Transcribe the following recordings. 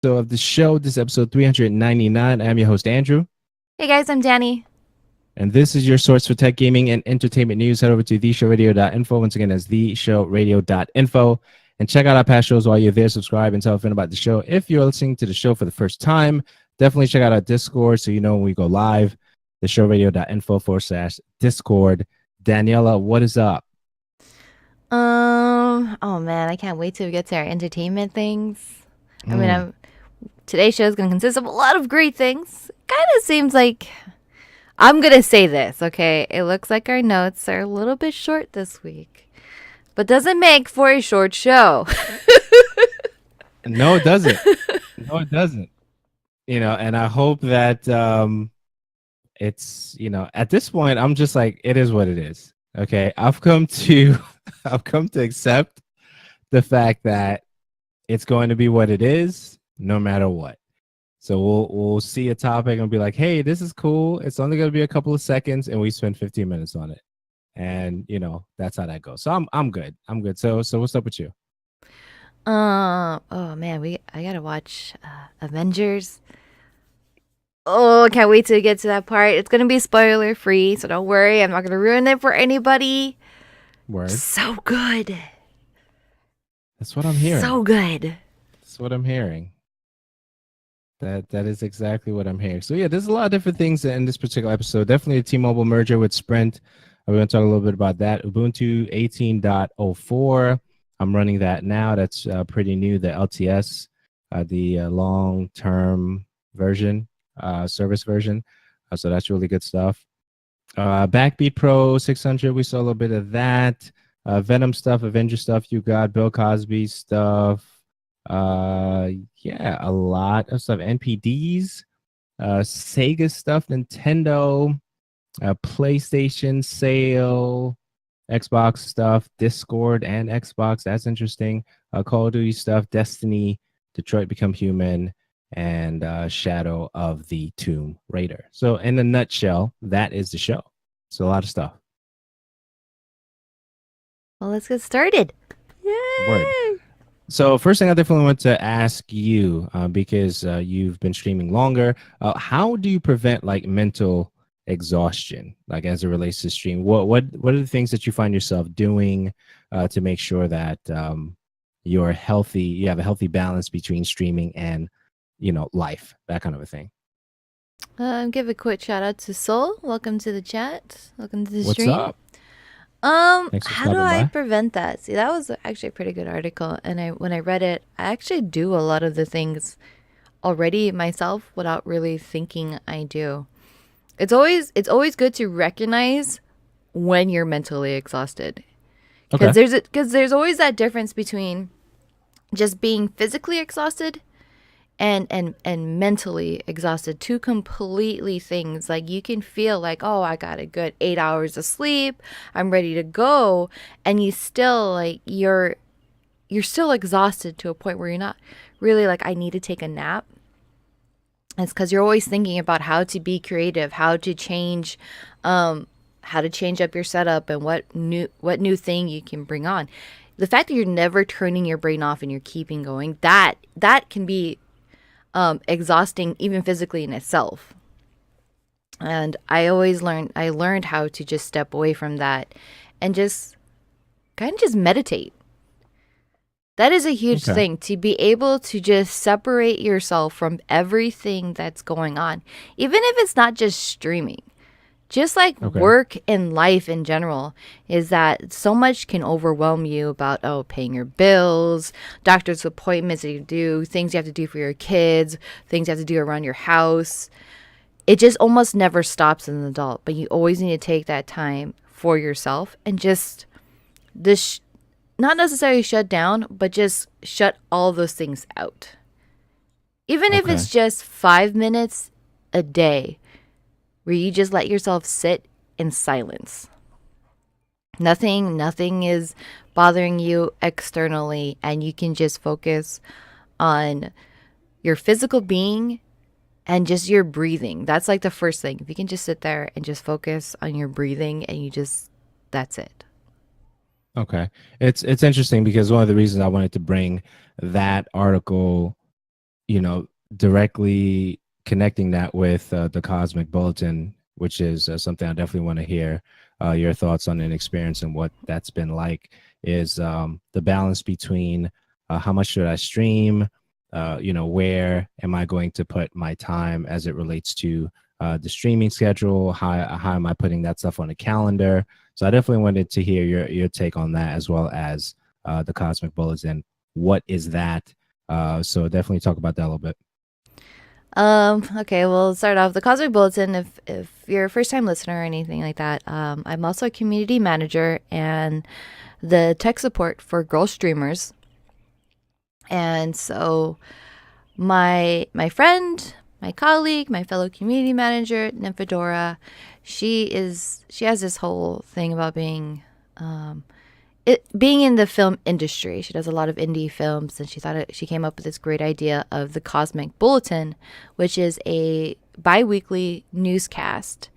Of the show. This is episode 399. I'm your host, Andrew, Hey guys, I'm Danny. and this is your source for tech, gaming, and entertainment news. Head over to theshowradio.info. Once again, that's theshowradio.info. And check out our past shows while you're there. Subscribe and tell a friend about the show. If you're listening to the show for the first time, definitely check out our Discord so you know when we go live. Theshowradio.info/Discord. Daniela, what is up? Oh man, I can't wait till we get to our entertainment things. I mean, Mm, today's show is going to consist of a lot of great things. Kind of seems like I'm going to say this, okay? It looks like our notes are a little bit short this week, but doesn't make for a short show. no, it doesn't. No, it doesn't. And I hope that it's at this point I'm just like it is what it is. Okay, I've come to I've come to accept the fact that it's going to be what it is no matter what. So we'll see a topic and be like, hey, this is cool, it's only going to be a couple of seconds, and we spend 15 minutes on it, and that's how that goes. So I'm good. So what's up with you? Oh man, I got to watch Avengers. Oh, I can't wait to get to that part. It's going to be spoiler free, so don't worry. I'm not going to ruin it for anybody. Word. So good. That's what I'm hearing. So good. That's what I'm hearing. That is exactly what I'm hearing. So yeah, there's a lot of different things in this particular episode. Definitely a T-Mobile merger with Sprint. We're going to talk a little bit about that. Ubuntu 18.04. I'm running that now. That's pretty new. The LTS, the long-term version, service version. So that's really good stuff. Backbeat Pro 600. We saw a little bit of that. Venom stuff, Avengers stuff. You got Bill Cosby stuff. Yeah, a lot of stuff. NPDs, Sega stuff, Nintendo, PlayStation sale, Xbox stuff, Discord and Xbox. That's interesting. Call of Duty stuff, Destiny, Detroit Become Human, and Shadow of the Tomb Raider. So in a nutshell, that is the show. It's a lot of stuff. Well, let's get started. Word. Yay! So first thing I definitely want to ask you, because you've been streaming longer, how do you prevent like mental exhaustion, like as it relates to stream? What are the things that you find yourself doing to make sure that you're healthy, you have a healthy balance between streaming and life, that kind of a thing? Give a quick shout out to Soul. Welcome to the chat. Welcome to the What's stream. up? Thanks for How do stopping I by. prevent that? See, that was actually a pretty good article, and when I read it, I actually do a lot of the things already myself without really thinking I do. It's always good to recognize when you're mentally exhausted, Okay. because there's always that difference between just being physically exhausted and mentally exhausted. Two completely things. Like you can feel like, oh, I got a good 8 hours of sleep, I'm ready to go, and you still like you're still exhausted to a point where you're not really like, I need to take a nap. It's because you're always thinking about how to be creative, how to change up your setup, and what new thing you can bring on. The fact that you're never turning your brain off and you're keeping going, that can be exhausting even physically in itself. And I learned how to just step away from that and just kind of just meditate. That is a huge Okay. thing, to be able to just separate yourself from everything that's going on, even if it's not just streaming. Just like Okay. work and life in general, is that so much can overwhelm you about, oh, paying your bills, doctor's appointments that you do, things you have to do for your kids, things you have to do around your house. It just almost never stops as an adult, but you always need to take that time for yourself and just this not necessarily shut down, but just shut all those things out. Even if Okay. it's just 5 minutes a day where you just let yourself sit in silence. Nothing is bothering you externally, and you can just focus on your physical being and just your breathing. That's like the first thing. If you can just sit there and just focus on your breathing, and that's it. Okay. It's interesting because one of the reasons I wanted to bring that article directly connecting that with the Cosmic Bulletin, which is something I definitely want to hear your thoughts on an experience and what that's been like, is the balance between how much should I stream, where am I going to put my time as it relates to the streaming schedule, how am I putting that stuff on a calendar. So I definitely wanted to hear your take on that, as well as the Cosmic Bulletin. What is that? So definitely talk about that a little bit. Okay, we'll start off the Cosmic Bulletin. If you're a first time listener or anything like that, I'm also a community manager and the tech support for girl streamers. And so my friend, my colleague, my fellow community manager, Nymphadora, she has this whole thing about being in the film industry. She does a lot of indie films, and she came up with this great idea of the Cosmic Bulletin, which is a bi-weekly newscast.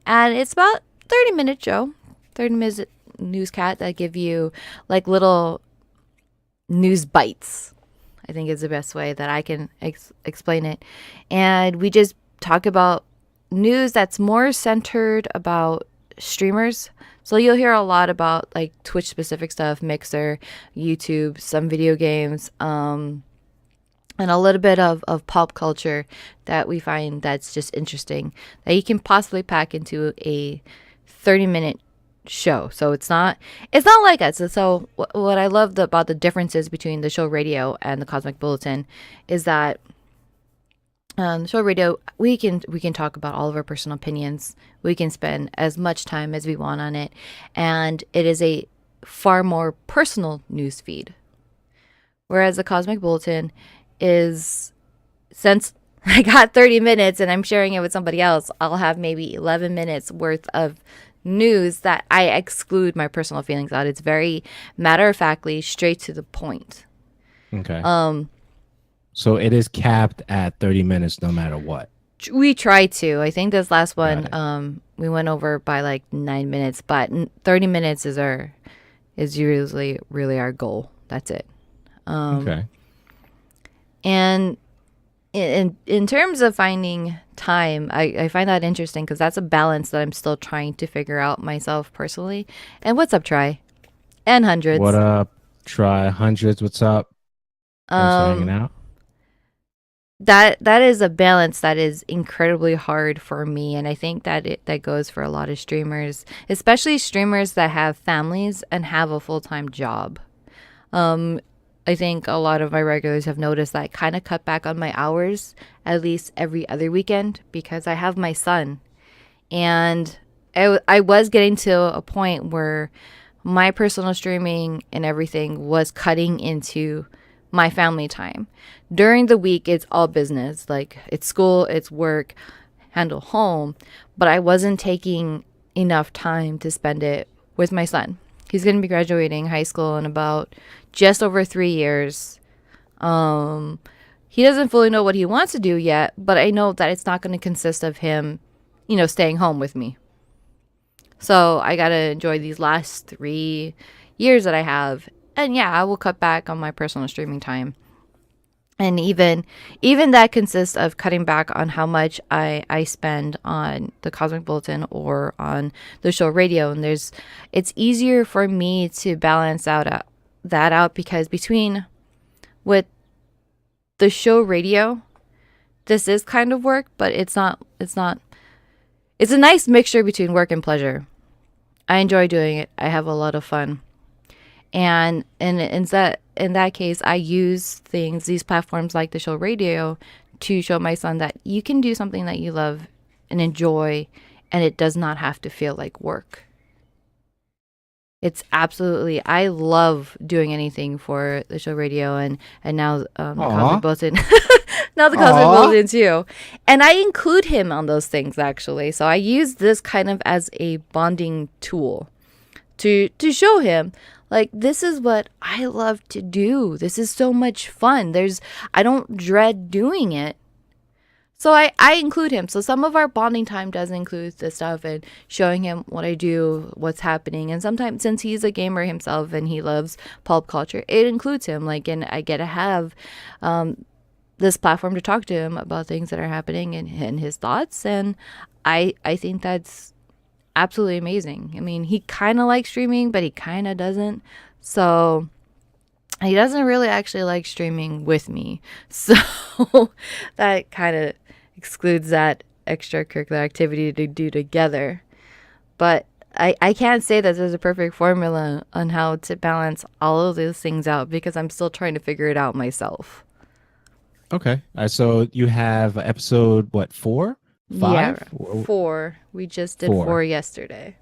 And it's about 30-minute show, 30-minute newscast that give you like little news bites, I think is the best way that I can explain it. And we just talk about news that's more centered about streamers. So you'll hear a lot about like Twitch specific stuff, Mixer, YouTube, some video games, and a little bit of pop culture that we find that's just interesting that you can possibly pack into a 30-minute show. So it's not like us. So what I love about the differences between the show radio and the Cosmic Bulletin is that show radio, we can talk about all of our personal opinions. We can spend as much time as we want on it, and it is a far more personal news feed. Whereas the Cosmic Bulletin is, since I got 30 minutes and I'm sharing it with somebody else, I'll have maybe 11 minutes worth of news that I exclude my personal feelings out. It's very matter of factly, straight to the point. Okay. So it is capped at 30 minutes no matter what. We try to. I think this last one, we went over by like 9 minutes, but 30 minutes is usually really our goal. That's it. Okay. And in terms of finding time, I find that interesting because that's a balance that I'm still trying to figure out myself personally. And what's up, Try? And Hundreds. What up, Try? Hundreds, what's up? Thanks for hanging out. That is a balance that is incredibly hard for me, and I think that goes for a lot of streamers, especially streamers that have families and have a full-time job. I think a lot of my regulars have noticed that I kind of cut back on my hours at least every other weekend because I have my son, and I was getting to a point where my personal streaming and everything was cutting into my family time. During the week, it's all business. Like, it's school, it's work, handle home. But I wasn't taking enough time to spend it with my son. He's going to be graduating high school in about just over 3 years. He doesn't fully know what he wants to do yet, but I know that it's not going to consist of him, staying home with me. So I got to enjoy these last 3 years that I have. And yeah, I will cut back on my personal streaming time. And even that consists of cutting back on how much I spend on the Cosmic Bulletin or on the show radio. And it's easier for me to balance that out because with the show radio, this is kind of work, but it's not. It's a nice mixture between work and pleasure. I enjoy doing it. I have a lot of fun. And in that case, I use these platforms like the show radio to show my son that you can do something that you love and enjoy, and it does not have to feel like work. It's absolutely, I love doing anything for the show radio and now the Cosmic Bulletin. Now the Cosmic Bulletin too. And I include him on those things actually. So I use this kind of as a bonding tool to show him, like, this is what I love to do. This is so much fun. I don't dread doing it. So I include him. So some of our bonding time does include this stuff and showing him what I do, what's happening. And sometimes, since he's a gamer himself and he loves pulp culture, it includes him. Like, and I get to have this platform to talk to him about things that are happening and his thoughts. And I think that's absolutely amazing. I mean, he kind of likes streaming, but he kind of doesn't. So he doesn't really actually like streaming with me. So that kind of excludes that extracurricular activity to do together. But I can't say that there's a perfect formula on how to balance all of those things out because I'm still trying to figure it out myself. Okay. So you have episode what, 4? Yeah, 5? 4. We just did 4. 4 yesterday.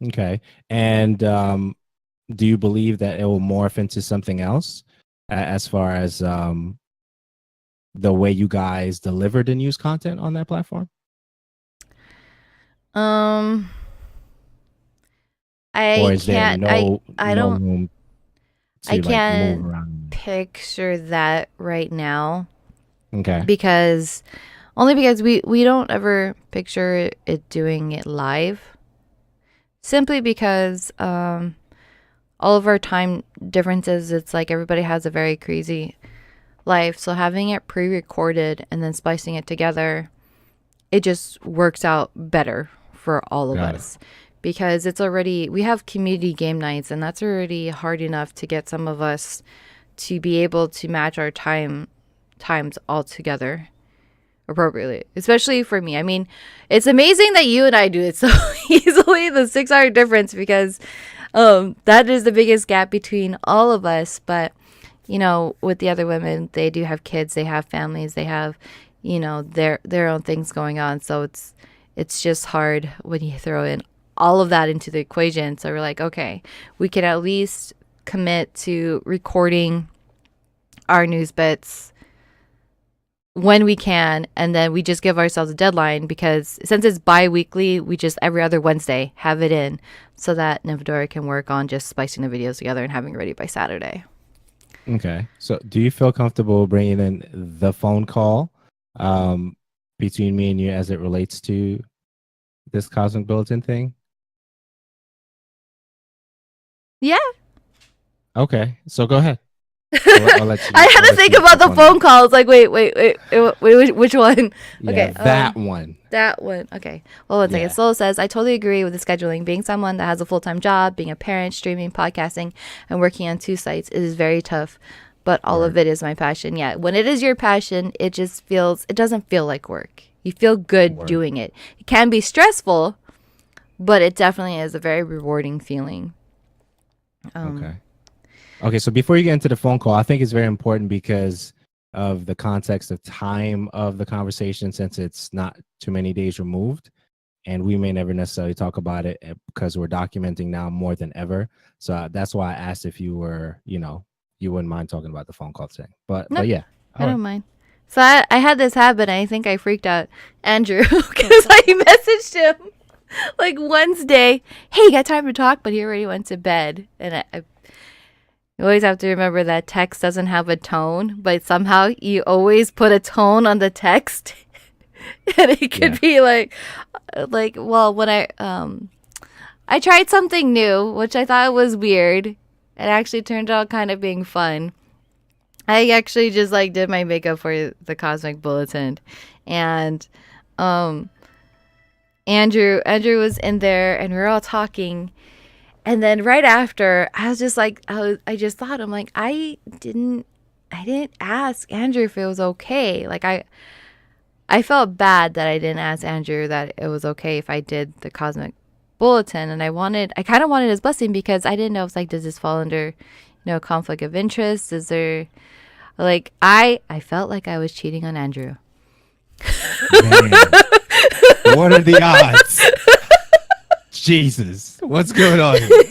Okay. And do you believe that it will morph into something else as far as the way you guys deliver the news content on that platform? Um, Or I is there can't. I no don't. room I to like move can't around? picture that right now Okay. because only because we don't ever picture it doing it live. Simply because all of our time differences, it's like everybody has a very crazy life. So having it pre-recorded and then splicing it together, it just works out better for all of Got it. us because it's already, we have community game nights and that's already hard enough to get some of us to be able to match our times all together appropriately, especially for me. I mean, it's amazing that you and I do it so easily, the 6 hour difference, because that is the biggest gap between all of us. But you know, with the other women, they do have kids, they have families, they have, you know, their own things going on. So it's just hard when you throw in all of that into the equation. So we're like, okay, we can at least commit to recording our news bits when we can, and then we just give ourselves a deadline because since it's bi-weekly, we just every other Wednesday have it in so that Navadora can work on just splicing the videos together and having it ready by Saturday. Okay. So do you feel comfortable bringing in the phone call between me and you as it relates to this Cosmic Bulletin thing? Yeah. Okay. So go ahead. I'll let you, I had to think about the phone calls. Like, wait, which one? Yeah, Okay, that one. That one. Okay. Well, one second. Yeah. Solo says, I totally agree with the scheduling. Being someone that has a full-time job, being a parent, streaming, podcasting, and working on 2 sites, it is very tough. But all of it is my passion. Yeah. When it is your passion, it doesn't feel like work. You feel good doing it. It can be stressful, but it definitely is a very rewarding feeling. Okay, so before you get into the phone call, I think it's very important because of the context of time of the conversation, since it's not too many days removed, and we may never necessarily talk about it because we're documenting now more than ever. So that's why I asked if you were, you wouldn't mind talking about the phone call thing. But yeah, I don't mind. So I had this habit. I think I freaked out Andrew because I messaged him like Wednesday. Hey, you got time to talk? But he already went to bed, and you always have to remember that text doesn't have a tone, but somehow you always put a tone on the text. And it could be like, well, when I tried something new, which I thought was weird. It actually turned out kind of being fun. I actually just did my makeup for the Cosmic Bulletin, and Andrew was in there, and we were all talking. And then right after, I was just like, I just thought, I'm like, I didn't ask Andrew if it was okay. Like I felt bad that I didn't ask Andrew that it was okay if I did the Cosmic Bulletin, and I kind of wanted his blessing because I didn't know if does this fall under, conflict of interest? Is there, I felt like I was cheating on Andrew. Man, what are the odds? Jesus, what's going on here? And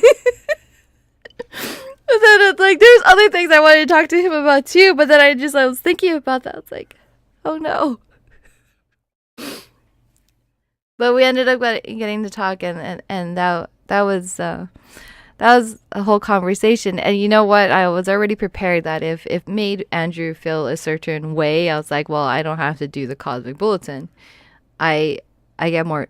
then it's there's other things I wanted to talk to him about too, but then I was thinking about that. It's like, oh no. But we ended up getting to talk, and that was a whole conversation. And you know what? I was already prepared that if it made Andrew feel a certain way, I was like, well, I don't have to do the Cosmic Bulletin. I get more.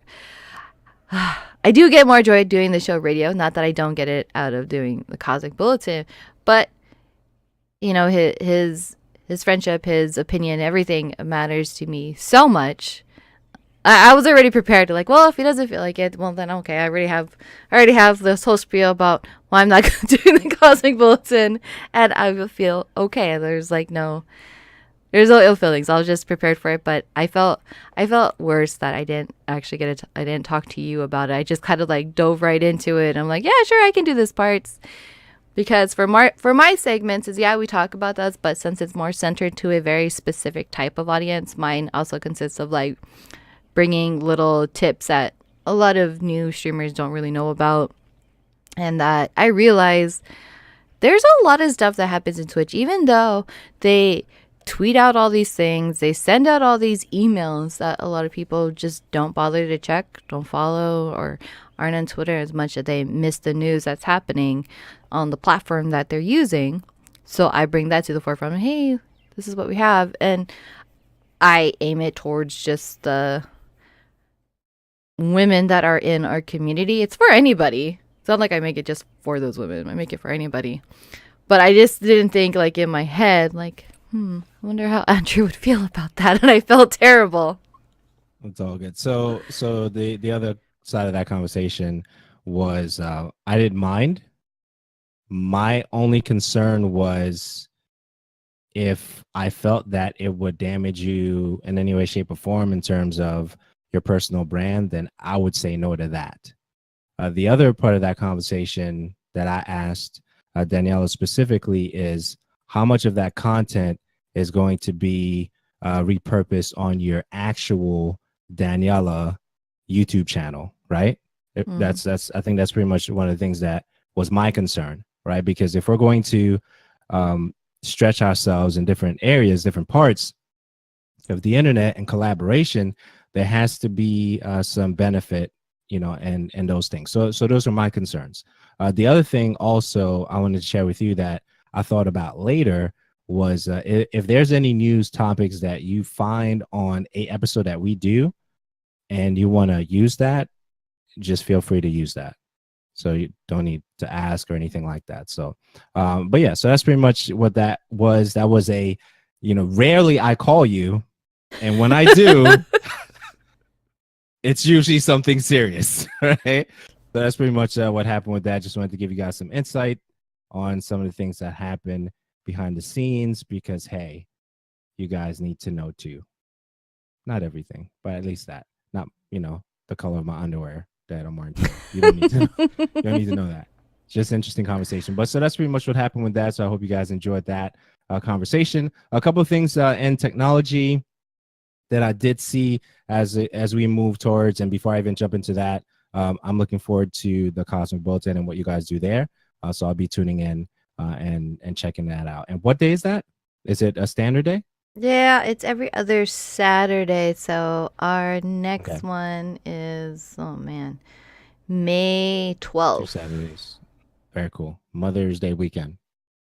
I do get more joy doing the show radio. Not that I don't get it out of doing the Cosmic Bulletin, but his his friendship, his opinion, everything matters to me so much. I was already prepared to like, well, if he doesn't feel like it, well then okay. I already have this whole spiel about why I'm not doing the Cosmic Bulletin, and I will feel okay. There's no ill feelings. I was just prepared for it, but I felt worse that I didn't actually get it. I didn't talk to you about it. I just kind of like dove right into it. I'm like, yeah, sure, I can do this parts. Because for my segments is, yeah, we talk about those, but since it's more centered to a very specific type of audience, mine also consists of like bringing little tips that a lot of new streamers don't really know about, and that I realize there's a lot of stuff that happens in Twitch, even though they tweet out all these things, they send out all these emails that a lot of people just don't bother to check, don't follow, or aren't on Twitter as much that they miss the news that's happening on the platform that they're using. So I bring that to the forefront. Hey, this is what we have. And I aim it towards just the women that are in our community. It's for anybody. It's not like I make it just for those women. I make it for anybody. But I just didn't think like in my head, like, I wonder how Andrew would feel about that. And I felt terrible. It's all good. So the other side of that conversation was I didn't mind. My only concern was if I felt that it would damage you in any way, shape, or form in terms of your personal brand, then I would say no to that. The other part of that conversation that I asked Daniela specifically is how much of that content is going to be repurposed on your actual Daniela YouTube channel, right? That's I think that's pretty much one of the things that was my concern, right? Because if we're going to stretch ourselves in different areas, different parts of the internet and collaboration, there has to be some benefit, and those things. So those are my concerns. The other thing also I wanted to share with you that I thought about later was if there's any news topics that you find on a episode that we do and you want to use that, just feel free to use that. So you don't need to ask or anything like that. So, but yeah, so that's pretty much what that was. That was a, rarely I call you. And when I do, it's usually something serious, right? So that's pretty much what happened with that. Just wanted to give you guys some insight on some of the things that happen behind the scenes because, hey, you guys need to know too. Not everything, but at least that. Not, the color of my underwear that I'm wearing today. You don't need to know. You don't need to know that. It's just interesting conversation. But so that's pretty much what happened with that. So I hope you guys enjoyed that conversation. A couple of things in technology that I did see as we move towards, and before I even jump into that, I'm looking forward to the Cosmic Bulletin and what you guys do there. So I'll be tuning in and checking that out. And what day is that? Is it a standard day? Yeah, it's every other Saturday. So our next one is, oh man, May 12th. 2 Saturdays. Very cool. Mother's Day weekend.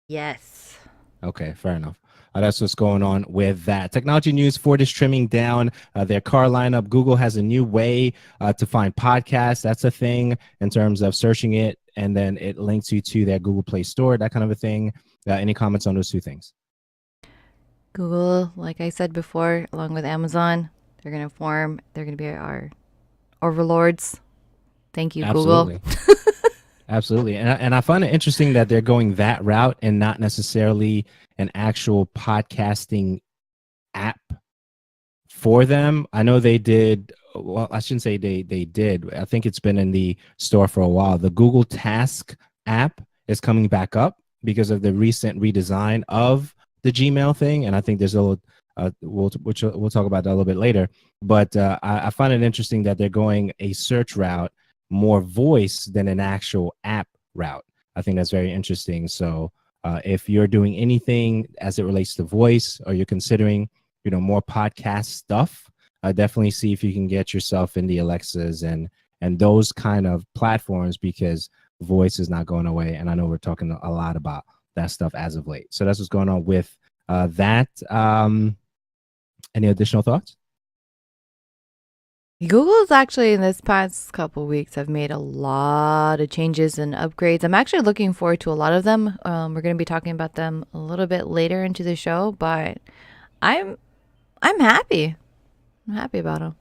Yes. Okay, fair enough. That's what's going on with that. Technology news: Ford is trimming down their car lineup. Google has a new way to find podcasts. That's a thing in terms of searching it, and then it links you to their Google Play Store, that kind of a thing. Any comments on those two things? Google, like I said before, along with Amazon, they're going to be our overlords. Thank you, Absolutely. Google. Absolutely. And I find it interesting that they're going that route and not necessarily an actual podcasting app for them. I know they did. Well, I shouldn't say they did. I think it's been in the store for a while. The Google Task app is coming back up because of the recent redesign of the Gmail thing. And I think there's a little, we'll talk about that a little bit later. But I find it interesting that they're going a search route, more voice than an actual app route. I think that's very interesting. So if you're doing anything as it relates to voice, or you're considering, more podcast stuff, definitely see if you can get yourself in the Alexas and those kind of platforms, because voice is not going away. And I know we're talking a lot about that stuff as of late. So that's what's going on with that. Any additional thoughts? Google's actually in this past couple weeks have made a lot of changes and upgrades. I'm actually looking forward to a lot of them. We're going to be talking about them a little bit later into the show, but I'm I'm happy. I'm happy about them.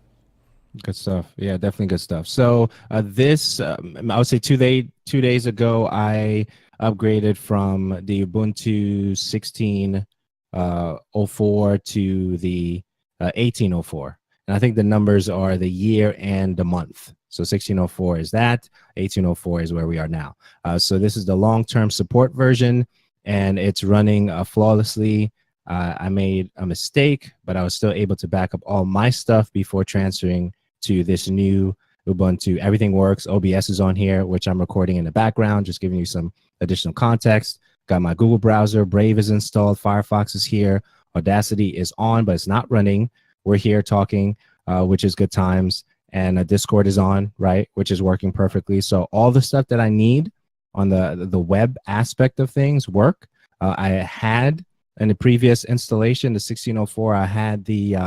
Good stuff. Yeah, definitely good stuff. So this, I would say 2 days ago, I upgraded from the Ubuntu 16.04 to the 18.04, and I think the numbers are the year and the month. So 16.04 is that, 18.04 is where we are now. So this is the long-term support version, and it's running flawlessly. I made a mistake, but I was still able to back up all my stuff before transferring to this new Ubuntu. Everything works. OBS is on here, which I'm recording in the background, just giving you some additional context. Got my Google browser. Brave is installed. Firefox is here. Audacity is on, but it's not running. We're here talking, which is good times. And Discord is on, right, which is working perfectly. So all the stuff that I need on the web aspect of things work. I had in the previous installation, the 1604, I had the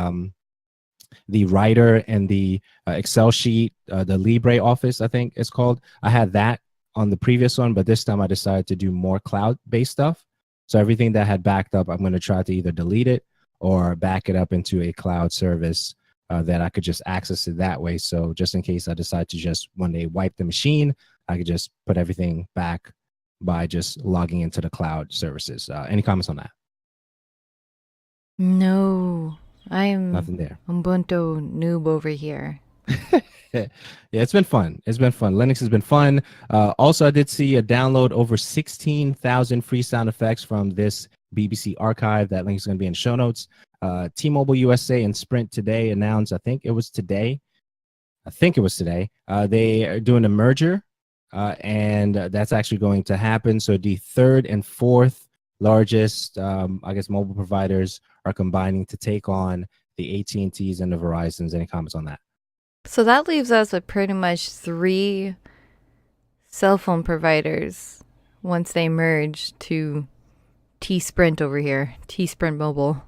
writer and the Excel sheet, the LibreOffice, I think it's called. I had that on the previous one, but this time I decided to do more cloud-based stuff. So everything that had backed up, I'm going to try to either delete it or back it up into a cloud service that I could just access it that way. So just in case I decide to just one day wipe the machine, I could just put everything back by just logging into the cloud services. Any comments on that? No, I'm Nothing there. Ubuntu noob over here. Yeah, it's been fun. It's been fun. Linux has been fun. Also, I did see a download over 16,000 free sound effects from this BBC archive. That link is going to be in the show notes. T-Mobile USA and Sprint today announced, I think it was today. They are doing a merger, and that's actually going to happen. So the third and fourth largest, I guess, mobile providers are combining to take on the AT&Ts and the Verizons. Any comments on that? So that leaves us with pretty much three cell phone providers once they merge to T Sprint over here, T Sprint Mobile.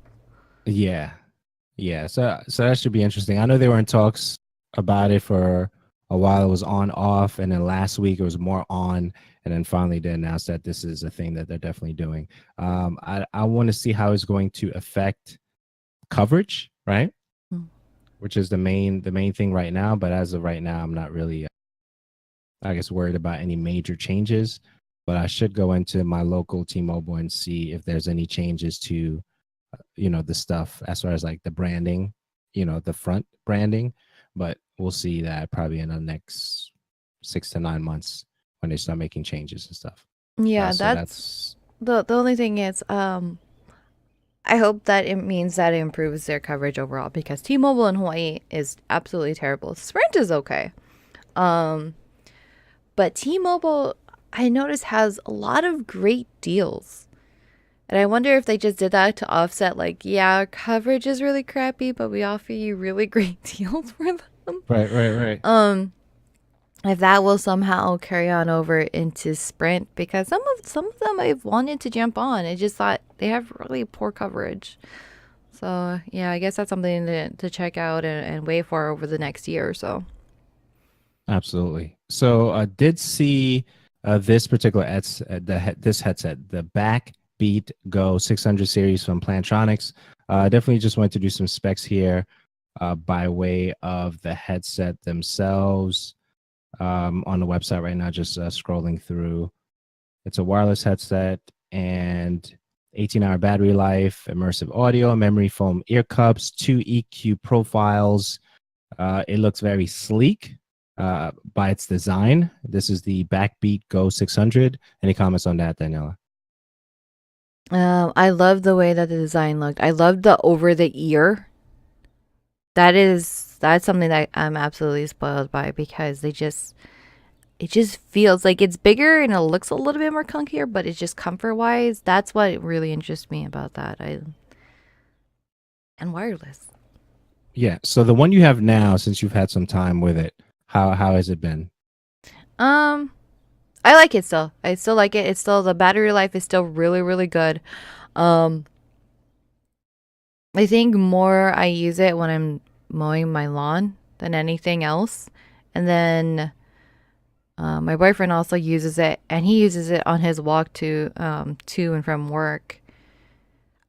Yeah, yeah. So that should be interesting. I know they were in talks about it for a while. It was on off, and then last week it was more on, and then finally they announced that this is a thing that they're definitely doing. I want to see how it's going to affect coverage, right? Mm. Which is the main thing right now. But as of right now, I'm not really, I guess, worried about any major changes. But I should go into my local T-Mobile and see if there's any changes to the stuff as far as like the branding, the front branding. But we'll see that probably in the next 6 to 9 months when they start making changes and stuff. Yeah, So that's that's the only thing is I hope that it means that it improves their coverage overall because T-Mobile in Hawaii is absolutely terrible. Sprint is okay. Um but T-Mobile I noticed has a lot of great deals. And I wonder if they just did that to offset, like, yeah, our coverage is really crappy, but we offer you really great deals for them. right. Um, if that will somehow carry on over into Sprint, because some of them I've wanted to jump on. I just thought they have really poor coverage. So yeah, I guess that's something to check out and wait for over the next year or so. Absolutely. So I did see this particular this headset, the Backbeat Go 600 series from Plantronics. Definitely just wanted to do some specs here by way of the headset themselves. On the website right now, just scrolling through. It's a wireless headset and 18-hour battery life, immersive audio, memory foam ear cups, 2 EQ profiles. It looks very sleek by its design. This is the Backbeat Go 600. Any comments on that, Daniela? I love the way that the design looked. I love the over the ear. That's something that I'm absolutely spoiled by because it just feels like it's bigger and it looks a little bit more clunkier, but it's just comfort wise. That's what really interests me about that. And wireless. Yeah. So the one you have now, since you've had some time with it, how has it been? Um, I like it still. I still like it. It's still the battery life is still really really good. Um, I think more I use it when I'm mowing my lawn than anything else. And then my boyfriend also uses it, and he uses it on his walk to and from work.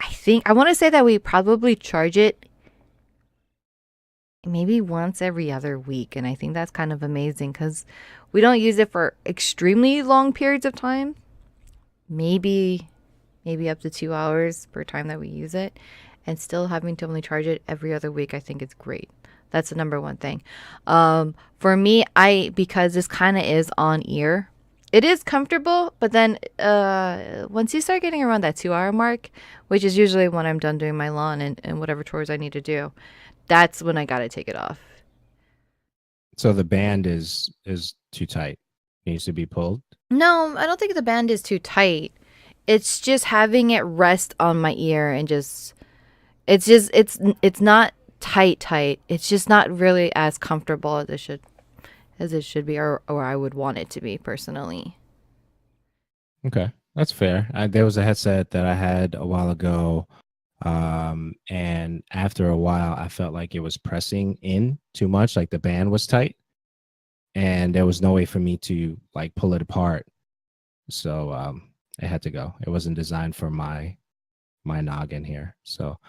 I want to say that we probably charge it maybe once every other week, and I think that's kind of amazing because we don't use it for extremely long periods of time. Maybe up to 2 hours per time that we use it, and still having to only charge it every other week. I think it's great. That's the number one thing. For me, because this kind of is on ear, it is comfortable, but then once you start getting around that 2 hour mark, which is usually when I'm done doing my lawn and whatever chores I need to do, that's when I gotta take it off. So the band is too tight. It needs to be pulled. No, I don't think the band is too tight. It's just having it rest on my ear and it's not tight. It's just not really as comfortable as it should be, or I would want it to be personally. Okay, that's fair. There was a headset that I had a while ago, and after a while, I felt like it was pressing in too much, like the band was tight, and there was no way for me to like pull it apart. So it had to go. It wasn't designed for my noggin here. So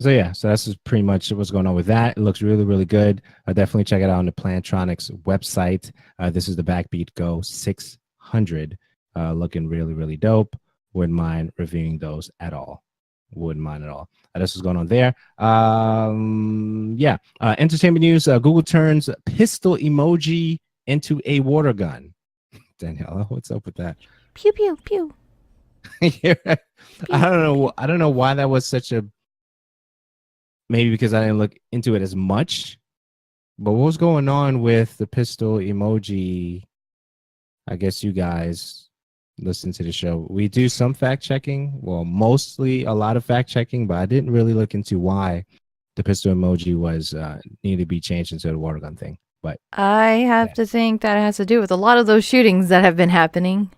yeah, so that's just pretty much what's going on with that. It looks really, really good. Definitely check it out on the Plantronics website. This is the Backbeat Go 600, looking really, really dope. Wouldn't mind reviewing those at all. Wouldn't mind at all. This is going on there. Yeah, entertainment news. Google turns pistol emoji into a water gun. Daniela, what's up with that? Pew pew pew. Yeah, I don't know. I don't know why that was such a. Maybe because I didn't look into it as much. But what was going on with the pistol emoji? I guess you guys listen to the show. We do some fact checking. Well, mostly a lot of fact checking, but I didn't really look into why the pistol emoji was needed to be changed into the water gun thing. But I have to think that it has to do with a lot of those shootings that have been happening.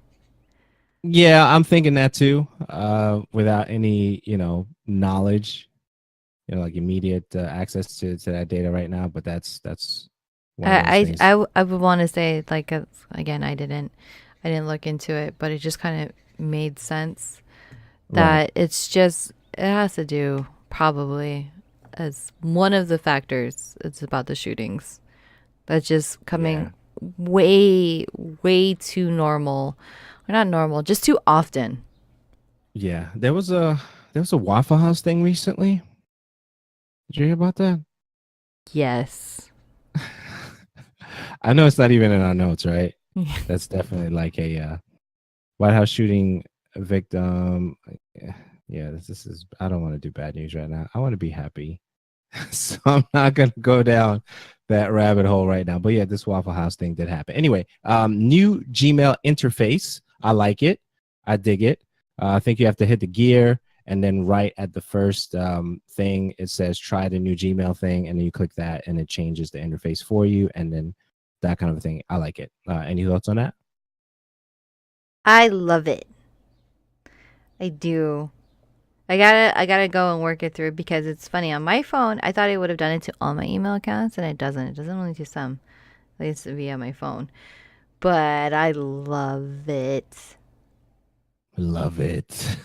yeah, I'm thinking that too. Without any, knowledge, like immediate access to that data right now. But that's one of those things. I would want to say like again I didn't look into it, but it just kind of made sense that it has to do probably as one of the factors. It's about the shootings that's just coming way too normal, or not normal, just too often. Yeah, there was a Waffle House thing recently. Did you hear about that? Yes. I know it's not even in our notes, right? That's definitely like a White House shooting victim. Yeah, this is. I don't want to do bad news right now. I want to be happy, so I'm not gonna go down that rabbit hole right now. But yeah, this Waffle House thing did happen. Anyway, new Gmail interface. I like it. I dig it. I think you have to hit the gear, and then right at the first thing, it says try the new Gmail thing, and then you click that, and it changes the interface for you, and then that kind of a thing. I like it. Any thoughts on that? I love it. I do. I gotta go and work it through because it's funny. On my phone, I thought it would have done it to all my email accounts, and it doesn't. It doesn't only to some. At least via my phone. But I love it. Love it.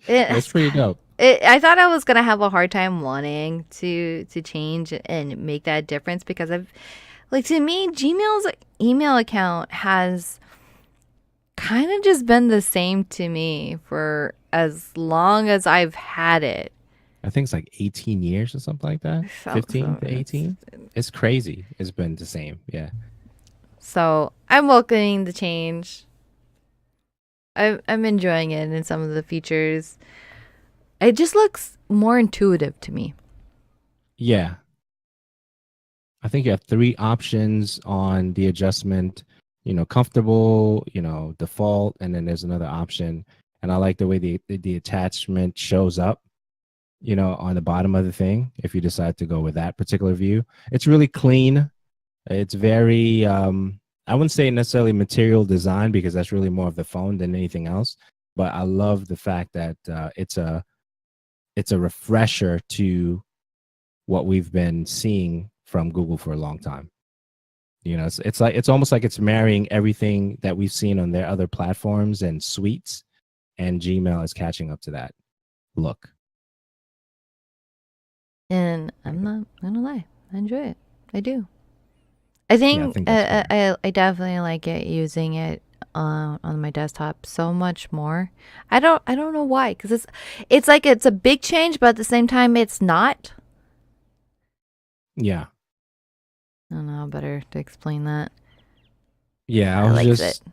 That's It's pretty dope. I thought I was gonna have a hard time wanting to change and make that difference because to me, Gmail's email account has kind of just been the same to me for as long as I've had it. I think it's like 18 years or something like that. 15 to 18. It's crazy. It's been the same. Yeah. So I'm welcoming the change. I'm enjoying it and some of the features. It just looks more intuitive to me. Yeah. I think you have 3 options on the adjustment, comfortable, default, and then there's another option. And I like the way the attachment shows up, on the bottom of the thing. If you decide to go with that particular view, it's really clean. It's very, I wouldn't say necessarily material design because that's really more of the phone than anything else. But I love the fact that it's a refresher to what we've been seeing from Google for a long time. It's like it's almost like it's marrying everything that we've seen on their other platforms and suites, and Gmail is catching up to that. Look. And I'm not gonna lie, I enjoy it. I do. I Yeah, I think think that's fair. I definitely like it using it on my desktop so much more. I don't know why, because it's like it's a big change, but at the same time it's not. Yeah. I don't know, better to explain that. Yeah, I I was likes it. just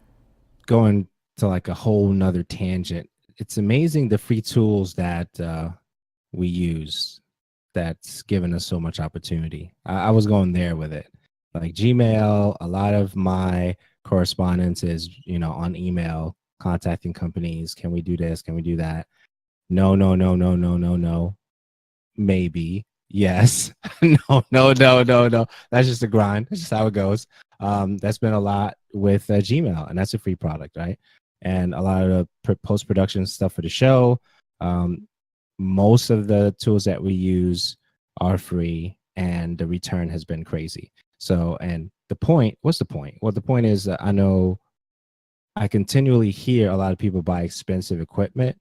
going to like a whole nother tangent. It's amazing the free tools that we use that's given us so much opportunity. I was going there with it. Like Gmail, a lot of my correspondence is, on email, contacting companies. Can we do this? Can we do that? No, no, no, no, no, no, no. Maybe. Yes. No, no, no, no, no. That's just a grind. That's just how it goes. That's been a lot with Gmail, and that's a free product, right? And a lot of the post production stuff for the show. Um, most of the tools that we use are free, and the return has been crazy. So, and the point, what's the point? Well, the point is that I know I continually hear a lot of people buy expensive equipment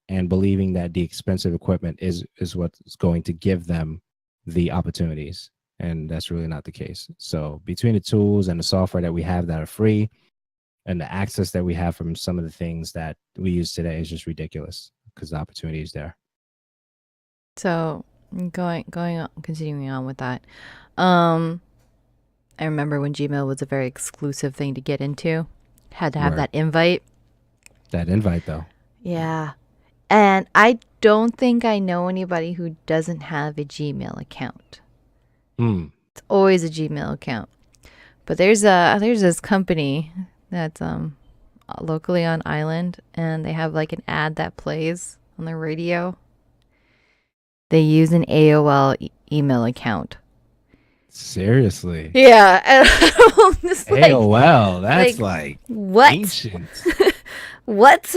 and believing that the expensive equipment is what's going to give them the opportunities, and that's really not the case. So between the tools and the software that we have that are free and the access that we have from some of the things that we use today is just ridiculous because the opportunity is there. So going on, continuing on with that. Um, I remember when Gmail was a very exclusive thing to get into. Had to have Word. that invite. That invite though. Yeah. And I don't think I know anybody who doesn't have a Gmail account. Hmm. It's always a Gmail account. But there's this company that's locally on island, and they have like an ad that plays on the radio. They use an AOL email account. Seriously. Yeah, and I'm just AOL, that's like like what? ancient. What?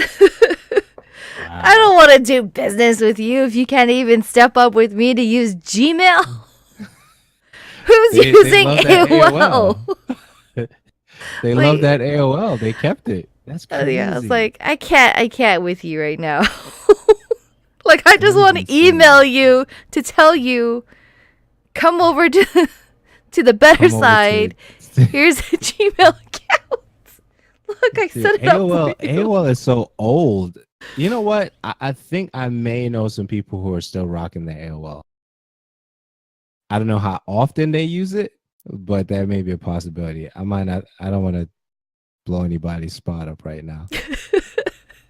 I Wow. don't want to do business with you if you can't even step up with me to use Gmail. Who's They using love that AOL? AOL. They love Like, that AOL. They kept it. That's yeah, it's crazy. like I can't with you right now. Like, I That just is want to insane. email you to tell you, come over to to the better Come over to side. Here's a Gmail account. Look, I dude, set it up for you. AOL is so old. You know what? I think I may know some people who are still rocking the AOL. I don't know how often they use it, but that may be a possibility. I might not. I don't want to blow anybody's spot up right now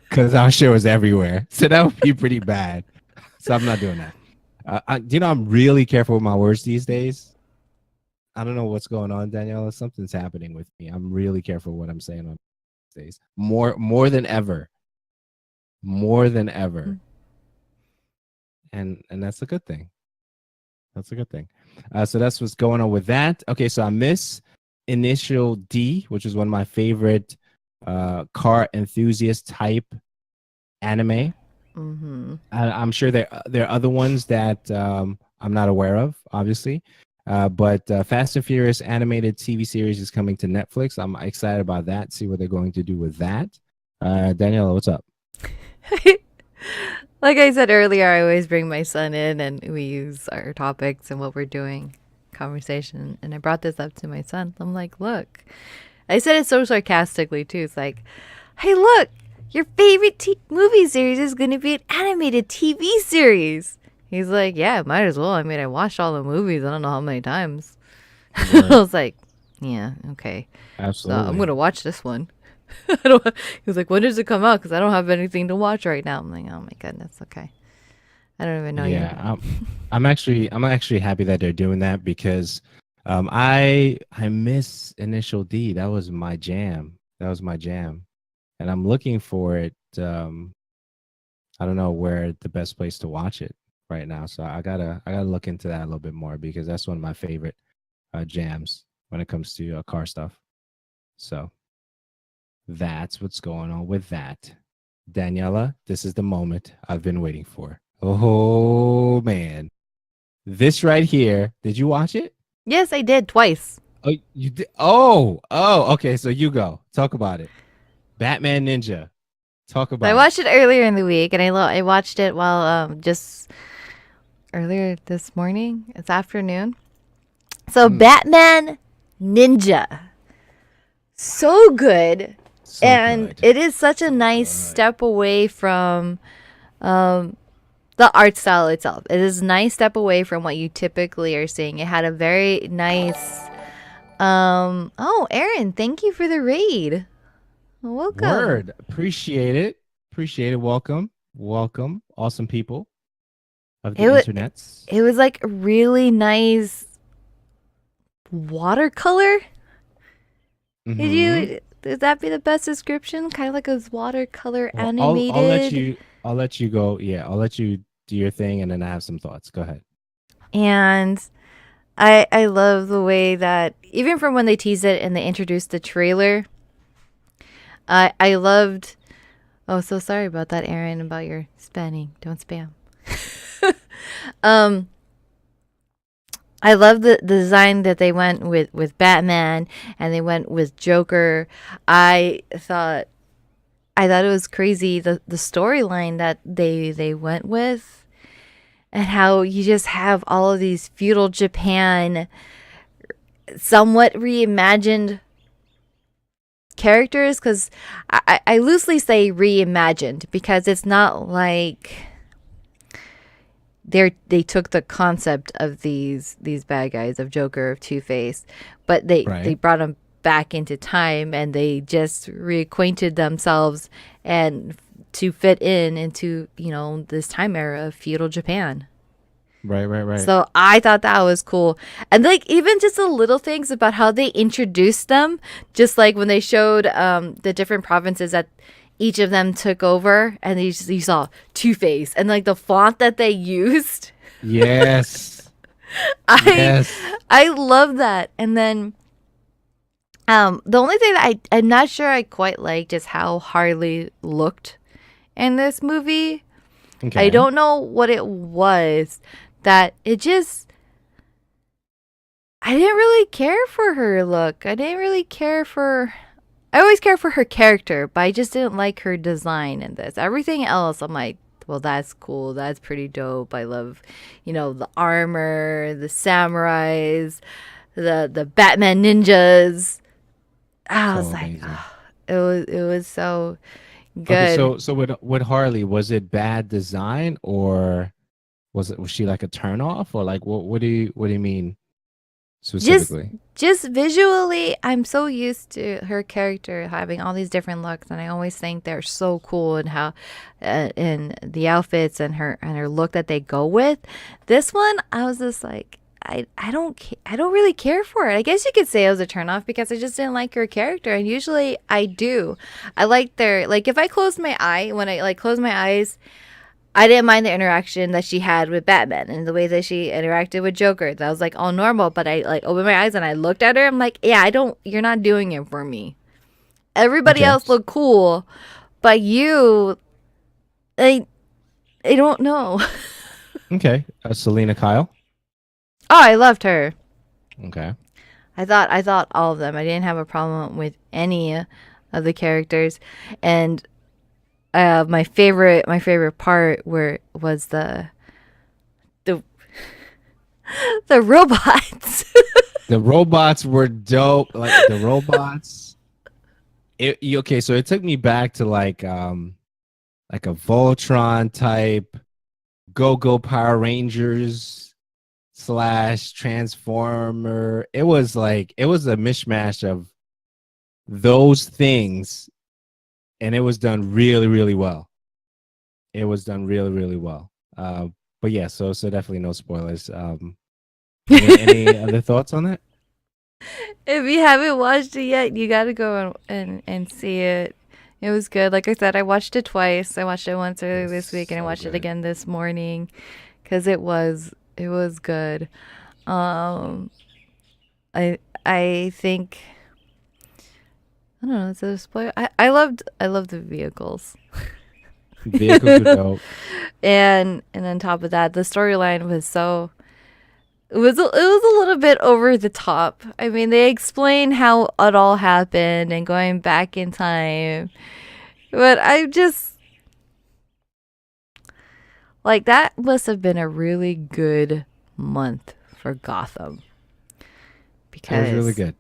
because I'm sure it's everywhere. So that would be pretty bad. So I'm not doing that. I'm really careful with my words these days. I don't know what's going on, Daniela. Something's happening with me. I'm really careful what I'm saying on these days. More than ever. More than ever. And that's a good thing. That's a good thing. So that's what's going on with that. Okay, so I miss Initial D, which is one of my favorite car enthusiast type anime. Mm-hmm. I'm sure there are other ones that I'm not aware of, obviously. But Fast and Furious animated TV series is coming to Netflix. I'm excited about that. See what they're going to do with that. Daniela, what's up? Like I said earlier, I always bring my son in and we use our topics and what we're doing conversation. And I brought this up to my son. I'm like, look, I said it so sarcastically too. It's like, hey, look, your favorite movie series is going to be an animated TV series. He's like, yeah, might as well. I mean, I watched all the movies. I don't know how many times. I Word. was like, yeah, okay. So I'm Absolutely. going to watch this one. I don't. He was like, "When does it come out?" Because I don't have anything to watch right now. I'm like, "Oh my goodness, okay." I don't even know you. Yeah, I'm actually happy that they're doing that because I miss Initial D. That was my jam. That was my jam, and I'm looking for it. I don't know where the best place to watch it right now, so I gotta look into that a little bit more because that's one of my favorite jams when it comes to car stuff. So that's what's going on with that. Daniela, this is the moment I've been waiting for. Oh man, This right here. Did you watch it? Yes, I did twice. Oh, you did. Oh. Okay. So you go. Talk about it. Batman Ninja. Talk I about it. watched it earlier in the week, and I watched it while just earlier this morning. It's afternoon. So Batman Ninja, so good, So and good. it is such a So nice good. step away from the art style itself. It is a nice step away from what you typically are seeing. It had a very nice. Oh, Aaron, thank you for the raid. Welcome. Word. Appreciate it. Appreciate it. Welcome. Welcome. Awesome people of the It was internets. it was like a really nice watercolor. Did Mm-hmm. you? Would that be the best description? Kind of like a watercolor Well, I'll let animated. you go. Yeah, I'll let you do your thing, and then I have some thoughts. Go ahead. And I love the way that even from when they teased it and they introduced the trailer, I loved. Oh, so sorry about that, Aaron. About your spamming. Don't spam. um, I love the design that they went with Batman and they went with Joker. I thought I thought it was crazy the storyline that they went with and how you just have all of these feudal Japan somewhat reimagined characters because I loosely say reimagined because it's not like they took the concept of these bad guys of Joker of Two-Face, but they Right. brought them back into time and they just reacquainted themselves and to fit in into this time era of feudal Japan. Right. Right. Right. So I thought that was cool. And like even just the little things about how they introduced them, just like when they showed the different provinces that each of them took over and you saw Two-Face and like the font that they used. Yes. I Yes. I love that. And then the only thing that I'm not sure I quite liked is how Harley looked in this movie. I Okay. don't know what it was that it just I didn't really care for her look. I didn't really care for I always care for her character, but I just didn't like her design in this. Everything else I'm like, well that's cool. That's pretty dope. I love, the armor, the samurais, the Batman ninjas. I So was like, amazing. oh, it was so Okay. good. So with Harley, was it bad design or was she like a turn off or like what do you mean just specifically? just visually I'm so used to her character having all these different looks and I always think they're so cool and how in the outfits and her look that they go with. This one I was just like I don't really care for it. I guess you could say it was a turnoff because I just didn't like her character and usually I do. I like their like if I close my eye when I like close my eyes I didn't mind the interaction that she had with Batman and the way that she interacted with Joker. That was like all normal, but I like opened my eyes and I looked at her. I'm like, yeah, you're not doing it for me. Everybody Okay. else looked cool, but you, I, I don't know. Okay. Selena Kyle. Oh, I loved her. Okay. I thought all of them. I didn't have a problem with any of the characters, and my favorite part where was the the robots. The robots were dope. Like the robots. Okay, so it took me back to like a Voltron type Go Power Rangers slash Transformer. It was a mishmash of those things, and it was done really, really well. It was done really, really well. But yeah, so definitely no spoilers. Any other thoughts on that? If you haven't watched it yet, you gotta go and see it. It was good. Like I said, I watched it twice. I watched it once earlier this week, It's and I so watched it good. again this morning because it was good. Um, I think I don't know. Is it a spoiler? I loved the vehicles, Vehicles were dope. and on top of that, the storyline was so it was a little bit over the top. I mean, they explain how it all happened and going back in time, but I just like that must have been a really good month for Gotham It was really because good.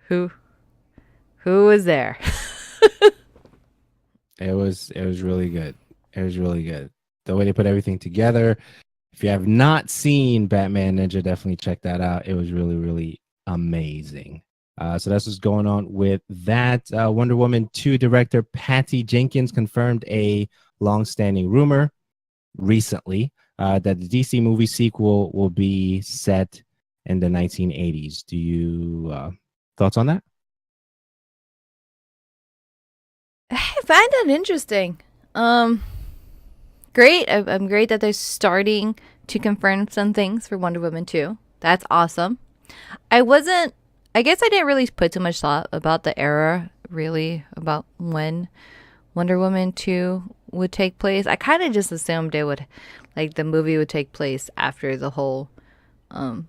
who who was there? It was really good. It was really good. The way they put everything together. If you have not seen Batman Ninja, definitely check that out. It was really, really amazing. So that's what's going on with that. Wonder Woman 2 director Patty Jenkins confirmed a long-standing rumor recently that the DC movie sequel will be set in the 1980s. Do you thoughts on that? I find that interesting. Um, Great. I'm great that they're starting to confirm some things for Wonder Woman 2. That's awesome. I wasn't, I guess I didn't really put too much thought about the era, really, about when Wonder Woman 2 would take place. I kind of just assumed it would, like, the movie would take place after the whole um,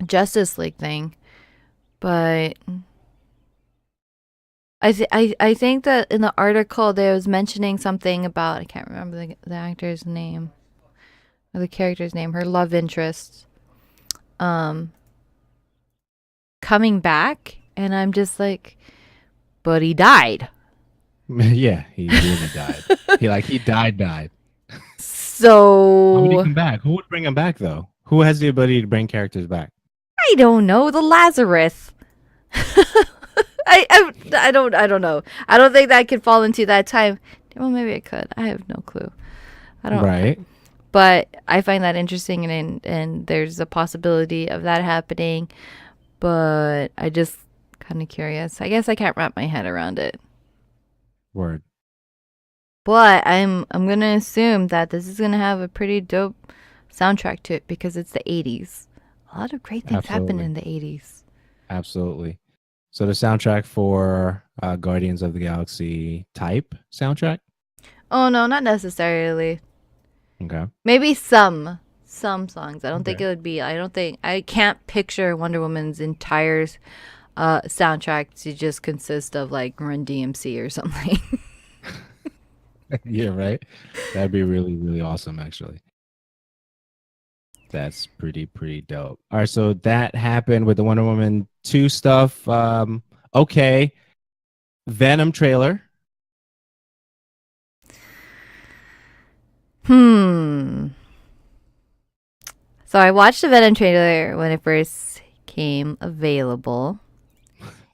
Justice League thing. But I think that in the article there was mentioning something about, I can't remember the actor's name or the character's name, her love interest um coming back, and I'm just like, but he died. Yeah, he really died. He died. How would he So come back? Who would bring him back though? Who has the ability to bring characters back? I don't know, the Lazarus. I don't know. I don't think that could fall into that time. Well, maybe it could. I have no clue. I don't. Right. But I find that interesting, and there's a possibility of that happening. But I just kind of curious. I guess I can't wrap my head around it. Word. But I'm gonna assume that this is gonna have a pretty dope soundtrack to it because it's the '80s. A lot of great things happened Absolutely. in the '80s. Absolutely. So the soundtrack for Guardians of the Galaxy type soundtrack. Oh no, not necessarily. Okay. Maybe some songs. I don't think Okay. it would be. I don't think I can't picture Wonder Woman's entire soundtrack to just consist of like Run DMC or something. Yeah. Right. That'd be really, really awesome. Actually, that's pretty dope. All right. So that happened with the Wonder Woman 2 stuff. Okay. Venom trailer. Hmm. So I watched the Venom trailer when it first came available,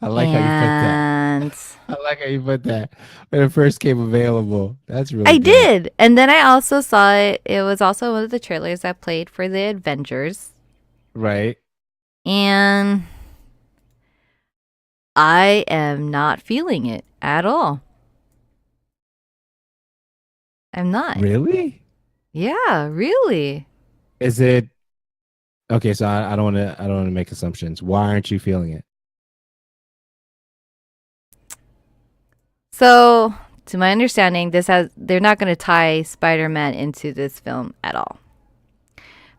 I like how you put that. and I like how you put that. When it first came available. That's really I good. did. And then I also saw it. It was also one of the trailers that played for the Avengers, Right. and I am not feeling it at all. I'm not. Really? Yeah, really. Is it okay? So I don't want to. I don't want to make assumptions. Why aren't you feeling it? So, to my understanding, they're not going to tie Spider-Man into this film at all.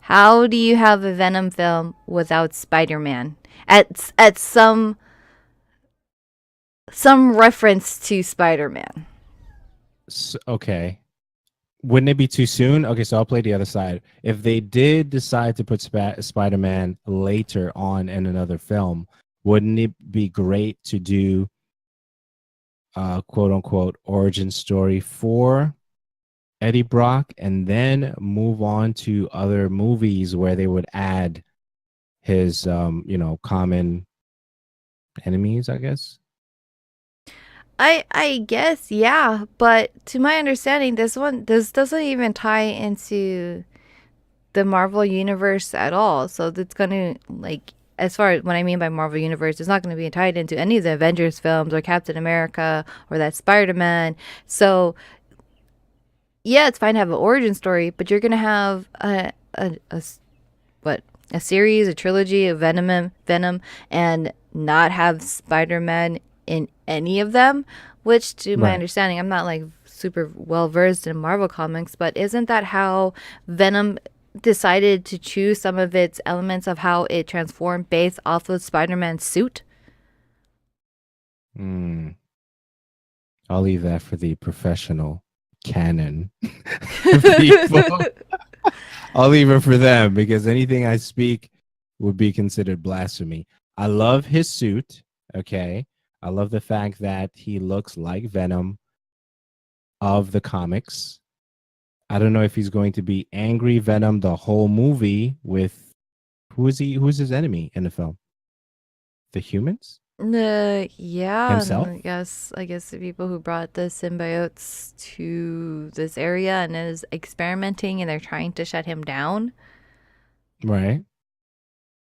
How do you have a Venom film without Spider-Man? At some reference to Spider-Man. Okay. Wouldn't it be too soon? Okay, so I'll play the other side. If they did decide to put Spider-Man later on in another film, wouldn't it be great to do quote unquote origin story for Eddie Brock and then move on to other movies where they would add his common enemies, I guess? I guess yeah, but to my understanding, this doesn't even tie into the Marvel universe at all. So it's gonna like as far as what I mean by Marvel universe, it's not going to be tied into any of the Avengers films or Captain America or that Spider Man. So yeah, it's fine to have an origin story, but you're gonna have what a series, a trilogy of Venom, and not have Spider Man in any of them. Which, to my Right. understanding, I'm not like super well versed in Marvel comics, but isn't that how Venom decided to choose some of its elements of how it transformed based off of Spider-Man's suit. Hmm. I'll leave that for the professional canon people. I'll leave it for them because anything I speak would be considered blasphemy. I love his suit. Okay. I love the fact that he looks like Venom of the comics. I don't know if he's going to be angry Venom the whole movie with who is he? Who's his enemy in the film? The humans? Yeah, and Himself? I guess the people who brought the symbiotes to this area and is experimenting and they're trying to shut him down. Right.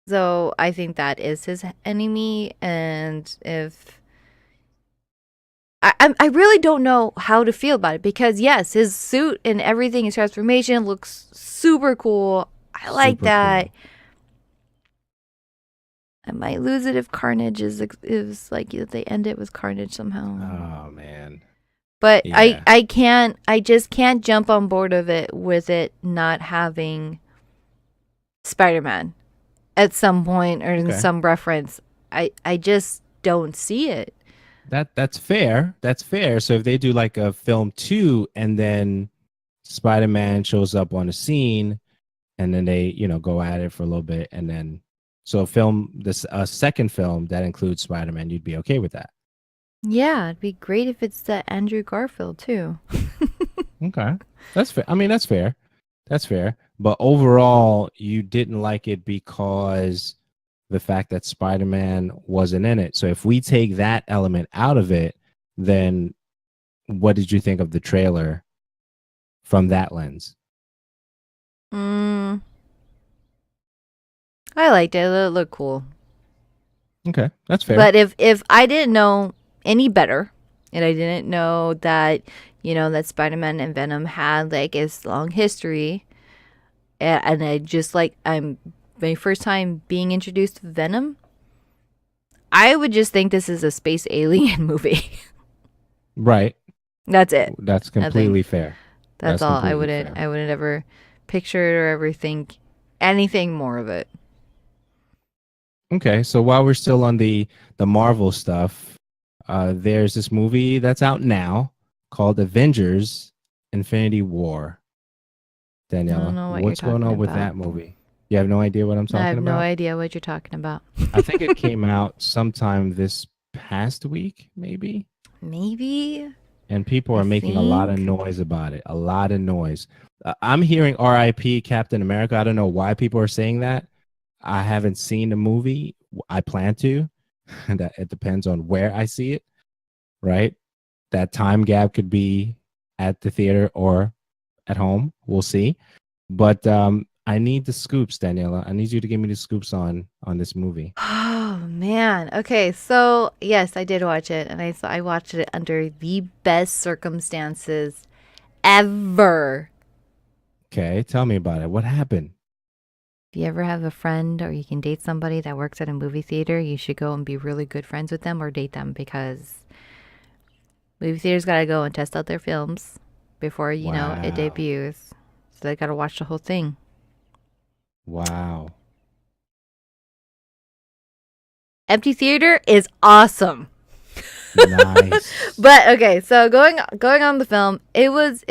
So I think that is his enemy, and if I really don't know how to feel about it because yes, his suit and everything, his transformation looks super cool. I like Super that. cool. I might lose it if Carnage is like if they end it with Carnage somehow. Oh man. But Yeah. I just can't jump on board of it with it not having Spider-Man at some point or in Okay. some reference. I just don't see it. That's fair. That's fair. So if they do like a film 2 and then Spider-Man shows up on the scene and then they, go at it for a little bit and then so a second film that includes Spider-Man, you'd be okay with that. Yeah, it'd be great if it's the Andrew Garfield too. Okay. That's fair. I mean, that's fair. That's fair. But overall, you didn't like it because the fact that Spider-Man wasn't in it. So if we take that element out of it, then what did you think of the trailer from that lens? Mm, I liked it. It looked cool. Okay, that's fair. But if I didn't know any better, and I didn't know that that Spider-Man and Venom had like this long history, and I just like I'm my first time being introduced to Venom, I would just think this is a space alien movie. Right. That's it. That's Nothing. completely fair. That's That's all. I completely wouldn't. fair. I wouldn't ever picture it or ever think anything more of it. Okay, so while we're still on the Marvel stuff, there's this movie that's out now called Avengers: Infinity War. I don't Daniela, know what you're what's going talking on with about. that movie? You have no idea what I'm I talking have no about? idea what you're talking about. I think it came out sometime this past week, maybe. Maybe. And people I are making a lot of think. noise about it. A lot of noise. I'm hearing RIP Captain America. I don't know why people are saying that. I haven't seen the movie. I plan to. That it depends on where I see it, right? That time gap could be at the theater or at home. We'll see. But I need the scoops, Daniela. I need you to give me the scoops on this movie. Oh man. Okay, so yes, I did watch it, and I watched it under the best circumstances ever. Okay, tell me about it. What happened? If you ever have a friend or you can date somebody that works at a movie theater, you should go and be really good friends with them or date them because movie theaters gotta go and test out their films before it Wow. debuts. So they gotta watch the whole thing. Wow. Empty theater is awesome. Nice. But okay, so going on the film, it was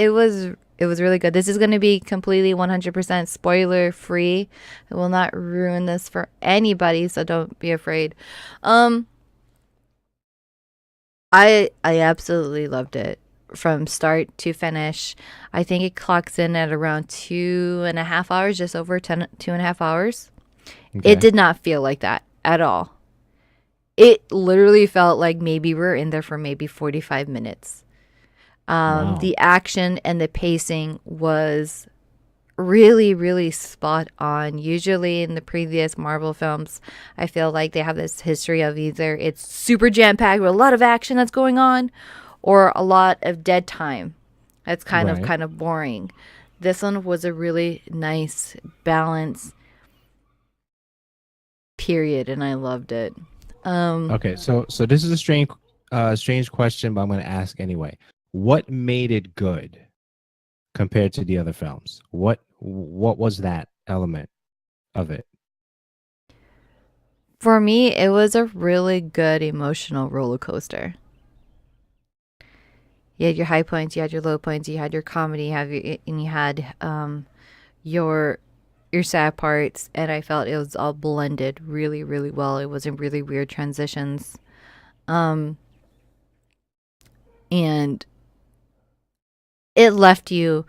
really good. This is going to be completely 100% spoiler free. I will not ruin this for anybody, so don't be afraid. Um I absolutely loved it from start to finish. I think it clocks in at around 2.5 hours, just over 2.5 hours. It Okay. did not feel like that at all. It literally felt like maybe we're in there for maybe 45 minutes. Wow. The action and the pacing was really, really spot on. Usually in the previous Marvel films, I feel like they have this history of either it's super jam packed with a lot of action that's going on, or a lot of dead time. That's Right. kind of boring. This one was a really nice balance period, and I loved it. Um, Okay. So this is a strange question, but I'm going to ask anyway. What made it good compared to the other films? What was that element of it? For me, it was a really good emotional roller coaster. You had your high points, you had your low points, you had your comedy, and you had your your sad parts, and I felt it was all blended really, really well. It wasn't really weird transitions, um, and it left you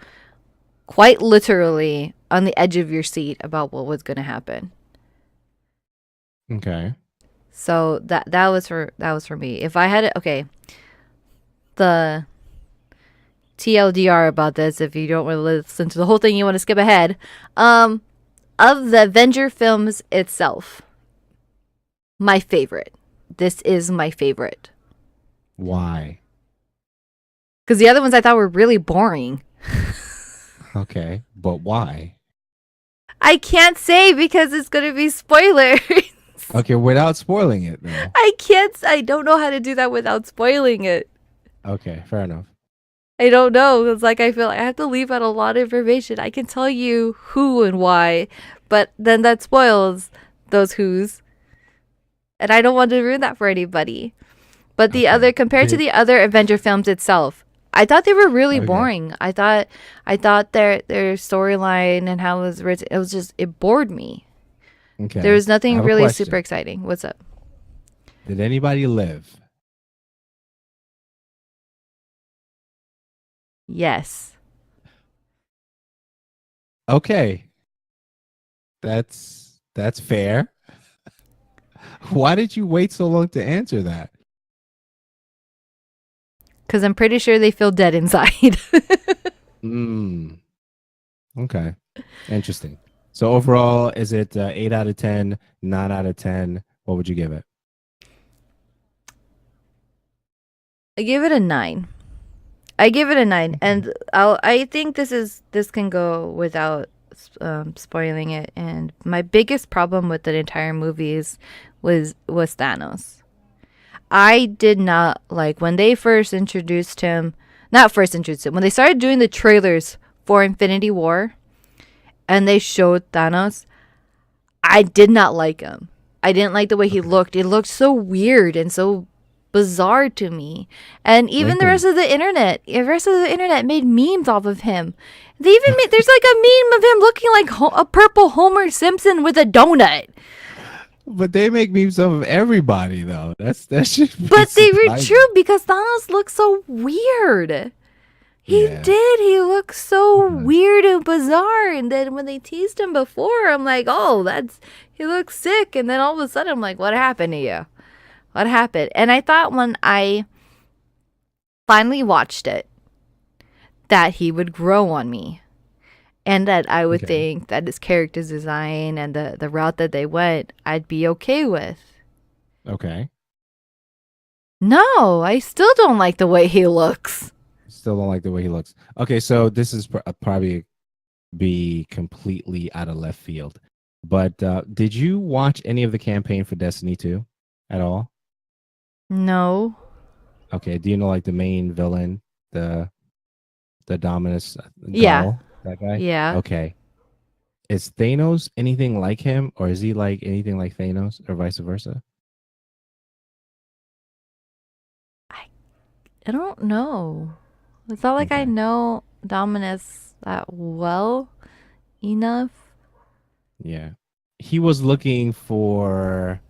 quite literally on the edge of your seat about what was going to happen. Okay. So that was for me. If I had it, okay, the TLDR about this, if you don't want to listen to the whole thing, you want to skip ahead. Um, of the Avenger films itself, my favorite. This is my favorite. Why? Because the other ones I thought were really boring. Okay, but why? I can't say because it's going to be spoilers. Okay, without spoiling it though. I can't. I don't know how to do that without spoiling it. Okay, fair enough. I don't know. It's like I feel like I have to leave out a lot of information. I can tell you who and why, but then that spoils those who's. And I don't want to ruin that for anybody. But the Okay. other, compared to Did the other Avenger films itself, I thought they were really okay. boring. I thought their storyline and how it was written, it was just, it bored me. There Okay. was I nothing have a really super question. exciting. What's up? Did anybody live? Yes. Okay. That's fair. Why did you wait so long to answer that? Because I'm pretty sure they feel dead inside. Mm, okay. Interesting. So overall, is it 8 out of 10, 9 out of 10? What would you give it? I give it a 9. I give it a 9, Okay. and I think this can go without spoiling it. And my biggest problem with the entire movies was Thanos. I did not like when they first introduced him. Not first introduced him. When they started doing the trailers for Infinity War and they showed Thanos, I did not like him. I didn't like the way he Okay. looked. It looked so weird and so bizarre to me. And even the Wrinkly. rest of the internet made memes off of him. They even made there's like a meme of him looking like a purple Homer Simpson with a donut. But they make memes of everybody though. That should be But they were surprising. true because Thanos looked so weird. He Yeah. did. He looked so Mhm. weird and bizarre. And then when they teased him before, I'm like, oh, he looks sick. And then all of a sudden, I'm like, what happened to you? What happened? And I thought when I finally watched it, that he would grow on me. And that I would Okay. think that his character's design and the route that they went, I'd be okay with. Okay. No, I still don't like the way he looks. Still don't like the way he looks. Okay, so this is probably be completely out of left field. But did you watch any of the campaign for Destiny 2 at all? No. Okay, do you know like the main villain, the Dominus Yeah. Gull, that guy? Yeah. Okay. Is Thanos anything like him, or is he like anything like Thanos, or vice versa? I don't know. It's not like I Okay. know Dominus that well enough. Yeah. He was looking for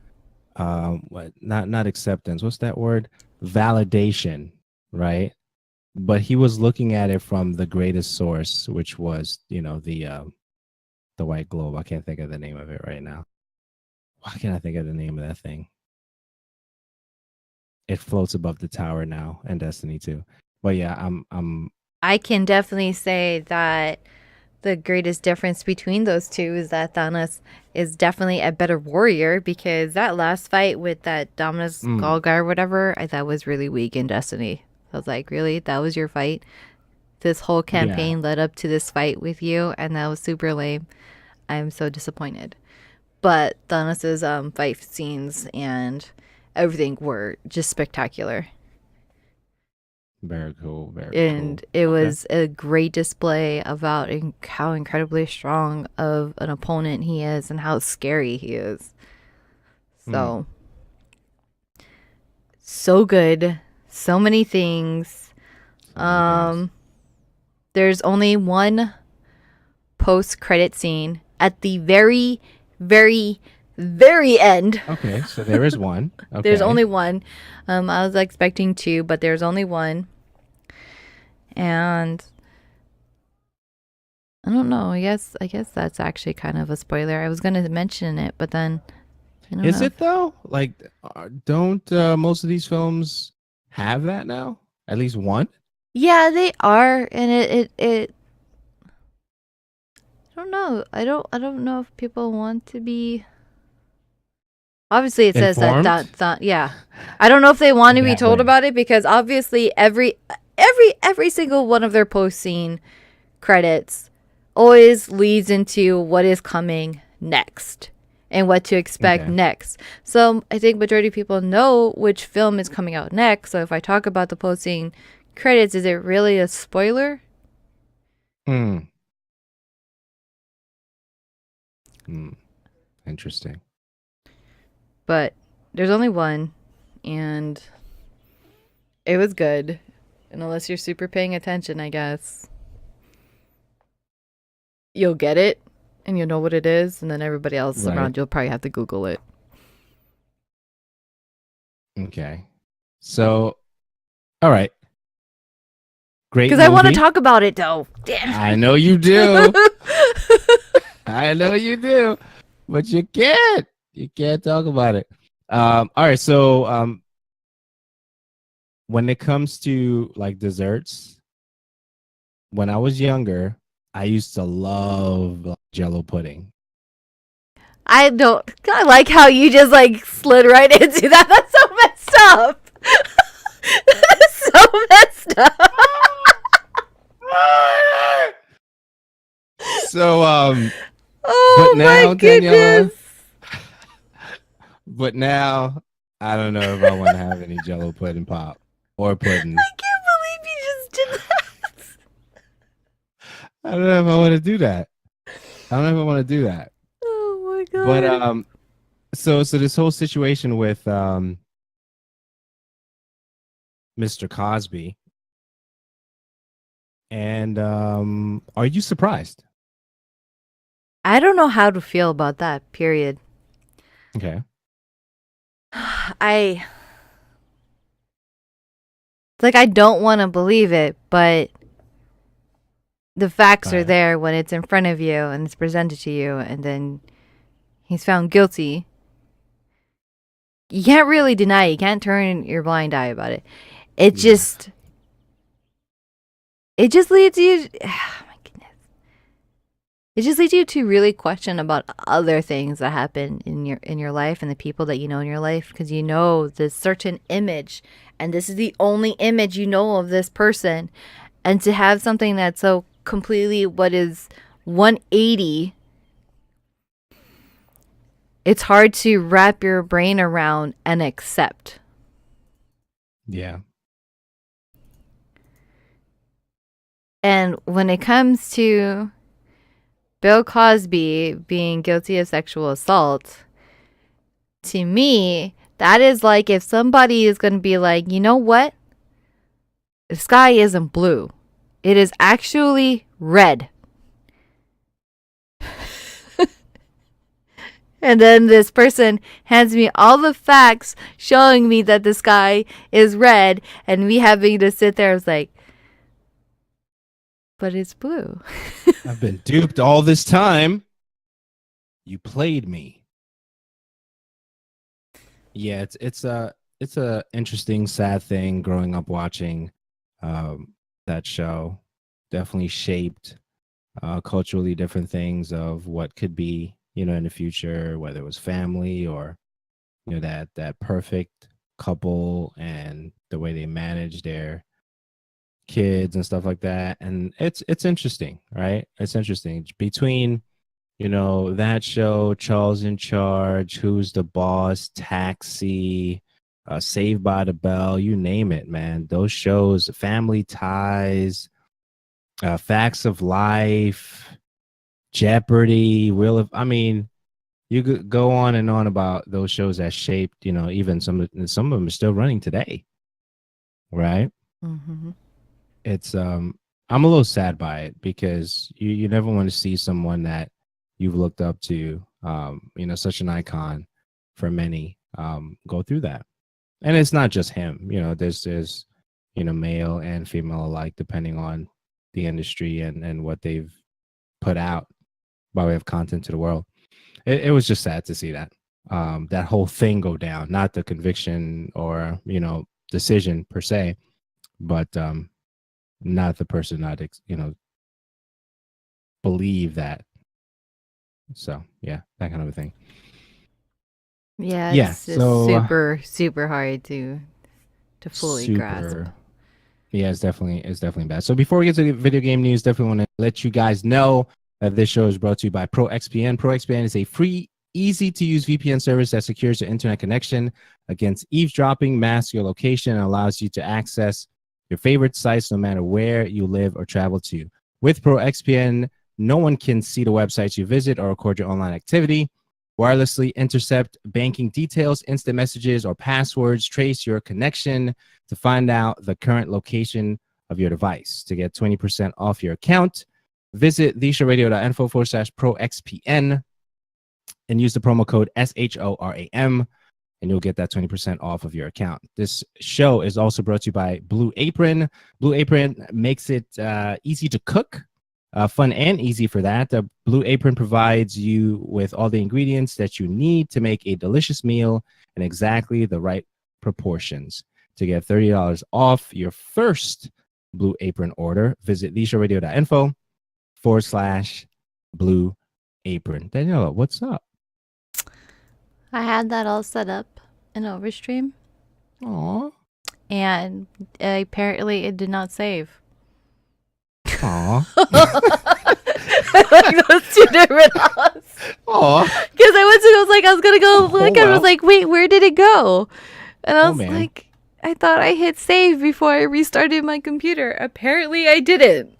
what not acceptance. What's that word? Validation, right? But he was looking at it from the greatest source, which was, the white globe. I can't think of the name of it right now. Why can't I think of the name of that thing? It floats above the tower now in Destiny 2. But yeah, I'm I can definitely say that the greatest difference between those two is that Thanos is definitely a better warrior because that last fight with that Dominus mm, Gall guy or whatever, I thought was really weak in Destiny. I was like, really? That was your fight? This whole yeah. campaign led up to this fight with you, and that was super lame. I'm so disappointed. But Thanos's fight scenes and everything were just spectacular. Very cool. Very cool. And it Okay. was a great display about how incredibly strong of an opponent he is and how scary he is. Hmm. So, so good. So many things. So many things. Um, there's only one post credit scene at the very, very, very end. Okay, so there is one. There's Okay. only one. I was expecting two, but there's only one. And I don't know. I guess that's actually kind of a spoiler. I was gonna mention it, but then I don't Is know. it though? Like, don't most of these films have that now? At least one? Yeah, they are, and it. I don't know. I don't know if people want to be. Obviously, it says that Informed? that yeah. I don't know if they want to be That told way. about it because obviously every single one of their post scene credits always leads into what is coming next and what to expect Okay. next. So I think majority of people know which film is coming out next. So if I talk about the post scene credits, is it really a spoiler? Hmm. Hmm. Interesting. But there's only one, and it was good. And unless you're super paying attention, I guess you'll get it and you'll know what it is, and then everybody else Right. around you'll probably have to Google it. Okay. So, all right. Great Because I want to movie. talk about it though. Damn. I know you do. I know you do. But you can't. You can't talk about it. All right. So, when it comes to like desserts, when I was younger, I used to love Jello pudding. I don't. I like how you just like slid right into that. That's so messed up. That's so messed up. So, but Oh my now, goodness. Daniela, but now I don't know if I want to have any Jello pudding pop or pudding. I can't believe you just did that. I don't know if I want to do that. I don't know if I want to do that. Oh my But god. so this whole situation with Mr. Cosby, and are you surprised? I don't know how to feel about that, period. Okay. I like I don't want to believe it, but the facts are Right. there when it's in front of you and it's presented to you and then he's found guilty. You can't really deny it. You can't turn your blind eye about it. It Yeah. just it just leads you oh my goodness. It just leads you to really question about other things that happen in your life and the people that you know in your life because you know this certain image and this is the only image you know of this person and to have something that's so completely what is 180, it's hard to wrap your brain around and accept. Yeah. And when it comes to Bill Cosby being guilty of sexual assault, to me, that is like if somebody is going to be like, you know what? The sky isn't blue, it is actually red. And then this person hands me all the facts showing me that the sky is red, and me having to sit there is like, but it's blue. I've been duped all this time. You played me. Yeah, it's a interesting, sad thing growing up watching that show. Definitely shaped culturally different things of what could be, in the future, whether it was family or that perfect couple and the way they manage their kids and stuff like that. And it's interesting, right? It's interesting between that show, Charles in Charge, Who's the Boss, Taxi. Saved by the Bell, you name it, man. Those shows, Family Ties, Facts of Life, Jeopardy, I mean, you could go on and on about those shows that shaped, even some of them are still running today, right? Mm-hmm. It's I'm a little sad by it because you never want to see someone that you've looked up to, such an icon for many, go through that. And it's not just him, there's male and female alike, depending on the industry and what they've put out by way of content to the world. It was just sad to see that whole thing go down, not the conviction or decision per se, but not the person not believe that. So yeah, that kind of a thing. Yeah, Yeah, it's just so super, super hard to fully grasp. super. Yeah, it's definitely bad. So before we get to the video game news, definitely want to let you guys know that this show is brought to you by ProXPN. ProXPN is a free, easy to use VPN service that secures your internet connection against eavesdropping, masks your location, and allows you to access your favorite sites no matter where you live or travel to. With ProXPN, no one can see the websites you visit or record your online activity. Wirelessly intercept banking details, instant messages, or passwords, trace your connection to find out the current location of your device. To get 20% off your account, visit theshowradio.info/ProXPN and use the promo code SHORAM, and you'll get that 20% off of your account. This show is also brought to you by Blue Apron. Blue Apron makes it easy to cook. Fun and easy for that. Blue Apron provides you with all the ingredients that you need to make a delicious meal in exactly the right proportions. To get $30 off your first Blue Apron order, visit theshowradio.info/Blue Apron. Daniela, what's up? I had that all set up in Overstream, Aw. and apparently it did not save. Aw. Like those two different apps. Aw. Because I was gonna go look, and I was like, wait, where did it go? And I was man. like, I thought I hit save before I restarted my computer. Apparently I didn't.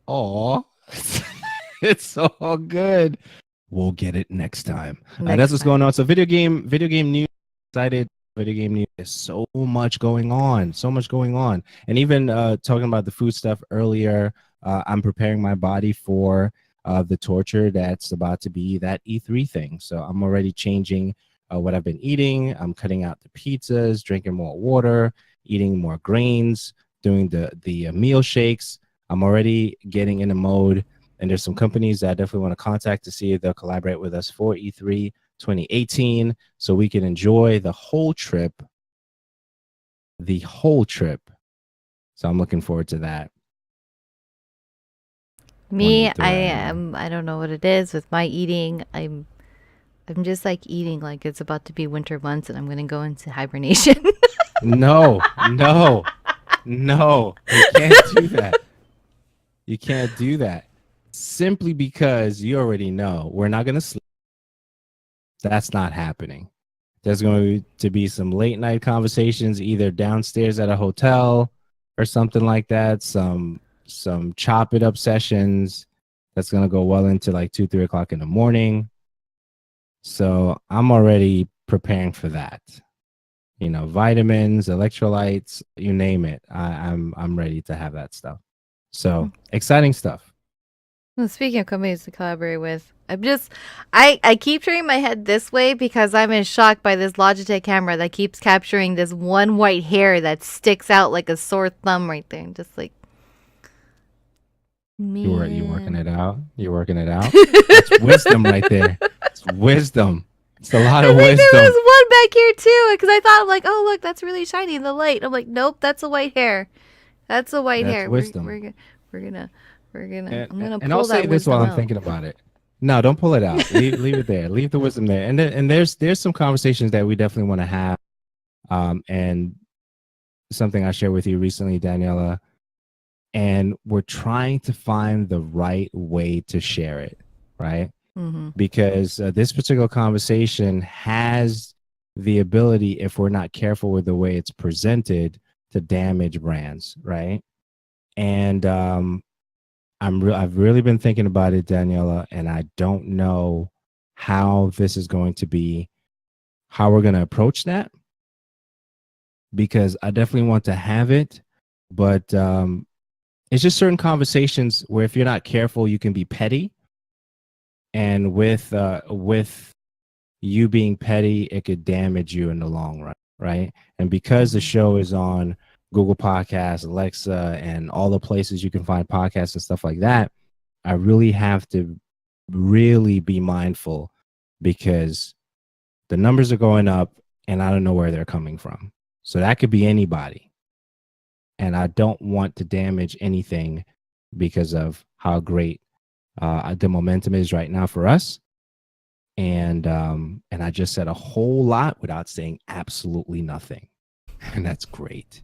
Aw. It's all good. We'll get it next time. Next That's what's time. going on. So video game news. Excited. Video game news. There's so much going on. So much going on. And even talking about the food stuff earlier, I'm preparing my body for the torture that's about to be that E3 thing. So I'm already changing what I've been eating. I'm cutting out the pizzas, drinking more water, eating more grains, doing the meal shakes. I'm already getting in the mode. And there's some companies that I definitely want to contact to see if they'll collaborate with us for E3 2018 so we can enjoy the whole trip. The whole trip. So I'm looking forward to that. Me, I don't know what it is with my eating. I'm just like eating like it's about to be winter months and I'm gonna go into hibernation. No. You can't do that. You can't do that. Simply because you already know we're not gonna sleep. That's not happening. There's going to be some late night conversations, either downstairs at a hotel or something like that. Some chop it up sessions that's going to go well into like 2-3 o'clock in the morning. So I'm already preparing for that. Vitamins, electrolytes, you name it. I'm ready to have that stuff. So exciting stuff. Well, speaking of companies to collaborate with, I keep turning my head this way because I'm in shock by this Logitech camera that keeps capturing this one white hair that sticks out like a sore thumb right there. And just like, man. You working it out? You're working it out? It's wisdom right there. It's wisdom. It's a lot of wisdom. There was one back here too because I thought, I'm like, oh, look, that's really shiny in the light. I'm like, nope, that's a white hair. That's a white hair. Wisdom. We're gonna I'm gonna and pull I'll say that this while wisdom I'm thinking about it. No, don't pull it out. leave it there. Leave the wisdom there. And there's some conversations that we definitely want to have. And something I shared with you recently, Daniela. And we're trying to find the right way to share it, right? Mm-hmm. Because this particular conversation has the ability, if we're not careful with the way it's presented, to damage brands, right? And I've really been thinking about it, Daniela, and I don't know how this is going to be, how we're going to approach that, because I definitely want to have it, but it's just certain conversations where if you're not careful, you can be petty, and with you being petty, it could damage you in the long run, right? And because the Mhm. show is on Google Podcasts, Alexa, and all the places you can find podcasts and stuff like that, I really have to really be mindful, because the numbers are going up and I don't know where they're coming from. So that could be anybody. And I don't want to damage anything because of how great the momentum is right now for us. And I just said a whole lot without saying absolutely nothing. And that's great.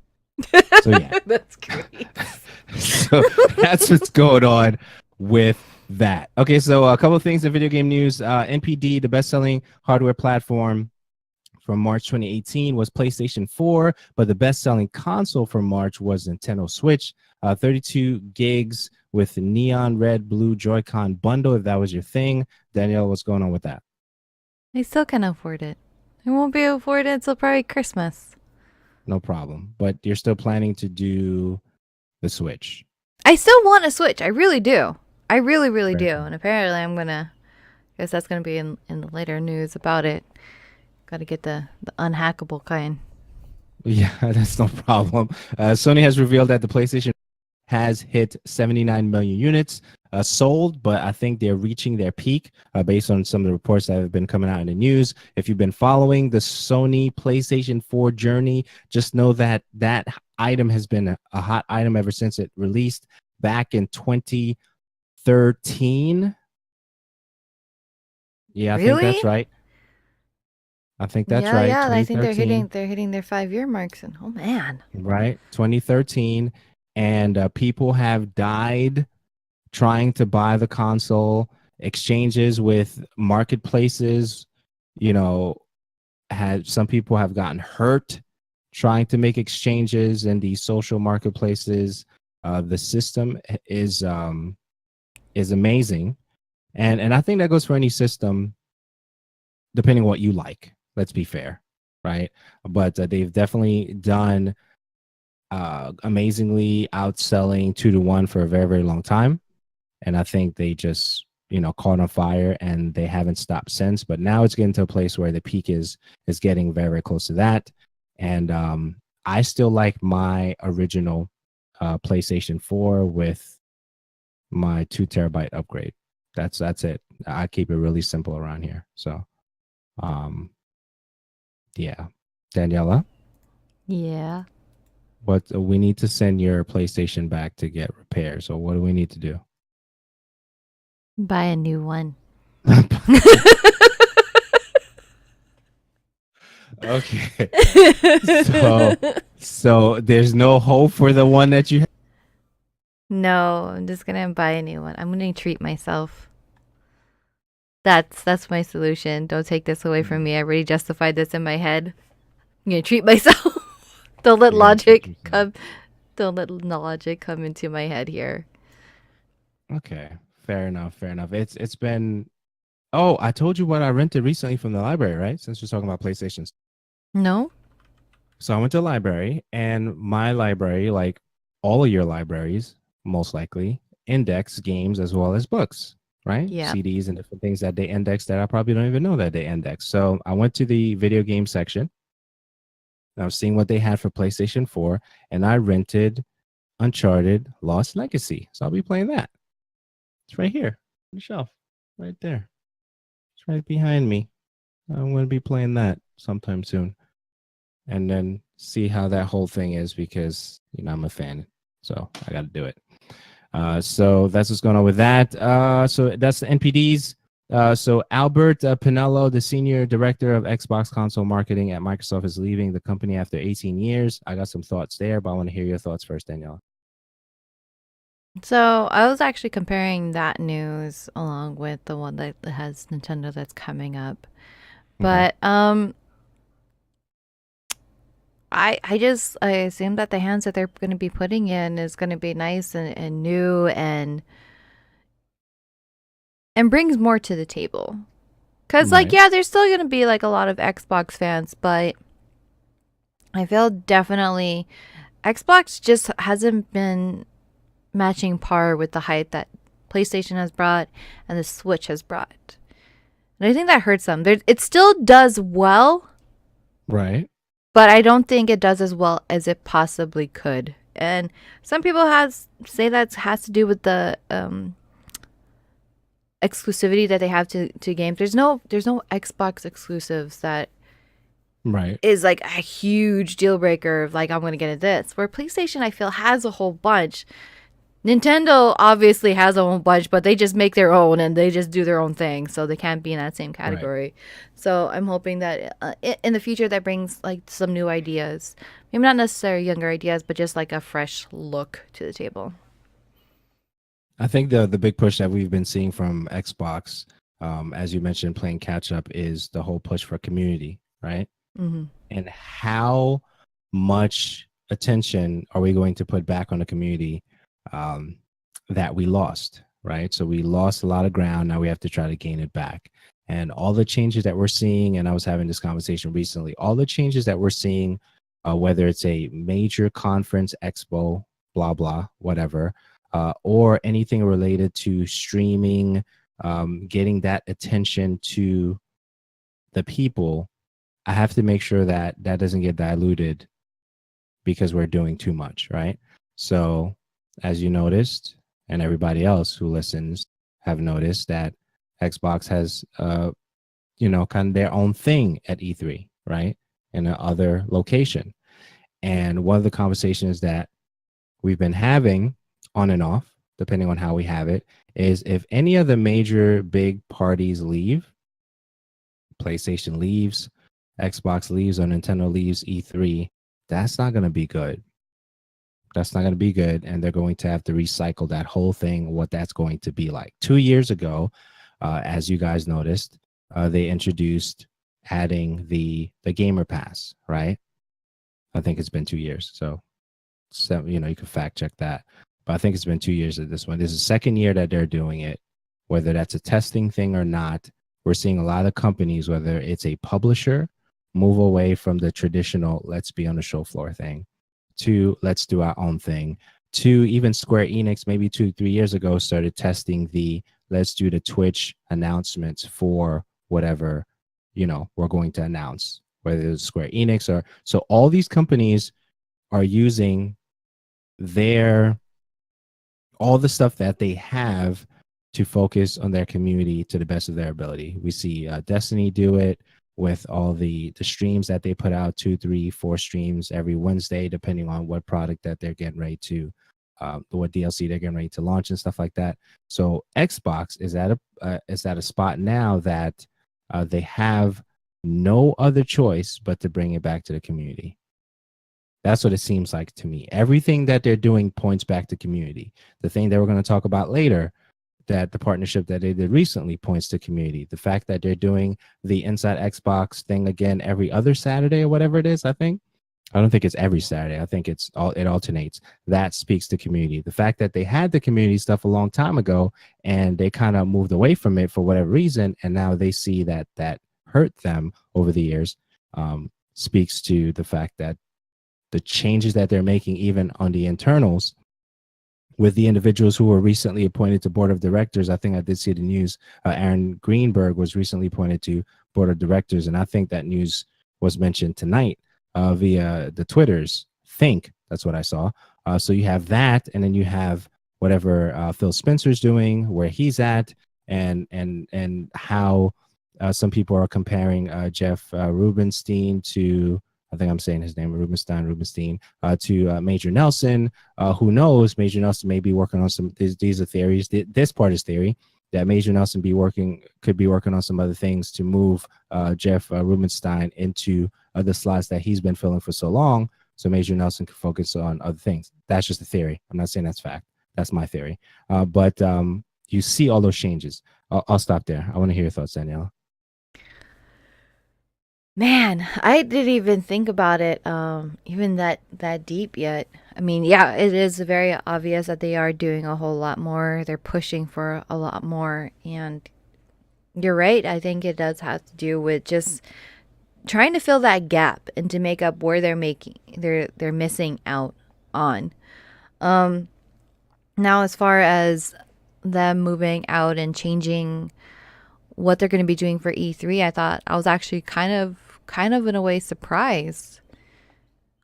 So yeah. That's great. So that's what's going on with that. Okay, so a couple of things in video game news. NPD, the best-selling hardware platform from March 2018 was PlayStation 4, but the best-selling console from March was Nintendo Switch. 32 gigs with neon red, blue Joy-Con bundle, if that was your thing. Danielle, what's going on with that? I still can't afford it. I won't be able to afford it until probably Christmas. No problem. But you're still planning to do the Switch. I still want a Switch. I really do. I really, really Very do. good. And apparently, guess that's gonna be in the later news about it. Got to get the unhackable kind. Yeah, that's no problem. Sony has revealed that the PlayStation has hit 79 million units sold, but I think they're reaching their peak based on some of the reports that have been coming out in the news. If you've been following the Sony PlayStation 4 journey, just know that that item has been a hot item ever since it released back in 2013. Yeah, I think Really? that's right. I think that's Yeah, right. yeah. I think 2013, they're hitting their 5 year marks, and oh man. right? 2013. And people have died trying to buy the console. Exchanges with marketplaces, you know, had some people have gotten hurt trying to make exchanges in these social marketplaces. The system is amazing, and I think that goes for any system, depending on what you like. Let's be fair, right? But they've definitely done amazingly, outselling 2 to 1 for a very, very long time. And I think they just, caught on fire and they haven't stopped since. But now it's getting to a place where the peak is getting very, very close to that. And I still like my original PlayStation 4 with my 2 terabyte upgrade. That's it. I keep it really simple around here. So um yeah. Daniela, Yeah. what we need to send your PlayStation back to get repaired. So what do we need to do? Buy a new one. Okay. So so there's no hope for the one that you have. No, I'm just gonna buy a new one. I'm gonna treat myself. That's my solution. Don't take this away from me. I already justified this in my head. I'm gonna treat myself. Don't let You're gonna treat logic yourself. come. Don't let logic come into my head here. Okay. Fair enough. Fair enough. It's been oh, I told you what I rented recently from the library, right? Since we're talking about PlayStations. No. So I went to the library, and my library, like all of your libraries, most likely, index games as well as books, right? Yeah. CDs and different things that they index that I probably don't even know that they index. So I went to the video game section. I was seeing what they had for PlayStation 4, and I rented Uncharted Lost Legacy. So I'll be playing that. It's right here on the shelf, right there. It's right behind me. I'm going to be playing that sometime soon, and then see how that whole thing is, because I'm a fan, so I got to do it. So that's what's going on with that. So that's the NPDs. So Albert Pinello, the senior director of Xbox console marketing at Microsoft, is leaving the company after 18 years. I got some thoughts there, but I want to hear your thoughts first, Danielle. So I was actually comparing that news along with the one that has Nintendo that's coming up. Okay. But I assume that the hands that they're going to be putting in is going to be nice and new and brings more to the table. Cause like Right. yeah, there's still going to be like a lot of Xbox fans, but I feel definitely Xbox just hasn't been matching par with the hype that PlayStation has brought and the Switch has brought. And I think that hurts them. It still does well, Right. but I don't think it does as well as it possibly could. And some people has say that has to do with the exclusivity that they have to games. There's no Xbox exclusives that Right. is like a huge deal breaker of like I'm gonna get this. Where PlayStation I feel has a whole bunch. Nintendo obviously has a whole bunch, but they just make their own and they just do their own thing, so they can't be in that same Right. category. So I'm hoping that in the future that brings like some new ideas, maybe not necessarily younger ideas, but just like a fresh look to the table. I think the big push that we've been seeing from Xbox, as you mentioned, playing catch up, is the whole push for community, right? Mm-hmm. And how much attention are we going to put back on the community um, that we lost, right? So we lost a lot of ground. Now we have to try to gain it back. And all the changes that we're seeing, and I was having this conversation recently, all the changes that we're seeing, whether it's a major conference, expo, blah, blah, whatever, or anything related to streaming, getting that attention to the people, I have to make sure that that doesn't get diluted because we're doing too much, right? So, as you noticed, and everybody else who listens have noticed that Xbox has, kind of their own thing at E3, right? In another location. And one of the conversations that we've been having on and off, depending on how we have it, is if any of the major big parties leave, PlayStation leaves, Xbox leaves, or Nintendo leaves E3, that's not going to be good. That's not going to be good. And they're going to have to recycle that whole thing, what that's going to be like. 2 years ago, as you guys noticed, they introduced adding the Gamer Pass, right? I think it's been 2 years. So you can fact check that. But I think it's been 2 years at this one. This is the second year that they're doing it, whether that's a testing thing or not. We're seeing a lot of companies, whether it's a publisher, move away from the traditional let's be on the show floor thing to let's do our own thing, to even Square Enix maybe 2 3 years ago started testing the let's do the Twitch announcements for whatever we're going to announce, whether it's Square Enix or so. All these companies are using their all the stuff that they have to focus on their community to the best of their ability. We see Destiny do it with all the streams that they put out, 2 3 4 streams every Wednesday, depending on what product that they're getting ready to what DLC they're getting ready to launch and stuff like that. So Xbox is at a spot now that they have no other choice but to bring it back to the community. That's what it seems like to me. Everything that they're doing points back to community. The thing that we're going to talk about later, that the partnership that they did recently points to community. The fact that they're doing the Inside Xbox thing again every other Saturday or whatever it is, I don't think it's every Saturday. I think it alternates. That speaks to community. The fact that they had the community stuff a long time ago and they kind of moved away from it for whatever reason, and now they see that hurt them over the years, speaks to the fact that the changes that they're making, even on the internals, with the individuals who were recently appointed to board of directors. I think I did see the news. Aaron Greenberg was recently appointed to board of directors, and I think that news was mentioned tonight via the Twitters. Think that's what I saw. So you have that, and then you have whatever Phil Spencer's doing, where he's at, and how some people are comparing Jeff Rubenstein to, I think I'm saying his name, Rubenstein, to Major Nelson. Who knows? Major Nelson may be working on some. These are theories. This part is theory that Major Nelson could be working on some other things to move Jeff Rubenstein into the slots that he's been filling for so long, so Major Nelson can focus on other things. That's just a theory. I'm not saying that's fact. That's my theory. But you see all those changes. I'll stop there. I want to hear your thoughts, Danielle. Man, I didn't even think about it even that deep yet. I mean, yeah, it is very obvious that they are doing a whole lot more. They're pushing for a lot more, and you're right. I think it does have to do with just trying to fill that gap and to make up where they're missing out on. Um Now, as far as them moving out and changing what they're going to be doing for E3, I thought I was actually kind of in a way surprised,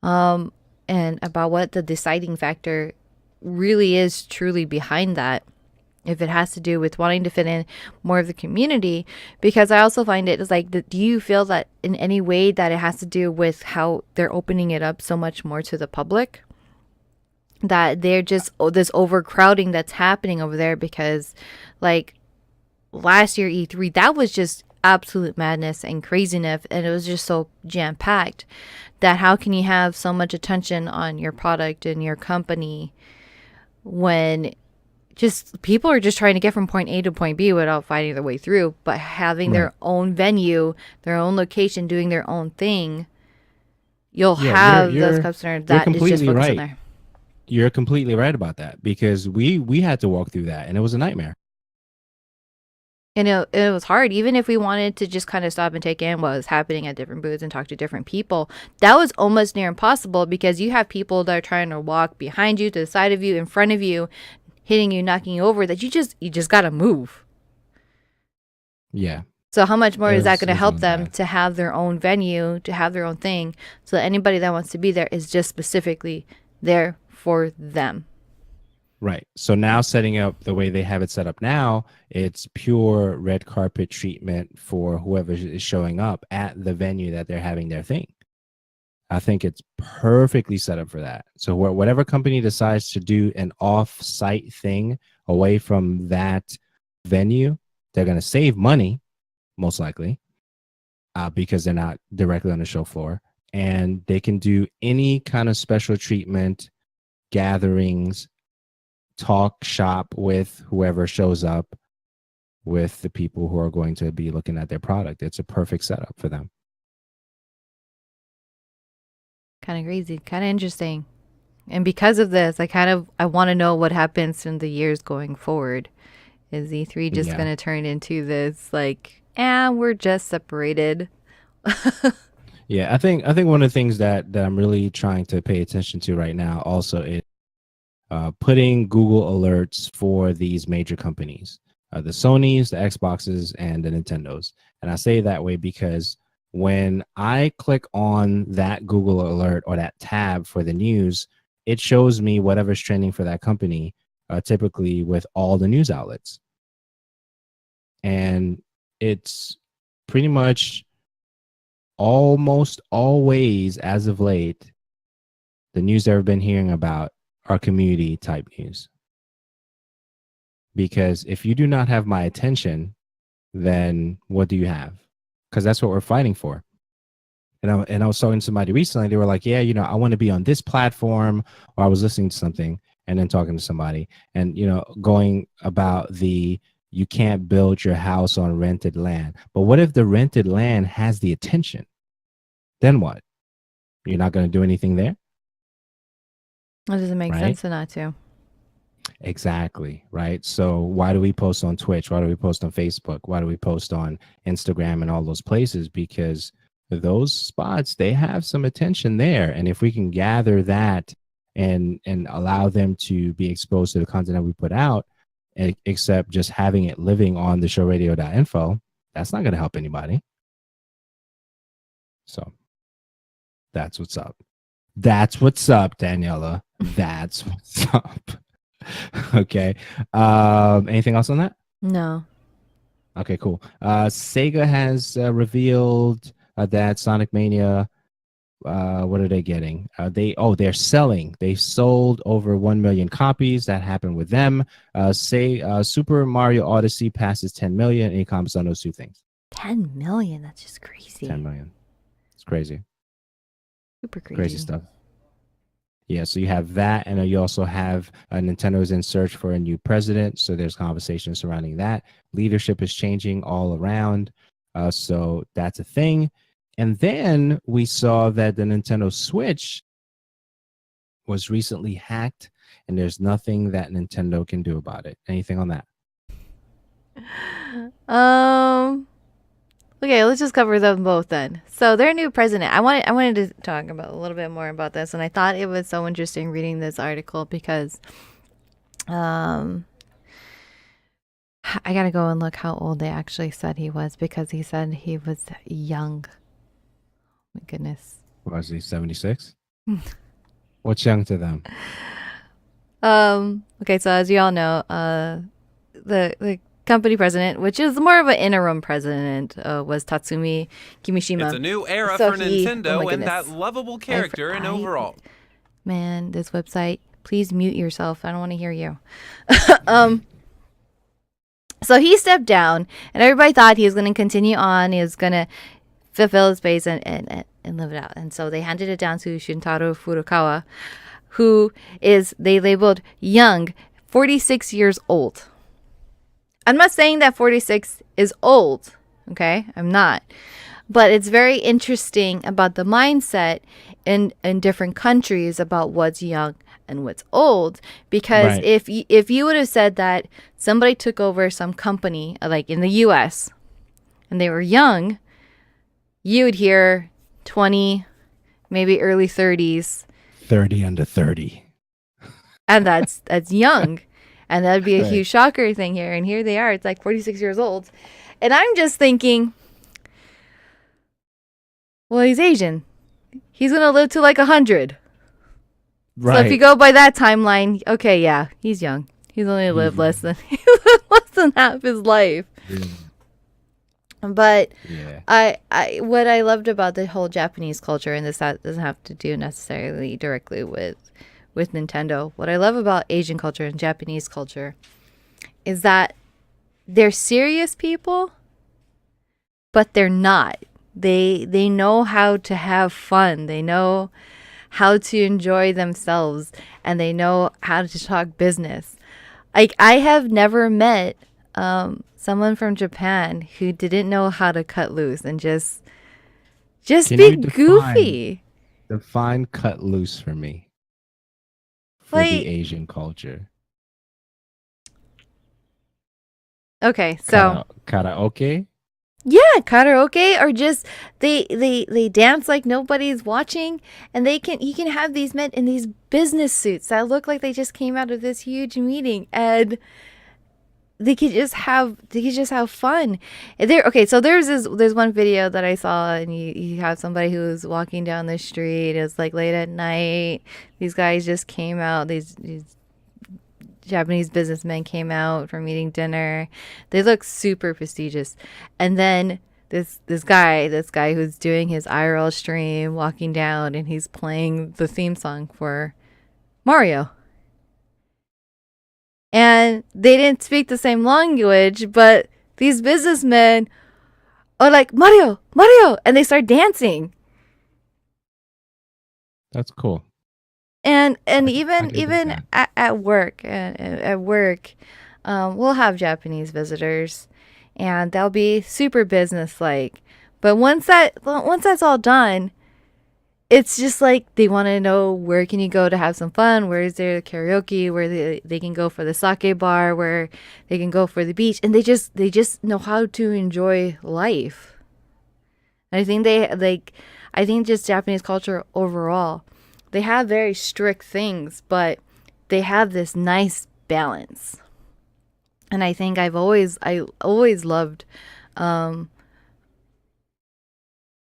and about what the deciding factor really is truly behind that. If it has to do with wanting to fit in more of the community, because I also find it is like, do you feel that in any way that it has to do with how they're opening it up so much more to the public? That they're just this overcrowding that's happening over there because, like, last year E3, that was just absolute madness and craziness, and it was just so jam packed that how can you have so much attention on your product and your company when just people are just trying to get from point A to point B without fighting their way through, but having Right. their own venue, their own location, doing their own thing, you'll Yeah, have those customers you're that is just completely focused on right. there. You're completely right about that because we had to walk through that and it was a nightmare. And it was hard, even if we wanted to just kind of stop and take in what was happening at different booths and talk to different people. That was almost near impossible because you have people that are trying to walk behind you, to the side of you, in front of you, hitting you, knocking you over. That you just gotta move. Yeah, So how much more is that going it to was help really them bad. to have their own venue, to have their own thing, so that anybody that wants to be there is just specifically there for them? Right. So now setting up the way they have it set up now, it's pure red carpet treatment for whoever is showing up at the venue that they're having their thing. I think it's perfectly set up for that. So whatever company decides to do an off-site thing away from that venue, they're going to save money, most likely, because they're not directly on the show floor. And they can do any kind of special treatment, gatherings, talk shop with whoever shows up, with the people who are going to be looking at their product. It's a perfect setup for them. Kind of crazy, kind of interesting. And because of this, I want to know what happens in the years going forward. Is E3 just Yeah. going to turn into this like, we're just separated? Yeah, I think one of the things that I'm really trying to pay attention to right now also is putting Google alerts for these major companies, the Sonys, the Xboxes, and the Nintendos. And I say that way because when I click on that Google alert or that tab for the news, it shows me whatever's trending for that company, typically with all the news outlets. And it's pretty much almost always, as of late, the news that I've been hearing about are community type news. Because if you do not have my attention, then what do you have? Because that's what we're fighting for. And I was talking to somebody recently. They were like, "Yeah, I want to be on this platform." Or I was listening to something and then talking to somebody, and going about the you can't build your house on rented land. But what if the rented land has the attention? Then what? You're not going to do anything there, It doesn't make right? sense to not to. Exactly, right? So why do we post on Twitch? Why do we post on Facebook? Why do we post on Instagram and all those places? Because those spots, they have some attention there. And if we can gather that and allow them to be exposed to the content that we put out, except just having it living on the showradio.info, that's not going to help anybody. So that's what's up. That's what's up, Daniela. That's what's up. Okay. Anything else on that? No. Okay, cool. Sega has revealed that Sonic Mania. What are they getting? They're selling. They sold over 1 million copies. That happened with them. Super Mario Odyssey passes 10 million. Any comments on those two things? 10 million. That's just 10 crazy. million. It's crazy. Super Crazy crazy. stuff. Yeah, so you have that, and you also have Nintendo's in search for a new president. So there's conversation surrounding that. Leadership is changing all around. So that's a thing. And then we saw that the Nintendo Switch was recently hacked, and there's nothing that Nintendo can do about it. Anything on that? Okay, let's just cover them both then. So their new president. I wanted to talk about a little bit more about this, and I thought it was so interesting reading this article because I gotta go and look how old they actually said he was, because he said he was young. My goodness. Was he 76? What's young to them? Okay, so as you all know, the company president, which is more of an interim president, was Tatsumi Kimishima. It's a new era So for he- Nintendo oh my and that goodness. lovable character and overall. Man, this website, please mute yourself. I don't want to hear you. So he stepped down, and everybody thought he was going to continue on. He was going to fulfill his space and live it out. And so they handed it down to Shintaro Furukawa, who is, they labeled young, 46 years old. I'm not saying that 46 is old, okay? I'm not. But it's very interesting about the mindset in different countries about what's young and what's old. Because Right. if you would have said that somebody took over some company, like in the US, and they were young, you would hear 20, maybe early 30s, 30 under 30. and that's young. And that'd be a Right. huge shocker thing here. And here they are. It's like 46 years old. And I'm just thinking, well, he's Asian. He's going to live to like 100. Right. So if you go by that timeline, okay, yeah, he's young. He's only lived less than half his life. But Yeah. I what I loved about the whole Japanese culture, and this doesn't have to do necessarily directly with Nintendo. What I love about Asian culture and Japanese culture is that they're serious people, but they're not. They know how to have fun. They know how to enjoy themselves, and they know how to talk business. Like, I have never met someone from Japan who didn't know how to cut loose and just Can be you goofy. Define cut loose for me. For Like- the Asian culture. Okay, so Karaoke? yeah, karaoke, or just they dance like nobody's watching, and you can have these men in these business suits that look like they just came out of this huge meeting, and they could just have fun. And so there's one video that I saw, and you have somebody who was walking down the street. It's like late at night. These guys just came out. These Japanese businessmen came out from eating dinner. They look super prestigious. And then this guy who's doing his IRL stream, walking down, and he's playing the theme song for Mario. And they didn't speak the same language, but these businessmen are like, Mario, Mario, and they start dancing. That's cool. And I even can dig even that. at work, we'll have Japanese visitors, and they'll be super business-like. But once that's all done, it's just like they want to know, where can you go to have some fun? Where is there karaoke? Where they can go for the sake bar? Where they can go for the beach? And they just know how to enjoy life. And I think I think just Japanese culture overall, they have very strict things, but they have this nice balance. And I think I always loved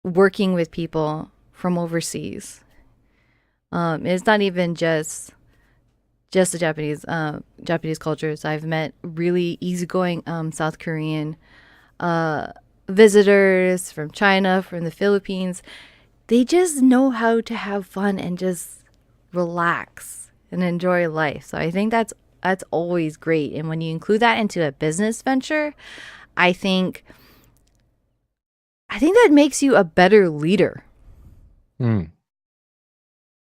working with people from overseas. It's not even just the Japanese cultures. I've met really easygoing South Korean visitors, from China, from the Philippines. They just know how to have fun and just relax and enjoy life. So I think that's always great. And when you include that into a business venture, I think that makes you a better leader. Mm.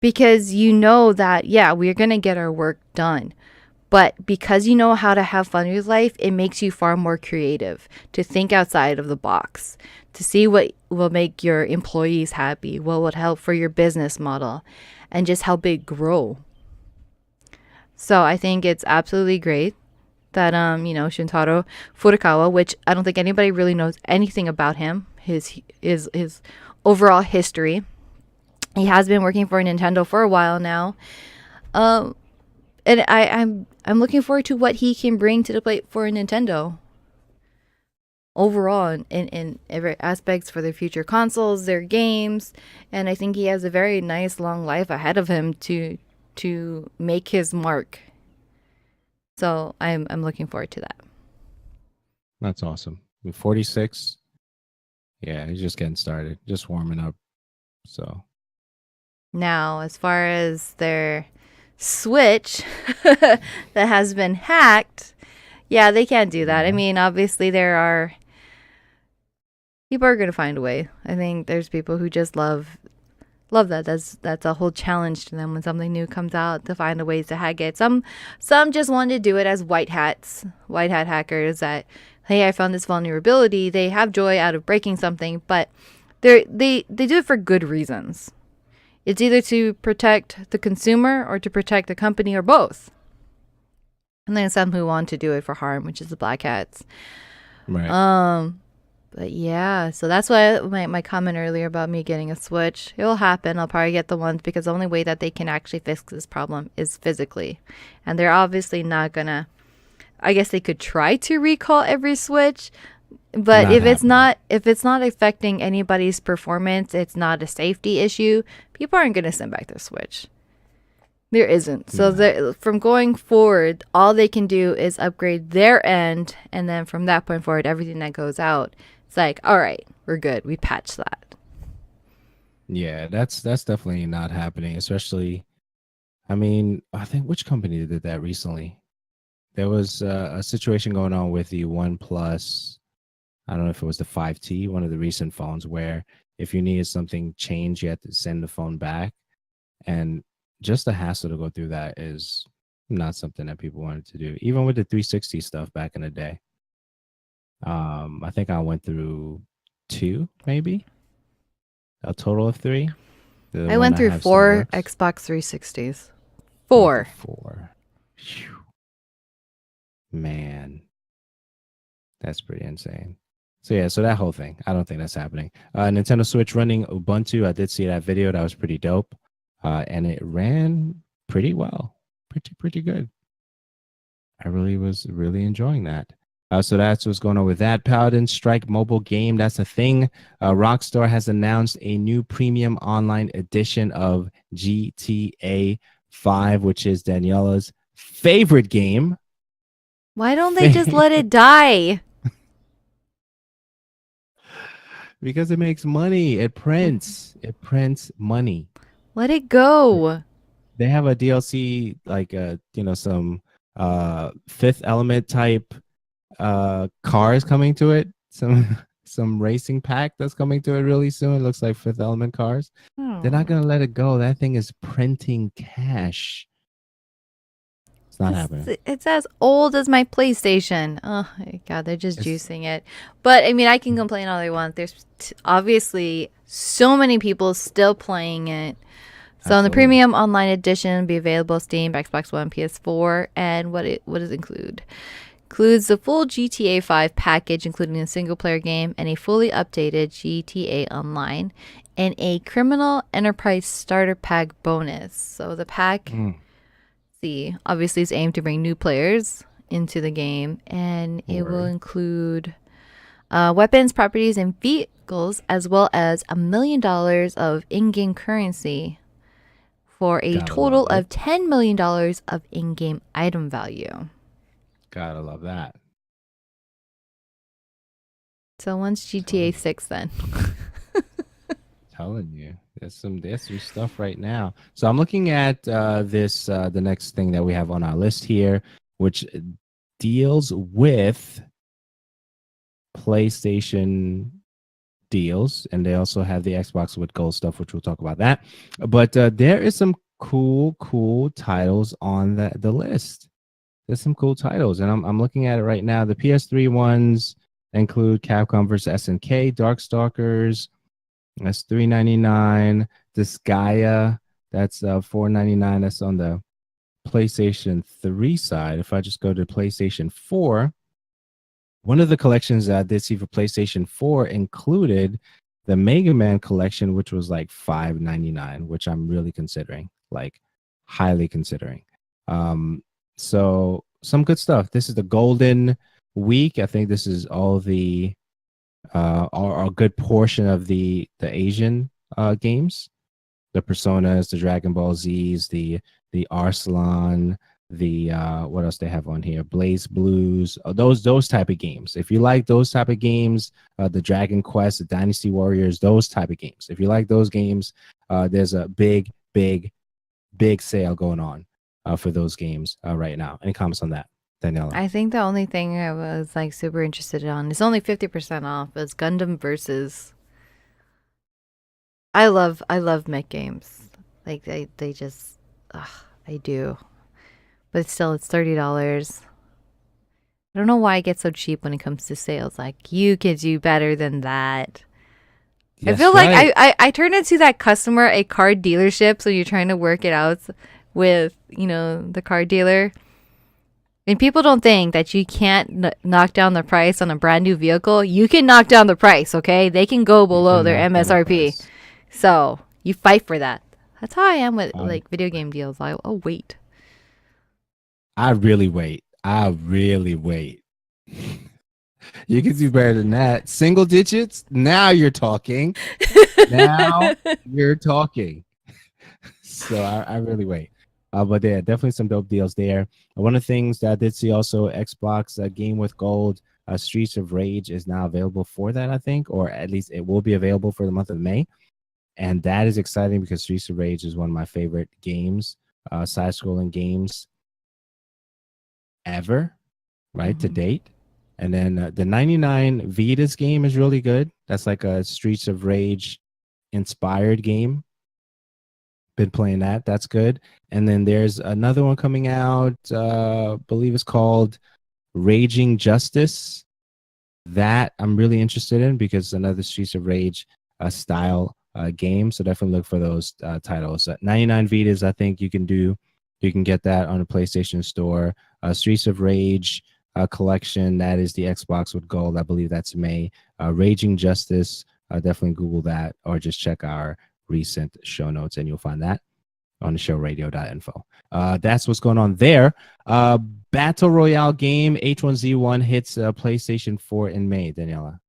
Because you know that, yeah, we're going to get our work done. But because you know how to have fun with life, it makes you far more creative, to think outside of the box, to see what will make your employees happy, what would help for your business model, and just help it grow. So I think it's absolutely great that Shintaro Furukawa, which I don't think anybody really knows anything about him, his overall history. He has been working for Nintendo for a while now. And I'm looking forward to what he can bring to the plate for Nintendo overall in every aspects for their future consoles, their games, and I think he has a very nice long life ahead of him to make his mark. So I'm looking forward to that. That's awesome. 46. Yeah, he's just getting started, just warming up. So now, as far as their Switch that has been hacked, yeah, they can't do that. I mean, obviously there are people are gonna find a way. I think there's people who just love that. That's a whole challenge to them when something new comes out, to find a ways to hack it. Some just want to do it as white hat hackers that, hey, I found this vulnerability. They have joy out of breaking something, but they do it for good reasons. It's either to protect the consumer or to protect the company or both. And then some who want to do it for harm, which is the black hats. right. But yeah, so that's why my comment earlier about me getting a Switch. It will happen. I'll probably get the ones because the only way that they can actually fix this problem is physically. And they're obviously not gonna, I guess they could try to recall every Switch, but Not if it's happening. not affecting anybody's performance, it's not a safety issue, people aren't gonna send back their Switch. There isn't. So from going forward, all they can do is upgrade their end, and then from that point forward, everything that goes out, it's like, all right, we're good. We patched that. Yeah, that's definitely not happening. Especially, I mean, I think which company did that recently? There was a situation going on with the OnePlus. I don't know if it was the 5T, one of the recent phones, where if you needed something changed, you had to send the phone back, and just the hassle to go through that is not something that people wanted to do. Even with the 360 stuff back in the day, I think I went through two, maybe a total of three. The I one went I through have still 4 works. Xbox 360s. Went 4. through four. Phew. Man, that's pretty insane. So yeah, so that whole thing, I don't think that's happening. Nintendo Switch running Ubuntu. I did see that video. That was pretty dope, and it ran pretty well, pretty good. I really was really enjoying that. So that's what's going on with that. Paladin Strike mobile game. That's a thing. Rockstar has announced a new premium online edition of GTA 5, which is Daniela's favorite game. Why don't they just let it die? Because it makes money. It prints. It prints money. Let it go. They have a DLC like some Fifth Element type cars coming to it. Some racing pack that's coming to it really soon. It looks like Fifth Element cars. They're not gonna let it go. That thing is printing cash. It's not happening. It's as old as my PlayStation. Oh my god, they're just juicing it. But I mean, I can complain all they want. There's obviously so many people still playing it. So in the premium online edition, be available Steam, Xbox One, PS4, and what does it include? Includes the full GTA 5 package, including a single-player game and a fully updated GTA Online, and a Criminal Enterprise Starter Pack bonus. So the pack, obviously is aimed to bring new players into the game, and it will include weapons, properties, and vehicles, as well as $1 million of in-game currency for a total of $10 million of in-game item value. Gotta love that. So once GTA 6 then. Telling you, there's some stuff right now. So I'm looking at this the next thing that we have on our list here, which deals with PlayStation deals, and they also have the Xbox with Gold stuff, which we'll talk about that. But there is some cool titles on the list. There's some cool titles, and I'm looking at it right now. The PS3 ones, include Capcom vs SNK, Darkstalkers, that's $3.99. Disgaea, that's $4.99. That's on the PlayStation 3 side. If I just go to PlayStation 4, one of the collections that I did see for PlayStation 4 included the Mega Man collection, which was like $5.99, which I'm really considering, like highly considering. So some good stuff. This is the golden week. I think this is all the a good portion of the Asian games, the Personas, the Dragon Ball Z's, the Arslan, the what else they have on here, Blaze Blues, those type of games. If you like those type of games, the Dragon Quest, the Dynasty Warriors, those type of games. If you like those games, there's a big sale going on for those games right now. Any comments on that, Daniela? I think the only thing I was like super interested on is only 50% off is Gundam versus. I love mech games. Like they just I do. But still it's $30. I don't know why I get so cheap when it comes to sales. Like you can do better than that. I feel like I turn into that customer at a car dealership, so you're trying to work it out with, the car dealer. And people don't think that you can't knock down the price on a brand new vehicle. You can knock down the price, okay? They can go below their MSRP. So you fight for that. That's how I am with like video game deals. I'll wait. I really wait. You can do better than that. Single digits. Now you're talking. So I really wait. But yeah, definitely some dope deals there. One of the things that I did see also, Xbox Game with Gold, Streets of Rage is now available for that, I think, or at least it will be available for the month of May. And that is exciting because Streets of Rage is one of my favorite games, side-scrolling games ever, right, to date. And then the 99 Vitas game is really good. That's like a Streets of Rage inspired game. Been playing that. That's good. And then there's another one coming out, believe it's called Raging Justice. That I'm really interested in because it's another Streets of Rage style game. So definitely look for those titles. 99 Vitas, I think you can get that on the PlayStation Store. Streets of Rage collection, that is the Xbox with Gold. I believe that's May. Raging Justice, definitely Google that or just check our recent show notes and you'll find that on the showradio.info. That's what's going on there. Battle Royale game H1Z1 hits PlayStation 4 in May, Daniela.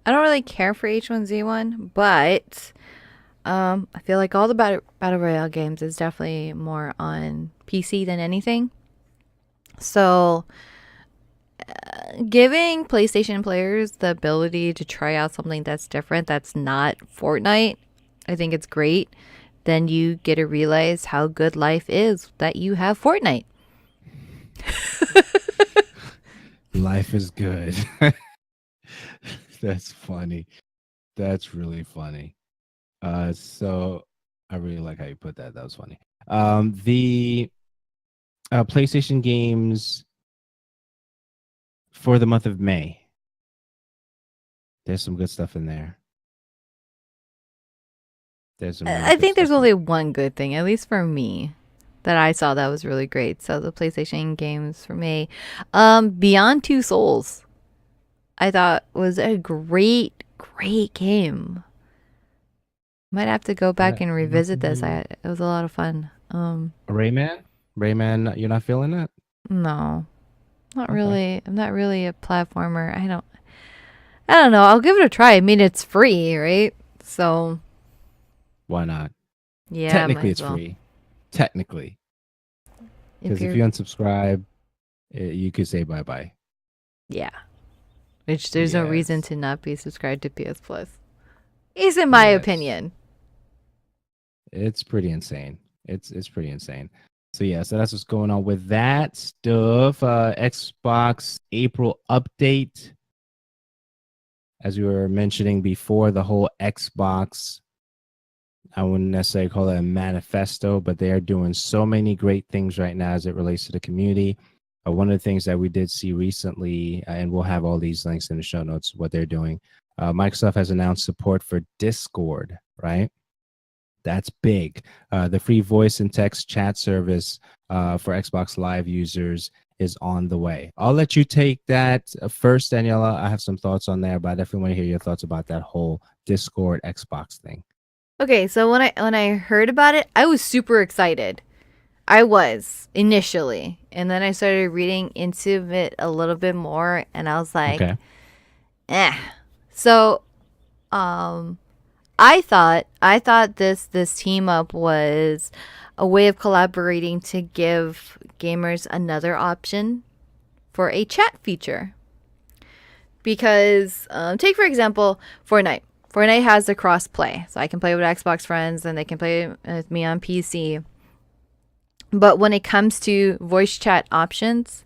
I don't really care for H1Z1, but I feel like all the Battle Royale games is definitely more on PC than anything. So giving PlayStation players the ability to try out something that's different, that's not Fortnite, I think it's great. Then you get to realize how good life is that you have Fortnite. Life is good. That's funny. That's really funny. So I really like how you put that. That was funny. The PlayStation games for the month of May. There's some good stuff in there. I think there's only one good thing, at least for me, that I saw that was really great. So the PlayStation games for May, Beyond Two Souls, I thought was a great game. Might have to go back and revisit this. It was a lot of fun. Rayman, you're not feeling that? No, not really. I'm not really a platformer. I don't know. I'll give it a try. I mean, it's free, right? So why not? Yeah, technically it's free. Technically, because if you unsubscribe, you could say bye. Yeah, which there's no reason to not be subscribed to PS Plus. Is in my opinion. It's pretty insane. It's pretty insane. So so that's what's going on with that stuff. Xbox April update. As we were mentioning before, the whole Xbox, I wouldn't necessarily call it a manifesto, but they are doing so many great things right now as it relates to the community. One of the things that we did see recently, and we'll have all these links in the show notes, what they're doing. Microsoft has announced support for Discord, right? That's big. The free voice and text chat service for Xbox Live users is on the way. I'll let you take that first, Daniela. I have some thoughts on there, but I definitely want to hear your thoughts about that whole Discord Xbox thing. Okay, so when I heard about it, I was super excited. I was initially, and then I started reading into it a little bit more, and I was like, Okay. So, I thought this team up was a way of collaborating to give gamers another option for a chat feature. Because take for example Fortnite. Fortnite has the cross play, so I can play with Xbox friends and they can play with me on PC. But when it comes to voice chat options,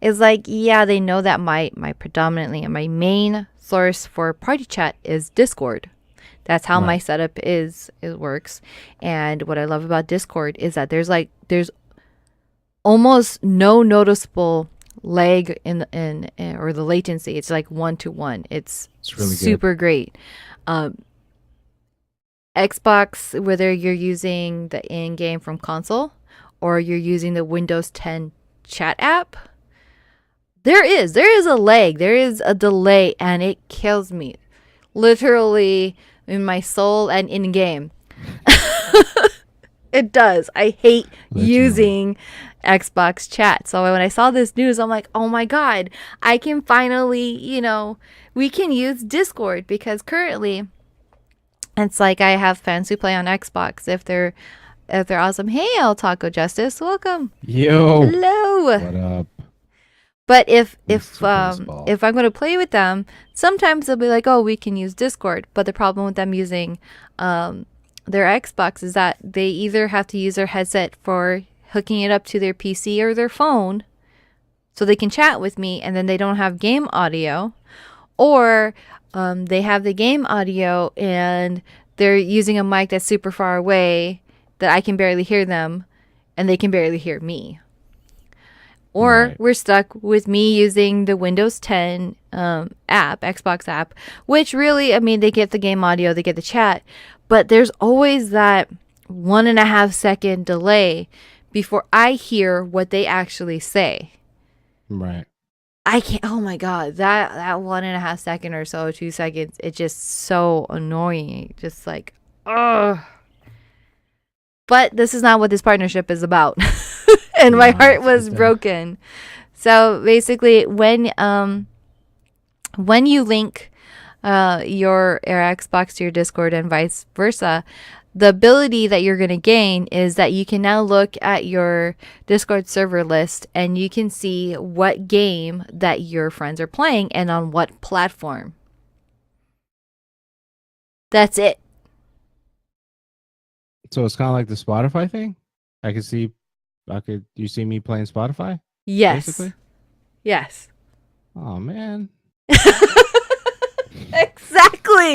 it's like, yeah, they know that my predominantly and my main source for party chat is Discord. That's how my setup is. It works. And what I love about Discord is that there's almost no noticeable lag in or the latency. It's like 1-to-1. It's really super great. Xbox, whether you're using the in-game from console or you're using the Windows 10 chat app, there is a lag, there is a delay, and it kills me literally in my soul and in game. It does. I hate using Xbox chat. So when I saw this news, I'm like, oh my God, I can finally, we can use Discord, because currently it's like I have fans who play on Xbox. If they're awesome. Hey, El Taco Justice, welcome. Yo. Hello. What up? But if I'm going to play with them, sometimes they'll be like, oh, we can use Discord. But the problem with them using their Xbox is that they either have to use their headset for hooking it up to their PC or their phone so they can chat with me, and then they don't have game audio, or they have the game audio and they're using a mic that's super far away that I can barely hear them and they can barely hear me. Or we're stuck with me using the Windows 10 app, Xbox app, which really, I mean, they get the game audio, they get the chat, but there's always that 1.5 second delay before I hear what they actually say. Right. I can't, oh my God, that 1.5 second or so, 2 seconds, it's just so annoying. Just like, ugh. But this is not what this partnership is about. And my heart was broken. So basically, when you link your Xbox to your Discord and vice versa, the ability that you're going to gain is that you can now look at your Discord server list and you can see what game that your friends are playing and on what platform. That's it. So it's kind of like the Spotify thing. You see me playing Spotify? Yes. Basically? Yes. Oh man. Exactly.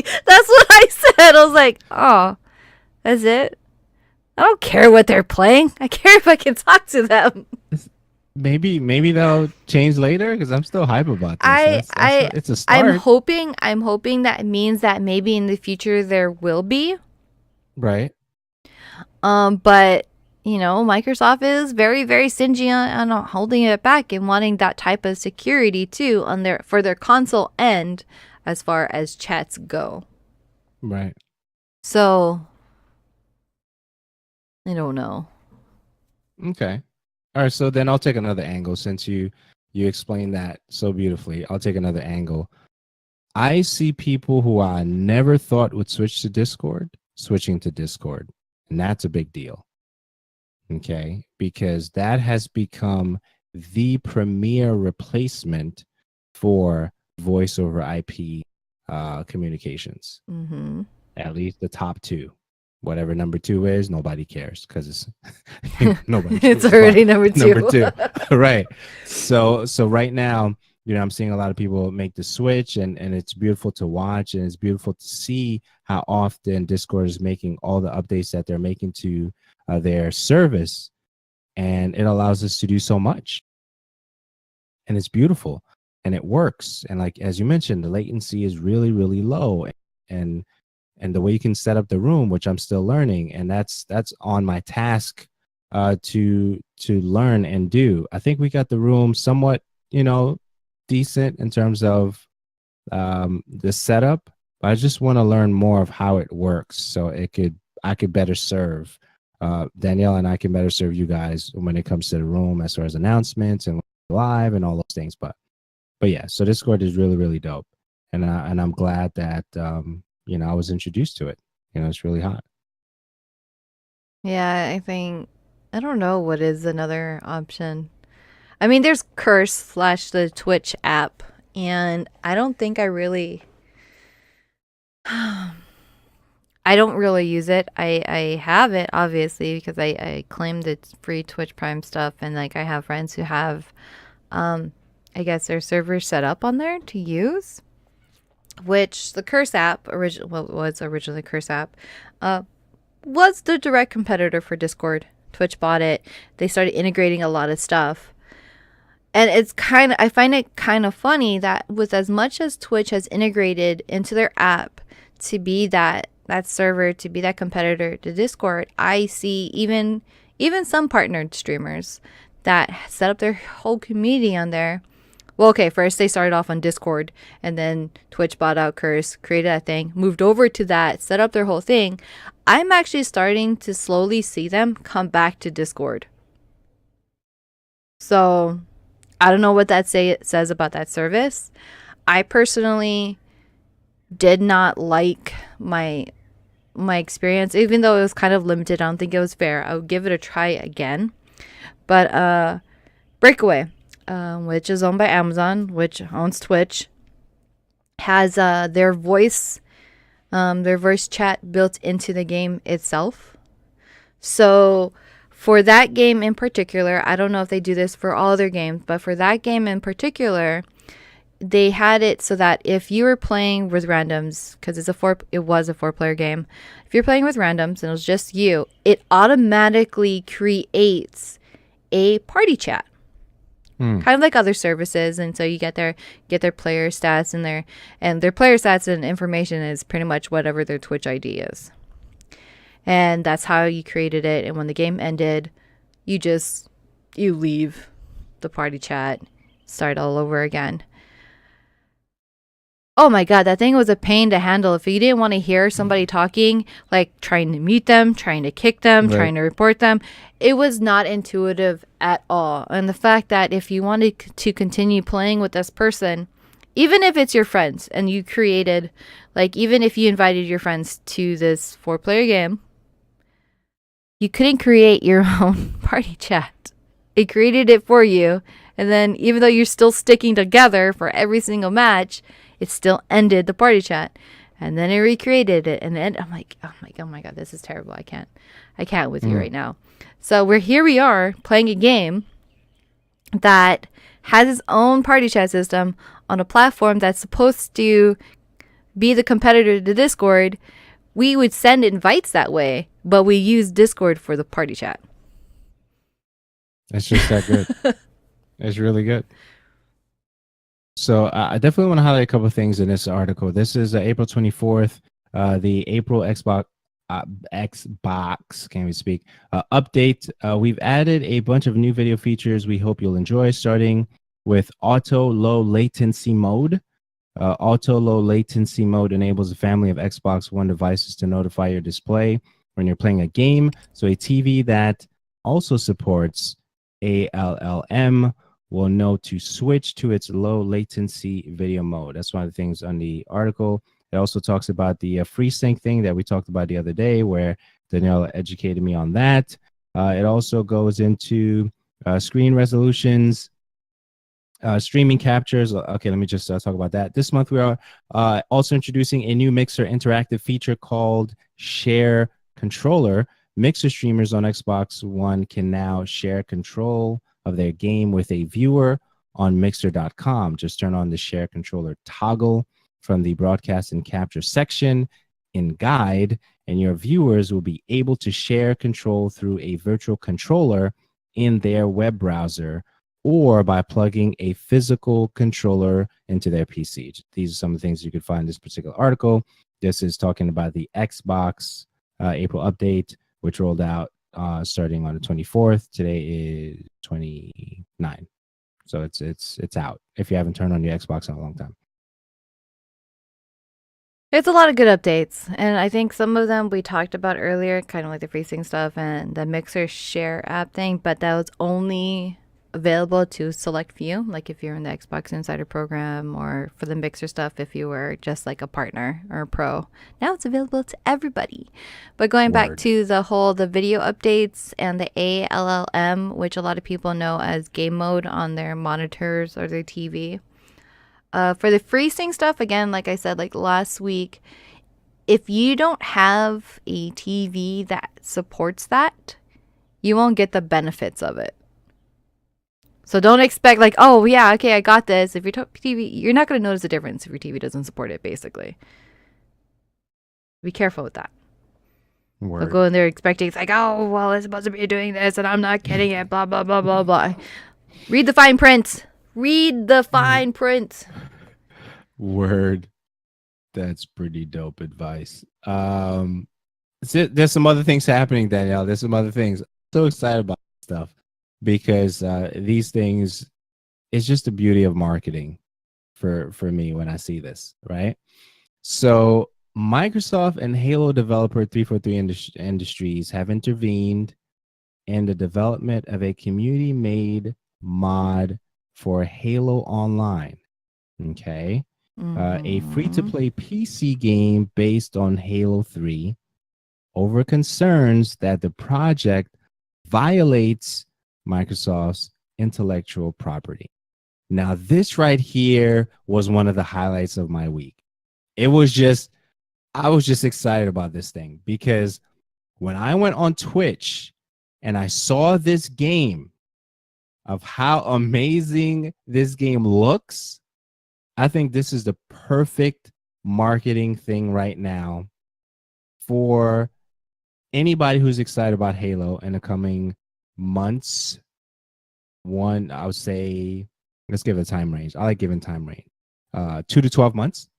That's what I said. I was like, oh, that's it. I don't care what they're playing. I care if I can talk to them. Maybe they'll change later, because I'm still hype about this. It's a start. I'm hoping that means that maybe in the future there will be. Right. But Microsoft is very, very stingy on holding it back and wanting that type of security too for their console end as far as chats go. Right. So I don't know. Okay. All right. So then I'll take another angle, since you explained that so beautifully. I'll take another angle. I see people who I never thought would switch to Discord switching to Discord, and that's a big deal. Okay, because that has become the premier replacement for voice over IP communications. Mm-hmm. At least the top two. Whatever number 2 is, nobody cares, because it's nobody it's already number two. Number 2. Right. So right now, I'm seeing a lot of people make the switch, and it's beautiful to watch, and it's beautiful to see how often Discord is making all the updates that they're making to their service, and it allows us to do so much. and it's beautiful and it works. And like as you mentioned, the latency is really, really low, and and the way you can set up the room, which I'm still learning, and that's on my task to learn and do. I think we got the room somewhat, decent in terms of the setup, but I just want to learn more of how it works so I could better serve Danielle, and I can better serve you guys when it comes to the room as far as announcements and live and all those things. But yeah, so Discord is really, really dope, and I'm glad that I was introduced to it. It's really hot. Yeah, I don't know what is another option. I mean, there's Curse slash the Twitch app, and I don't think I really, I don't really use it. I have it obviously because I claimed it's free Twitch Prime stuff, and like I have friends who have, I guess their servers set up on there to use. Which the Curse app, was originally Curse app, was the direct competitor for Discord. Twitch bought it. They started integrating a lot of stuff. And I find it kind of funny that with as much as Twitch has integrated into their app to be that server, to be that competitor to Discord, I see even some partnered streamers that set up their whole community on there. Well, okay, first they started off on Discord, and then Twitch bought out Curse, created that thing, moved over to that, set up their whole thing. I'm actually starting to slowly see them come back to Discord. So, I don't know what that says about that service. I personally did not like my experience, even though it was kind of limited. I don't think it was fair. I would give it a try again. But Breakaway, which is owned by Amazon, which owns Twitch, has their voice chat built into the game itself. So for that game in particular, I don't know if they do this for all their games, but for that game in particular, they had it so that if you were playing with randoms, because it was a 4-player game, if you're playing with randoms and it was just you, it automatically creates a party chat. Kind of like other services, and so you get their player stats and their player stats and information is pretty much whatever their Twitch ID is, and that's how you created it. And when the game ended, you leave the party chat, start all over again. Oh my god, that thing was a pain to handle. If you didn't want to hear somebody talking, like trying to mute them, trying to kick them, right, trying to report them, it was not intuitive at all. And the fact that if you wanted to continue playing with this person, even if it's your friends and you created, like even if you invited your friends to this 4-player game, you couldn't create your own party chat. It created it for you. And then even though you're still sticking together for every single match, it still ended the party chat, and then it recreated it, and then I'm like, oh my god, this is terrible. I can't with you right now. So we are playing a game that has its own party chat system on a platform that's supposed to be the competitor to Discord. We would send invites that way, but we use Discord for the party chat. It's just that good. It's really good. So I definitely want to highlight a couple of things in this article. This is April 24th, the April Xbox can't even speak, update. We've added a bunch of new video features we hope you'll enjoy, starting with auto low latency mode. Auto low latency mode enables a family of Xbox One devices to notify your display when you're playing a game. So a TV that also supports ALLM will know to switch to its low latency video mode. That's one of the things on the article. It also talks about the FreeSync thing that we talked about the other day, where Danielle educated me on that. It also goes into screen resolutions, streaming captures. Okay, let me just talk about that. This month, we are also introducing a new Mixer interactive feature called Share Controller. Mixer streamers on Xbox One can now share control of their game with a viewer on Mixer.com. Just turn on the Share Controller toggle from the Broadcast and Capture section in Guide, and your viewers will be able to share control through a virtual controller in their web browser or by plugging a physical controller into their PC. These are some of the things you could find in this particular article. This is talking about the Xbox April update, which rolled out starting on the 24th. Today is 29. So it's out if you haven't turned on your Xbox in a long time. It's a lot of good updates, and I think some of them we talked about earlier, kind of like the FreeSync stuff and the Mixer Share app thing, but that was only available to select few, like if you're in the Xbox Insider program, or for the Mixer stuff if you were just like a partner or a pro. Now it's available to everybody. But going back to the video updates and the ALLM, which a lot of people know as game mode on their monitors or their TV. For the FreeSync stuff, again, like I said, like last week, if you don't have a TV that supports that, you won't get the benefits of it. So don't expect like, oh yeah, okay, I got this. If your TV, you're not going to notice a difference if your TV doesn't support it, basically. Be careful with that. Don't go in there expecting it's like, oh, well, it's supposed to be doing this and I'm not getting it, blah, blah, blah, blah, blah. Read the fine print. Read the fine print. Word. That's pretty dope advice. There's some other things happening, Danielle. There's some other things. I'm so excited about stuff because these things, it's just the beauty of marketing for me when I see this, right? So Microsoft and Halo developer 343 Industries have intervened in the development of a community-made mod for Halo Online. Okay. A free-to-play PC game based on Halo 3 over concerns that the project violates Microsoft's intellectual property. Now, this right here was one of the highlights of my week. I was just excited about this thing because when I went on Twitch and I saw this game, of how amazing this game looks, I think this is the perfect marketing thing right now for anybody who's excited about Halo in the coming months. I would say, let's give it a time range. I like giving time range. 2 to 12 months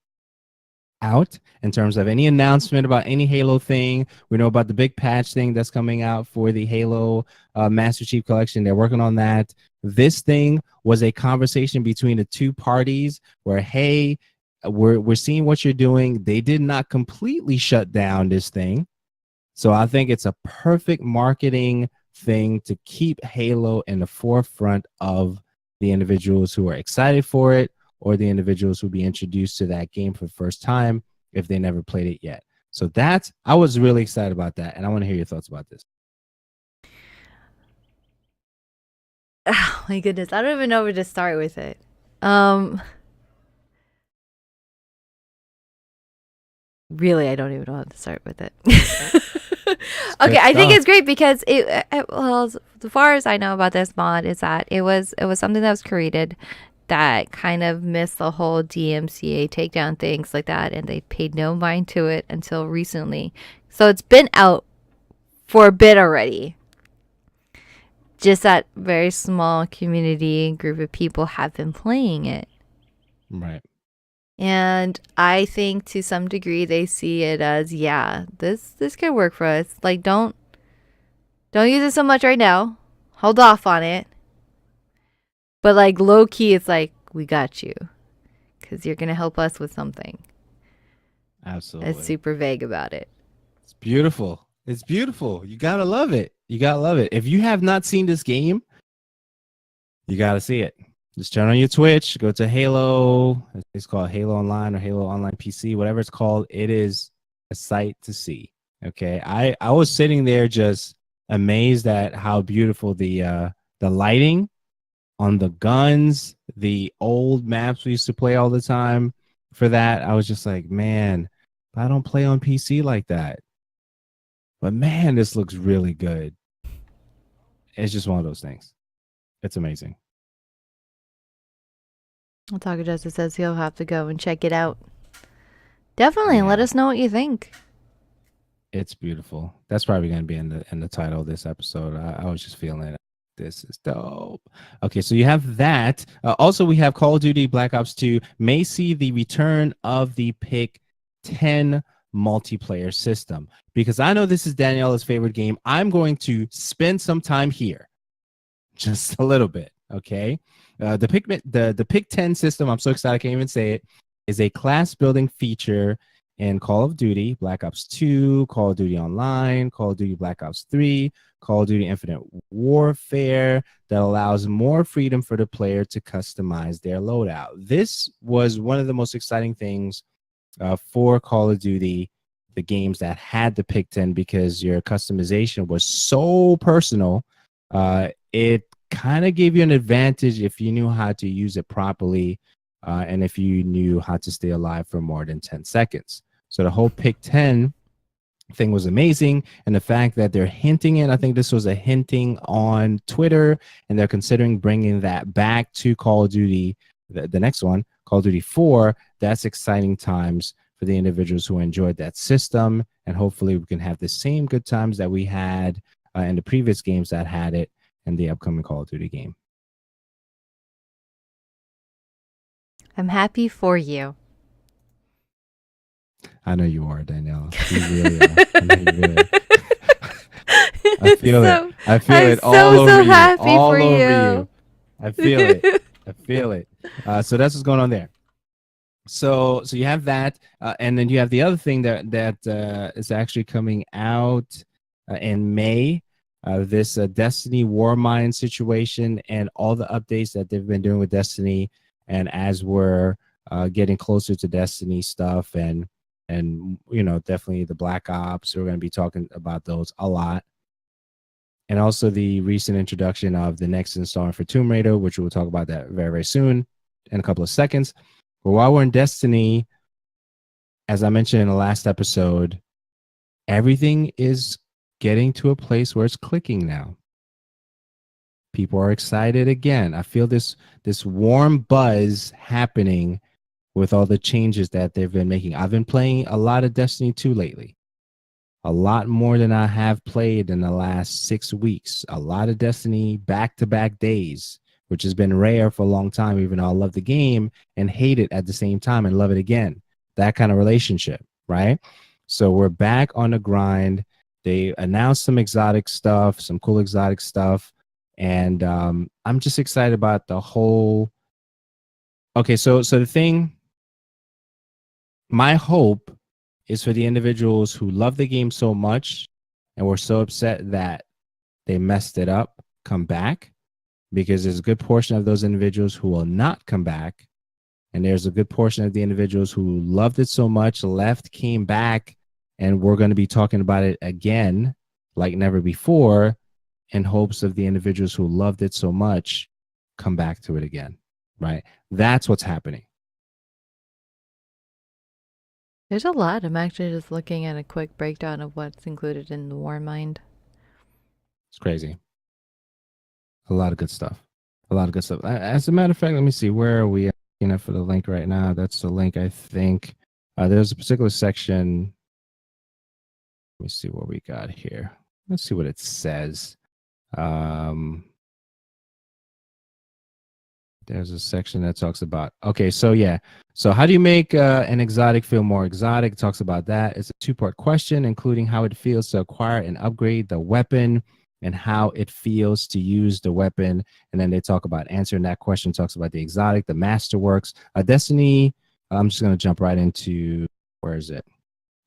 out in terms of any announcement about any Halo thing. We know about the big patch thing that's coming out for the Halo Master Chief Collection. They're working on that. This thing was a conversation between the two parties where, hey, we're seeing what you're doing. They did not completely shut down this thing. So I think it's a perfect marketing thing to keep Halo in the forefront of the individuals who are excited for it, or the individuals who will be introduced to that game for the first time if they never played it yet. So I was really excited about that, and I want to hear your thoughts about this. Oh my goodness, I don't even know where to start with it. Really, I don't even know how to start with it. Okay, I think it's great because well, as far as I know about this mod is that it was something that was created that kind of missed the whole DMCA takedown things like that, and they paid no mind to it until recently. So it's been out for a bit already. Just that very small community group of people have been playing it. Right. And I think to some degree they see it as, yeah, this could work for us. Like, don't use it so much right now. Hold off on it. But like low key, it's like, we got you, because you're gonna help us with something. Absolutely. It's super vague about it. It's beautiful. It's beautiful. You gotta love it. You gotta love it. If you have not seen this game, you gotta see it. Just turn on your Twitch, go to Halo. It's called Halo Online or Halo Online PC, whatever it's called. It is a sight to see. Okay, I was sitting there just amazed at how beautiful the lighting on the guns, the old maps we used to play all the time. For that, I was just like, man, I don't play on PC like that. But man, this looks really good. It's just one of those things. It's amazing. Otaku Justice says he'll have to go and check it out. Definitely, let us know what you think. It's beautiful. That's probably going to be in the title of this episode. I was just feeling it. This is dope. Okay, so you have that. Also, we have Call of Duty Black Ops 2 may see the return of the Pick 10 multiplayer system. Because I know this is Daniela's favorite game, I'm going to spend some time here. Just a little bit, okay? The Pick 10 system, I'm so excited I can't even say it, is a class building feature in Call of Duty, Black Ops 2, Call of Duty Online, Call of Duty Black Ops 3, Call of Duty Infinite Warfare that allows more freedom for the player to customize their loadout. This was one of the most exciting things for Call of Duty, the games that had the Pick 10, because your customization was so personal. It kind of gave you an advantage if you knew how to use it properly. And if you knew how to stay alive for more than 10 seconds. So the whole Pick 10 thing was amazing. And the fact that they're hinting it, I think this was a hinting on Twitter, and they're considering bringing that back to Call of Duty, the next one, Call of Duty 4. That's exciting times for the individuals who enjoyed that system. And hopefully we can have the same good times that we had in the previous games that had it in the upcoming Call of Duty game. I'm happy for you. I know you are, Danielle. You really are. I know you really are. I feel it. I feel it all over you. All over you. I feel it. I feel it. So that's what's going on there. So you have that, and then you have the other thing that is actually coming out in May. This Destiny Warmind situation and all the updates that they've been doing with Destiny. And as we're getting closer to Destiny stuff and you know, definitely the Black Ops, we're going to be talking about those a lot. And also the recent introduction of the next installment for Tomb Raider, which we'll talk about that very, very soon in a couple of seconds. But while we're in Destiny, as I mentioned in the last episode, everything is getting to a place where it's clicking now. People are excited again. I feel this warm buzz happening with all the changes that they've been making. I've been playing a lot of Destiny 2 lately. A lot more than I have played in the last 6 weeks. A lot of Destiny back-to-back days, which has been rare for a long time, even though I love the game and hate it at the same time and love it again. That kind of relationship, right? So we're back on the grind. They announced some exotic stuff, some cool exotic stuff. And I'm just excited about the whole. Okay, so the thing, my hope is for the individuals who love the game so much and were so upset that they messed it up, come back, because there's a good portion of those individuals who will not come back. And there's a good portion of the individuals who loved it so much, left, came back, and we're going to be talking about it again like never before, in hopes of the individuals who loved it so much come back to it again, right? That's what's happening. There's a lot. I'm actually just looking at a quick breakdown of what's included in the Warmind. It's crazy. A lot of good stuff. A lot of good stuff. As a matter of fact, let me see. Where are we looking at for the link right now? That's the link, I think. There's a particular section. Let me see what we got here. Let's see what it says. There's a section that talks about, okay, so yeah, so how do you make an exotic feel more exotic? It talks about that. It's a two-part question, including how it feels to acquire and upgrade the weapon and how it feels to use the weapon. And then they talk about answering that question, talks about the exotic, the masterworks. Destiny, I'm just going to jump right into, where is it?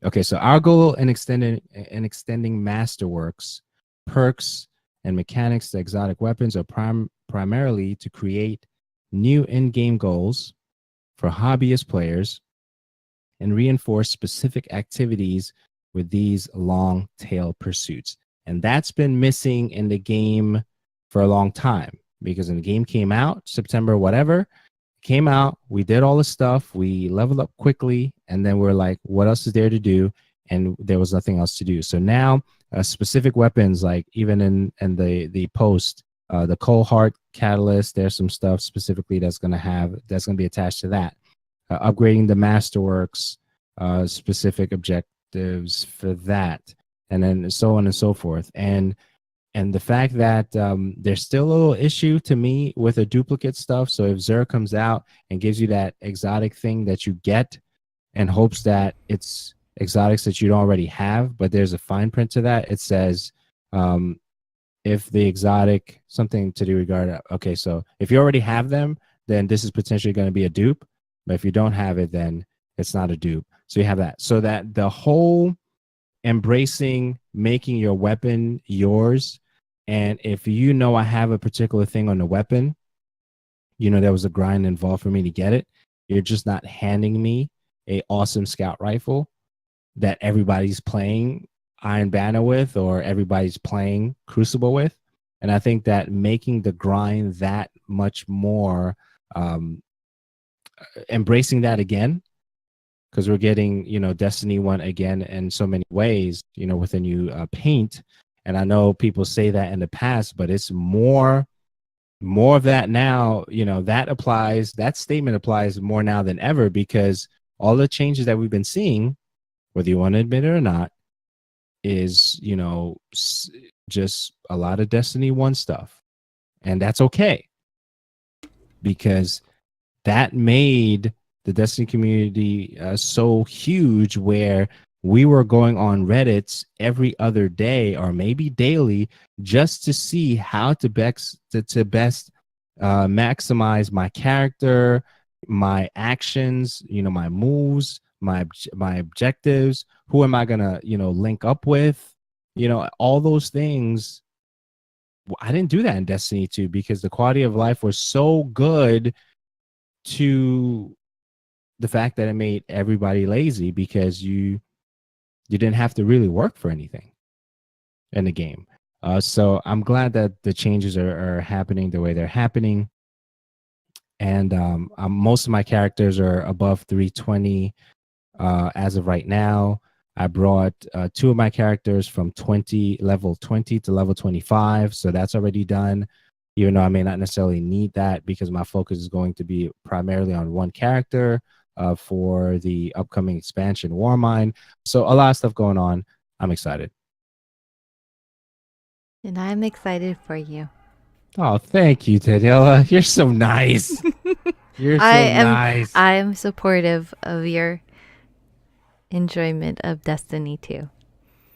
Okay, so our goal in extending masterworks, perks, and mechanics to exotic weapons are primarily to create new in-game goals for hobbyist players and reinforce specific activities with these long-tail pursuits. And that's been missing in the game for a long time, because when the game came out, September, whatever, came out, we did all the stuff, we leveled up quickly, and then we're like, what else is there to do? And there was nothing else to do. So now specific weapons, like even in the post, the cold catalyst, there's some stuff specifically that's going to be attached to that. Upgrading the masterworks, specific objectives for that, and then so on and so forth. And And the fact that there's still a little issue to me with the duplicate stuff. So if Xur comes out and gives you that exotic thing that you get and hopes that it's exotics that you don't already have, but there's a fine print to that. It says if the exotic, something to do regard, okay, so if you already have them, then this is potentially going to be a dupe. But if you don't have it, then it's not a dupe. So you have that. So that the whole embracing making your weapon yours. And if you know I have a particular thing on the weapon, there was a grind involved for me to get it. You're just not handing me a awesome scout rifle that everybody's playing Iron Banner with or everybody's playing Crucible with. And I think that making the grind that much more, embracing that again, because we're getting, Destiny 1 again in so many ways, with a new paint. And I know people say that in the past, but it's more of that now. That statement applies more now than ever, because all the changes that we've been seeing, whether you want to admit it or not, is, just a lot of Destiny 1 stuff. And that's okay, because that made the Destiny community so huge, where we were going on Reddits every other day or maybe daily just to see how to best maximize my character, my actions, my moves, my objectives. Who am I gonna link up with? All those things. I didn't do that in Destiny 2 because the quality of life was so good, to the fact that it made everybody lazy, because you didn't have to really work for anything in the game. So I'm glad that the changes are happening the way they're happening. And most of my characters are above 320 as of right now. I brought 2 of my characters from level 20 to level 25. So that's already done, even though I may not necessarily need that, because my focus is going to be primarily on one character for the upcoming expansion, Warmind. So a lot of stuff going on. I'm excited. And I'm excited for you. Oh, thank you, Daniela. You're so nice. You're so nice. I am supportive of your enjoyment of Destiny 2.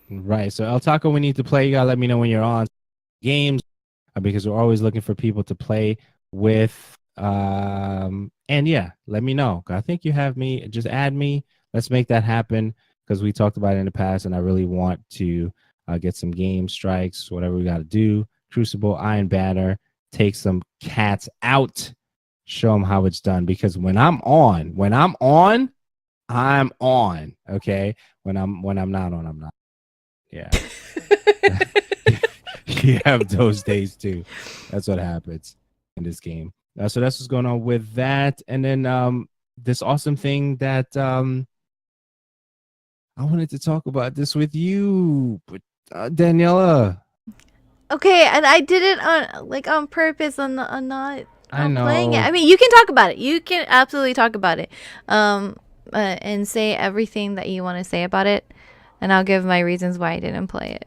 Right. So El Taco, we need to play. You gotta let me know when you're on games, because we're always looking for people to play with. And yeah, let me know. I think you have me. Just add me. Let's make that happen, because we talked about it in the past, and I really want to get some game strikes, whatever we got to do. Crucible, Iron Banner, take some cats out, show them how it's done. Because when I'm on, I'm on. Okay, when I'm not on, I'm not. Yeah. You have those days too. That's what happens in this game. So that's what's going on with that. And then this awesome thing that I wanted to talk about this with you, but Daniela. Okay, and I did it on purpose. On not I know. playing it. I mean, you can talk about it. You can absolutely talk about it. And say everything that you want to say about it, and I'll give my reasons why I didn't play it.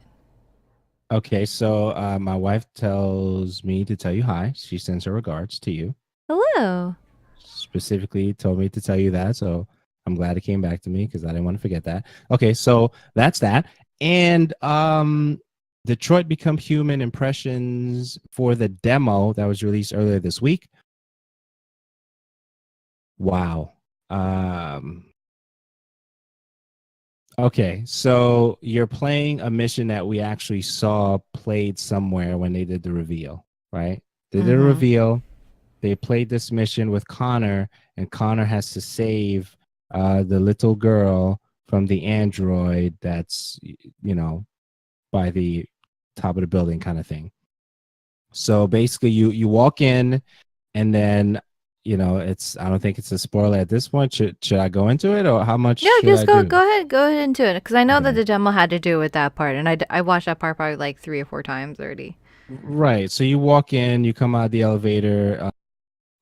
Okay, so my wife tells me to tell you hi. She sends her regards to you. Hello. Specifically told me to tell you that, so I'm glad it came back to me, because I didn't want to forget that. Okay, so that's that. And Detroit Become Human impressions for the demo that was released earlier this week. Wow. Okay, so you're playing a mission that we actually saw played somewhere when they did the reveal, right? They did a reveal. They played this mission with Connor, and Connor has to save the little girl from the android that's, by the top of the building kind of thing. So basically you walk in, and then I don't think it's a spoiler at this point. Should I go into it, or how much? No, just go ahead into it, because I know that Okay. the demo had to do with that part, and I watched that part probably like 3 or 4 times already. Right. So you walk in, you come out of the elevator,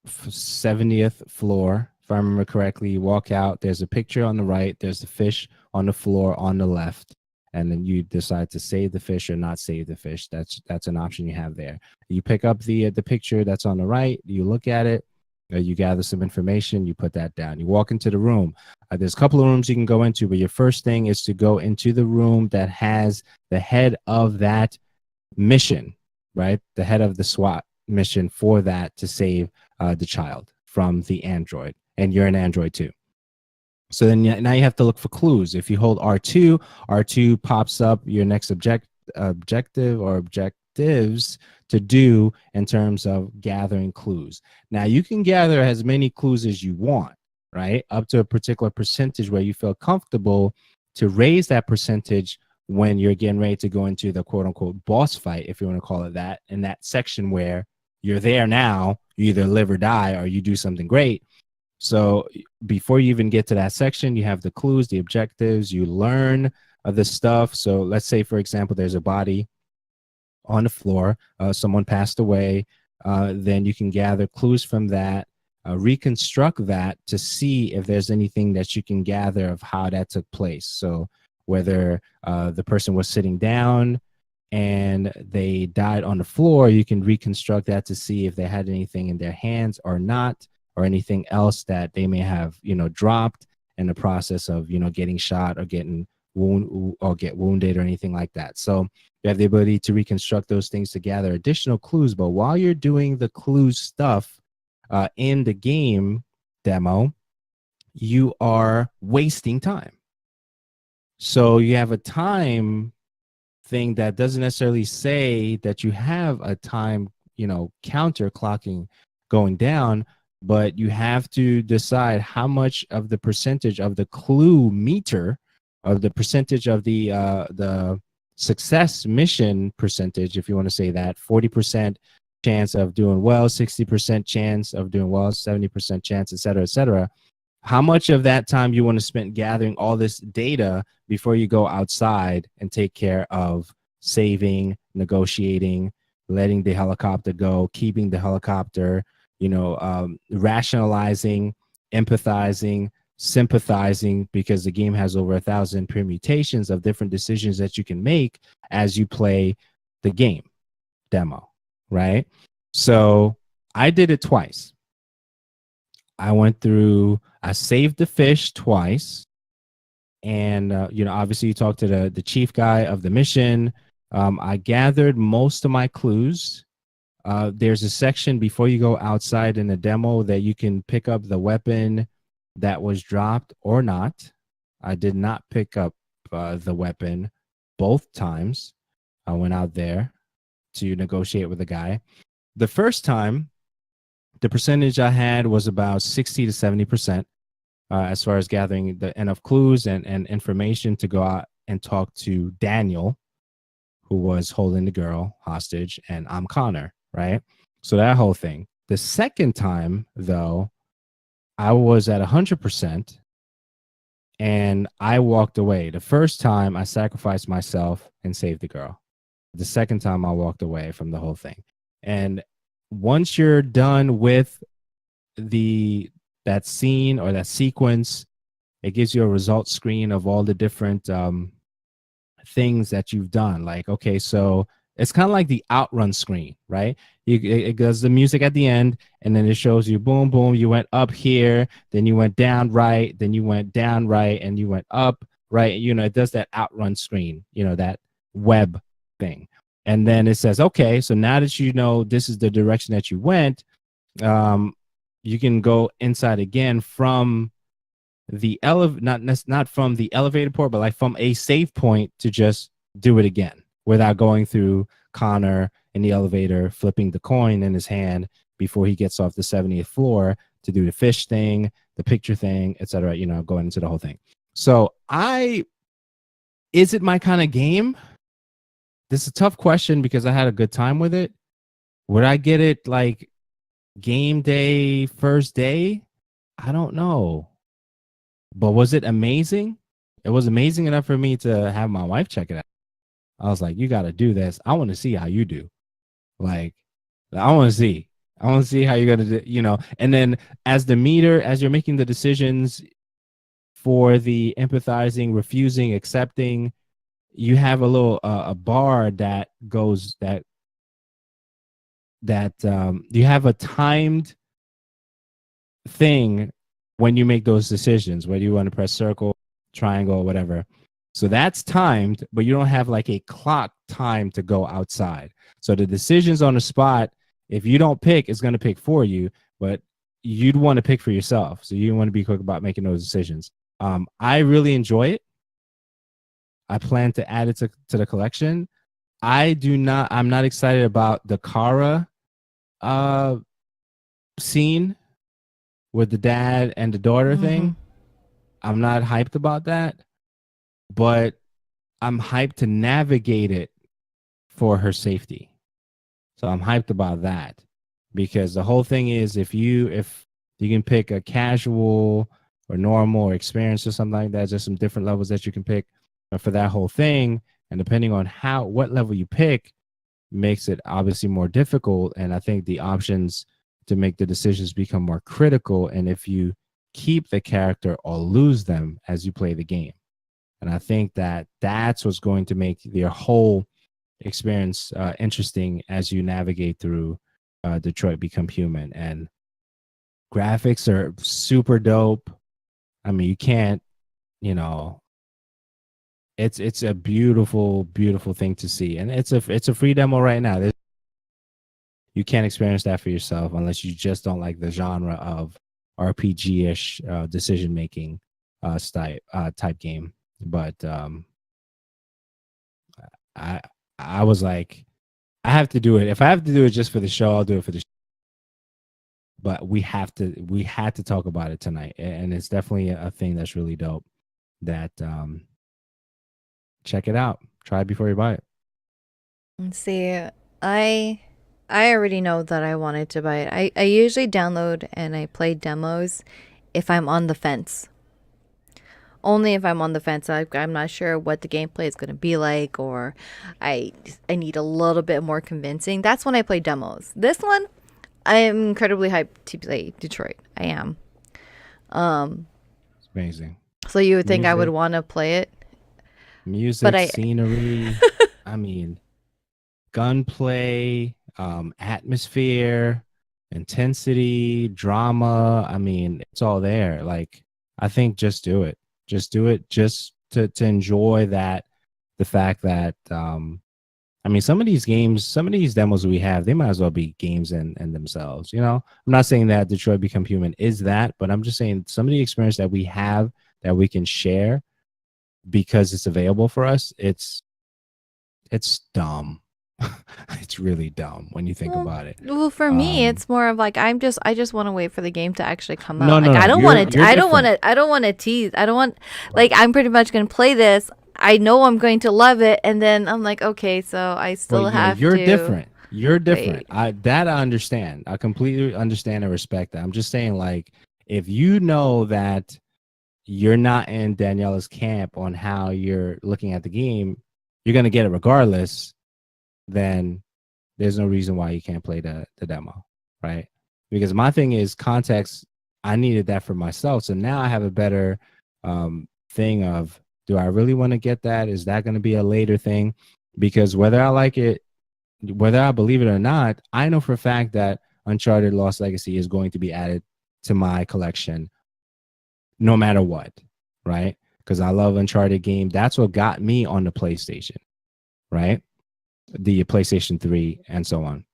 70th floor, if I remember correctly. You walk out. There's a picture on the right. There's the fish on the floor on the left, and then you decide to save the fish or not save the fish. That's an option you have there. You pick up the picture that's on the right, you look at it, you gather some information, you put that down. You walk into the room. There's a couple of rooms you can go into, but your first thing is to go into the room that has the head of that mission, right? The head of the SWAT mission for that to save the child from the android. And you're an android too. So then now you have to look for clues. If you hold R2 pops up your next objective or objectives to do in terms of gathering clues. Now you can gather as many clues as you want, right? Up to a particular percentage where you feel comfortable to raise that percentage when you're getting ready to go into the quote unquote boss fight, if you want to call it that, in that section where you're there now, you either live or die or you do something great. So before you even get to that section, you have the clues, the objectives, you learn the stuff. So let's say, for example, there's a body on the floor, someone passed away, then you can gather clues from that, reconstruct that to see if there's anything that you can gather of how that took place. So whether the person was sitting down and they died on the floor, you can reconstruct that to see if they had anything in their hands or not, or anything else that they may have, dropped in the process of, getting shot or getting wounded or anything like that. So you have the ability to reconstruct those things to gather additional clues. But while you're doing the clues stuff in the game demo, you are wasting time. So you have a time thing that doesn't necessarily say that you have a time, counter clocking going down, but you have to decide how much of the percentage of the clue meter, of the percentage of the success mission percentage, if you want to say that, 40% chance of doing well, 60% chance of doing well, 70% chance, et cetera, how much of that time you want to spend gathering all this data before you go outside and take care of saving, negotiating, letting the helicopter go, keeping the helicopter, rationalizing, empathizing, sympathizing, because the game has over 1,000 permutations of different decisions that you can make as you play the game demo, right? So I did it twice. I saved the fish twice. And, obviously you talk to the chief guy of the mission. I gathered most of my clues. There's a section before you go outside in the demo that you can pick up the weapon that was dropped or not. I did not pick up the weapon both times. I went out there to negotiate with the guy. The first time, the percentage I had was about 60 to 70% as far as gathering enough clues and information to go out and talk to Daniel, who was holding the girl hostage, and I'm Connor, right? So that whole thing. The second time, though, I was at 100% and I walked away. The first time I sacrificed myself and saved the girl. The second time I walked away from the whole thing. And once you're done with that scene or that sequence, it gives you a results screen of all the different things that you've done. Like, okay, so it's kind of like the outrun screen, right? It does the music at the end, and then it shows you, boom, boom, you went up here, then you went down right, then you went down right, and you went up right. It does that outrun screen, that web thing. And then it says, okay, so now that you know this is the direction that you went, you can go inside again from the not from the elevator port, but like from a save point to just do it again without going through Connor in the elevator, flipping the coin in his hand before he gets off the 70th floor to do the fish thing, the picture thing, etc. Going into the whole thing. So is it my kind of game? This is a tough question because I had a good time with it. Would I get it like game day, first day? I don't know. But was it amazing? It was amazing enough for me to have my wife check it out. I was like, you got to do this. I want to see how you do. Like, I want to see how you're going to do, and then as you're making the decisions for the empathizing, refusing, accepting, you have a little a bar that goes that you have a timed thing when you make those decisions, whether you want to press circle, triangle, whatever. So that's timed, but you don't have like a clock time to go outside. So the decisions on the spot, if you don't pick, it's going to pick for you, but you'd want to pick for yourself. So you want to be quick about making those decisions. I really enjoy it. I plan to add it to the collection. I'm not excited about the Kara scene with the dad and the daughter thing. I'm not hyped about that, but I'm hyped to navigate it for her safety. So I'm hyped about that, because the whole thing is if you can pick a casual or normal or experience or something like that, there's some different levels that you can pick for that whole thing. And depending on what level you pick makes it obviously more difficult. And I think the options to make the decisions become more critical, and if you keep the character or lose them as you play the game. And I think that that's what's going to make your whole experience interesting as you navigate through Detroit Become Human. And graphics are super dope. I mean, you can't, it's a beautiful, beautiful thing to see. And it's a free demo right now. You can't experience that for yourself unless you just don't like the genre of RPG-ish decision making type game. But I was like, I have to do it. If I have to do it just for the show, I'll do it for the show. But we had to talk about it tonight, and it's definitely a thing that's really dope. That check it out. Try it before you buy it. Let's see. I already know that I wanted to buy it. I usually download and I play demos if I'm on the fence. Only if I'm on the fence. I'm not sure what the gameplay is going to be like, or I need a little bit more convincing. That's when I play demos. This one, I am incredibly hyped to play Detroit. I am. It's amazing. So you would think I would want to play it? Music, scenery, I mean, gunplay, atmosphere, intensity, drama. I mean, it's all there. Like, I think just do it. Just do it just to enjoy the fact that, I mean, some of these games, some of these demos we have, they might as well be games in themselves. I'm not saying that Detroit Become Human is that, but I'm just saying some of the experience that we have that we can share because it's available for us, it's dumb. It's really dumb when you think about it. Well, for me, it's more of like I just want to wait for the game to actually come out. No, like no, I don't want to. I don't want to tease. I don't want like I'm pretty much gonna play this. I know I'm going to love it, and then I'm like, okay, so I still have you're to. Different. You're different. Wait. I understand. I completely understand and respect that. I'm just saying, like, if you know that you're not in Daniela's camp on how you're looking at the game, you're gonna get it regardless. Then there's no reason why you can't play the demo, right? Because my thing is context. I needed that for myself, so now I have a better thing of, do I really want to get that? Is that going to be a later thing? Because whether I like it, whether I believe it or not, I know for a fact that Uncharted Lost Legacy is going to be added to my collection no matter what, right? Because I love Uncharted game. That's what got me on the PlayStation, right? The PlayStation 3 and so on.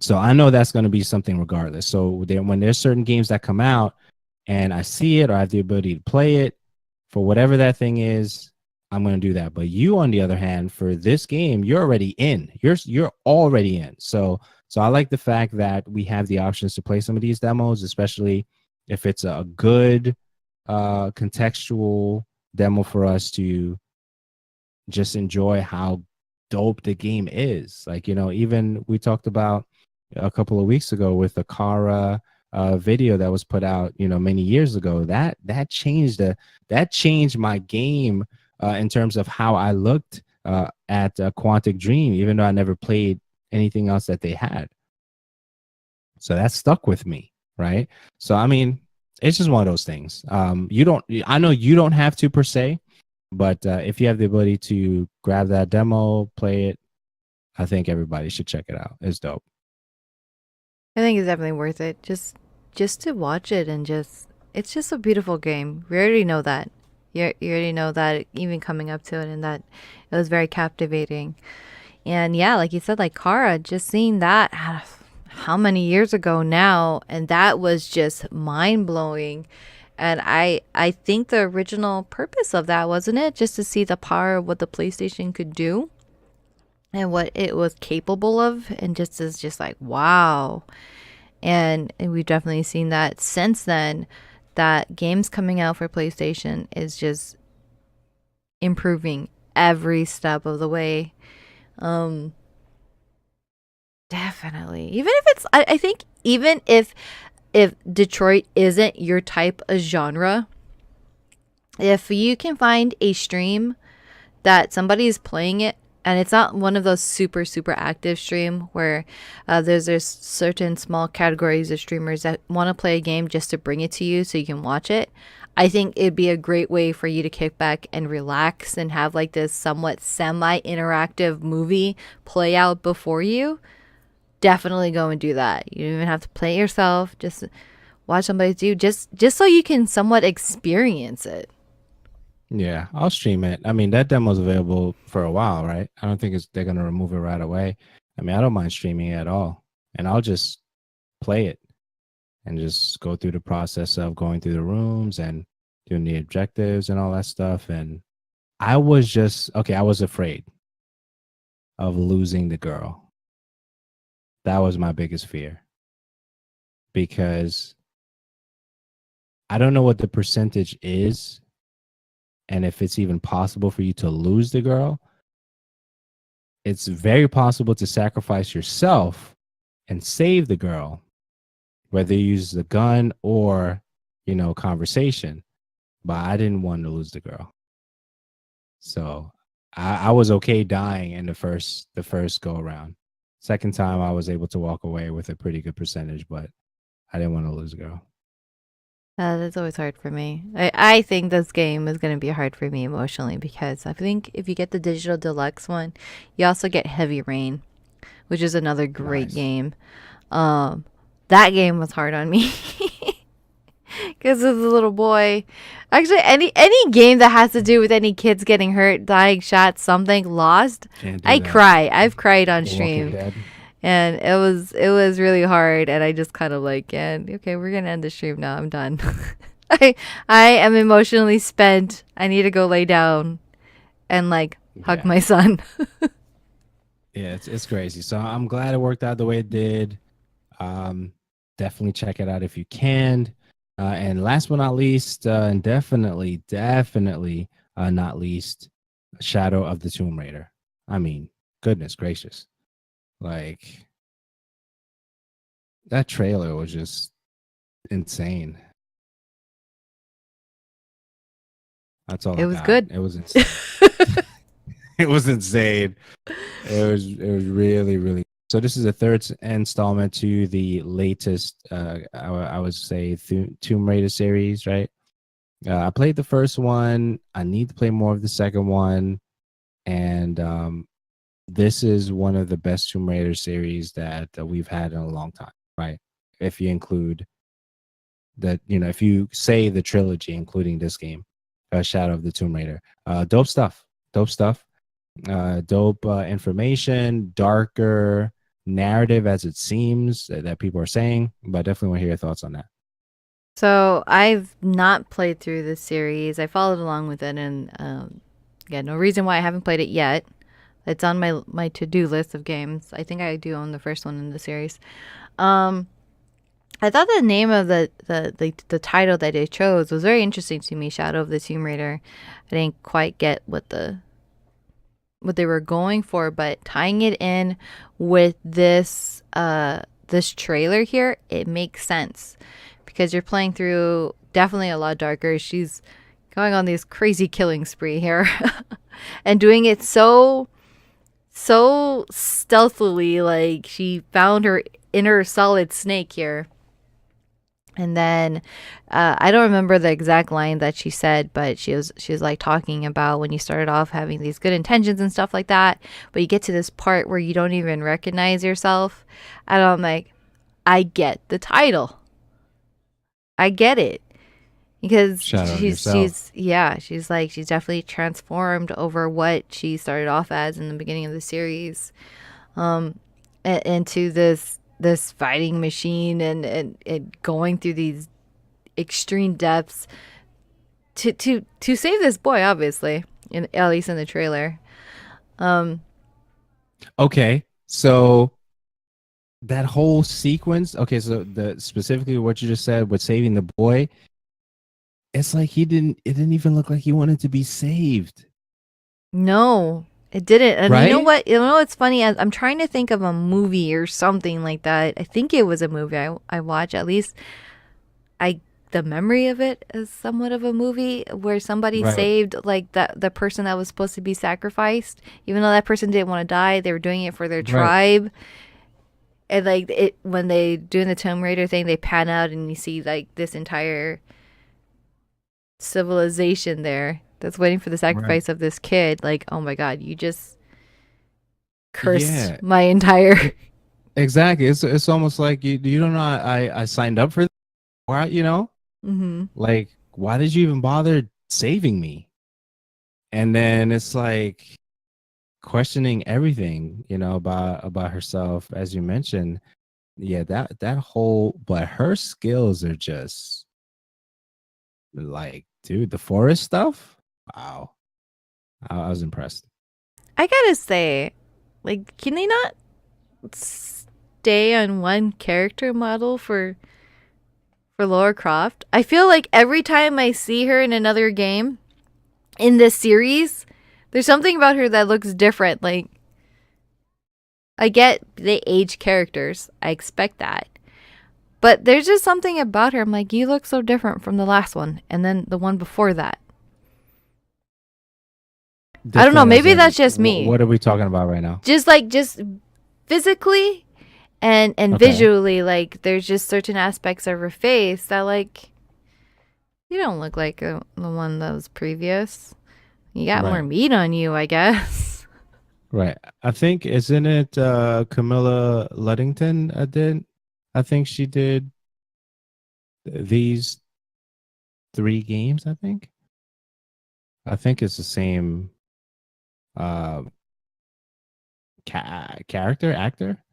So I know that's going to be something regardless. So when there's certain games that come out and I see it or I have the ability to play it, for whatever that thing is, I'm going to do that. But you, on the other hand, for this game, you're already in. You're already in. So I like the fact that we have the options to play some of these demos, especially if it's a good contextual demo for us to just enjoy how dope the game is. Like, even we talked about a couple of weeks ago with the Kara video that was put out, many years ago. That changed my game in terms of how I looked at Quantic Dream, even though I never played anything else that they had. So that stuck with me, right? So I mean, it's just one of those things. I know you don't have to per se, But if you have the ability to grab that demo, play it, I think everybody should check it out. It's dope. I think it's definitely worth it. Just to watch it and it's just a beautiful game. We already know that. You already know that even coming up to it and that it was very captivating. And yeah, like you said, like Kara, just seeing that how many years ago now, and that was just mind blowing. And I think the original purpose of that, wasn't it? Just to see the power of what the PlayStation could do and what it was capable of, and just is just like wow. And we've definitely seen that since then, that games coming out for PlayStation is just improving every step of the way. Definitely. Even if it's I think even if Detroit isn't your type of genre, if you can find a stream that somebody is playing it, and it's not one of those super active stream where there's certain small categories of streamers that want to play a game just to bring it to you so you can watch it. I think it'd be a great way for you to kick back and relax and have like this somewhat semi-interactive movie play out before you. Definitely go and do that. You don't even have to play it yourself. Just watch somebody do, just so you can somewhat experience it. Yeah, I'll stream it. I mean, that demo's available for a while, right? I don't think they're gonna remove it right away. I mean, I don't mind streaming it at all, and I'll just play it and just go through the process of going through the rooms and doing the objectives and all that stuff. And I was afraid of losing the girl. That was my biggest fear, because I don't know what the percentage is and if it's even possible for you to lose the girl. It's very possible to sacrifice yourself and save the girl, whether you use the gun or, conversation. But I didn't want to lose the girl. So I was okay dying in the first go around. Second time I was able to walk away with a pretty good percentage, but I didn't want to lose the girl. That's always hard for me. I think this game is going to be hard for me emotionally, because I think if you get the digital deluxe one, you also get Heavy Rain, which is another great game. That game was hard on me because of the little boy. Actually, any game that has to do with any kids getting hurt, dying, shot, something, lost, I cry. I've cried on stream. And it was really hard, and I just kind of like, okay, we're gonna end the stream now. I'm done. I am emotionally spent. I need to go lay down and hug my son. Yeah, it's crazy. So I'm glad it worked out the way it did. Definitely check it out if you can. And last but not least, and definitely not least, Shadow of the Tomb Raider. I mean, goodness gracious. Like, that trailer was just insane. That's all. It was good. It was insane. It was insane. It was really, really. So this is the third installment to the latest, I would say, Tomb Raider series, right? I played the first one. I need to play more of the second one, and this is one of the best Tomb Raider series that we've had in a long time, right? If you include that, if you say the trilogy, including this game, Shadow of the Tomb Raider, dope stuff, dope information, darker narrative as it seems that people are saying, but I definitely want to hear your thoughts on that. So I've not played through this series. I followed along with it, and no reason why I haven't played it yet. It's on my to-do list of games. I think I do own the first one in the series. I thought the name of the title that they chose was very interesting to me, Shadow of the Tomb Raider. I didn't quite get what they were going for, but tying it in with this trailer here, it makes sense, because you're playing through definitely a lot darker. She's going on this crazy killing spree here and doing it so stealthily, like she found her inner solid snake here. And then I don't remember the exact line that she said, but she was like talking about when you started off having these good intentions and stuff like that, but you get to this part where you don't even recognize yourself. And I'm like, I get the title. I get it. Because Shadow of yourself. she's like she's definitely transformed over what she started off as in the beginning of the series, into this fighting machine, and going through these extreme depths to save this boy, obviously, at least in the trailer. Okay, so that whole sequence. Okay, so the specifically what you just said with saving the boy, it's like he didn't. It didn't even look like he wanted to be saved, No, it didn't. And you know right? what? You know what's funny? I'm trying to think of a movie or something like that. I think it was a movie I watched. At least I the memory of it is somewhat of a movie where somebody Right, saved like the person that was supposed to be sacrificed, even though that person didn't want to die. They were doing it for their right, tribe. And like it when they doing the Tomb Raider thing, they pan out and you see like this entire civilization there that's waiting for the right. sacrifice of this kid. Like, oh my god, you just cursed Yeah, my entire. exactly. It's almost like you don't know. I signed up for this. Why, Hmm. like, why did you even bother saving me? And then it's like questioning everything, about herself, as you mentioned. Yeah, that whole, but her skills are just like, dude, the forest stuff. Wow, I was impressed. I gotta say, like, can they not stay on one character model for Laura Croft? I feel like every time I see her in another game in this series, there's something about her that looks different. Like, I get they age characters, I expect that. But there's just something about her. I'm like, you look so different from the last one, and then the one before that. I don't know. Different as Maybe in, that's just me. what are we talking about right now? Just physically and Okay, visually, like there's just certain aspects of her face that like you don't look like the one that was previous. You got more right, meat on you, I guess. right. I think, isn't it Camilla Luddington did? I think she did these three games. I think it's the same uh character actor.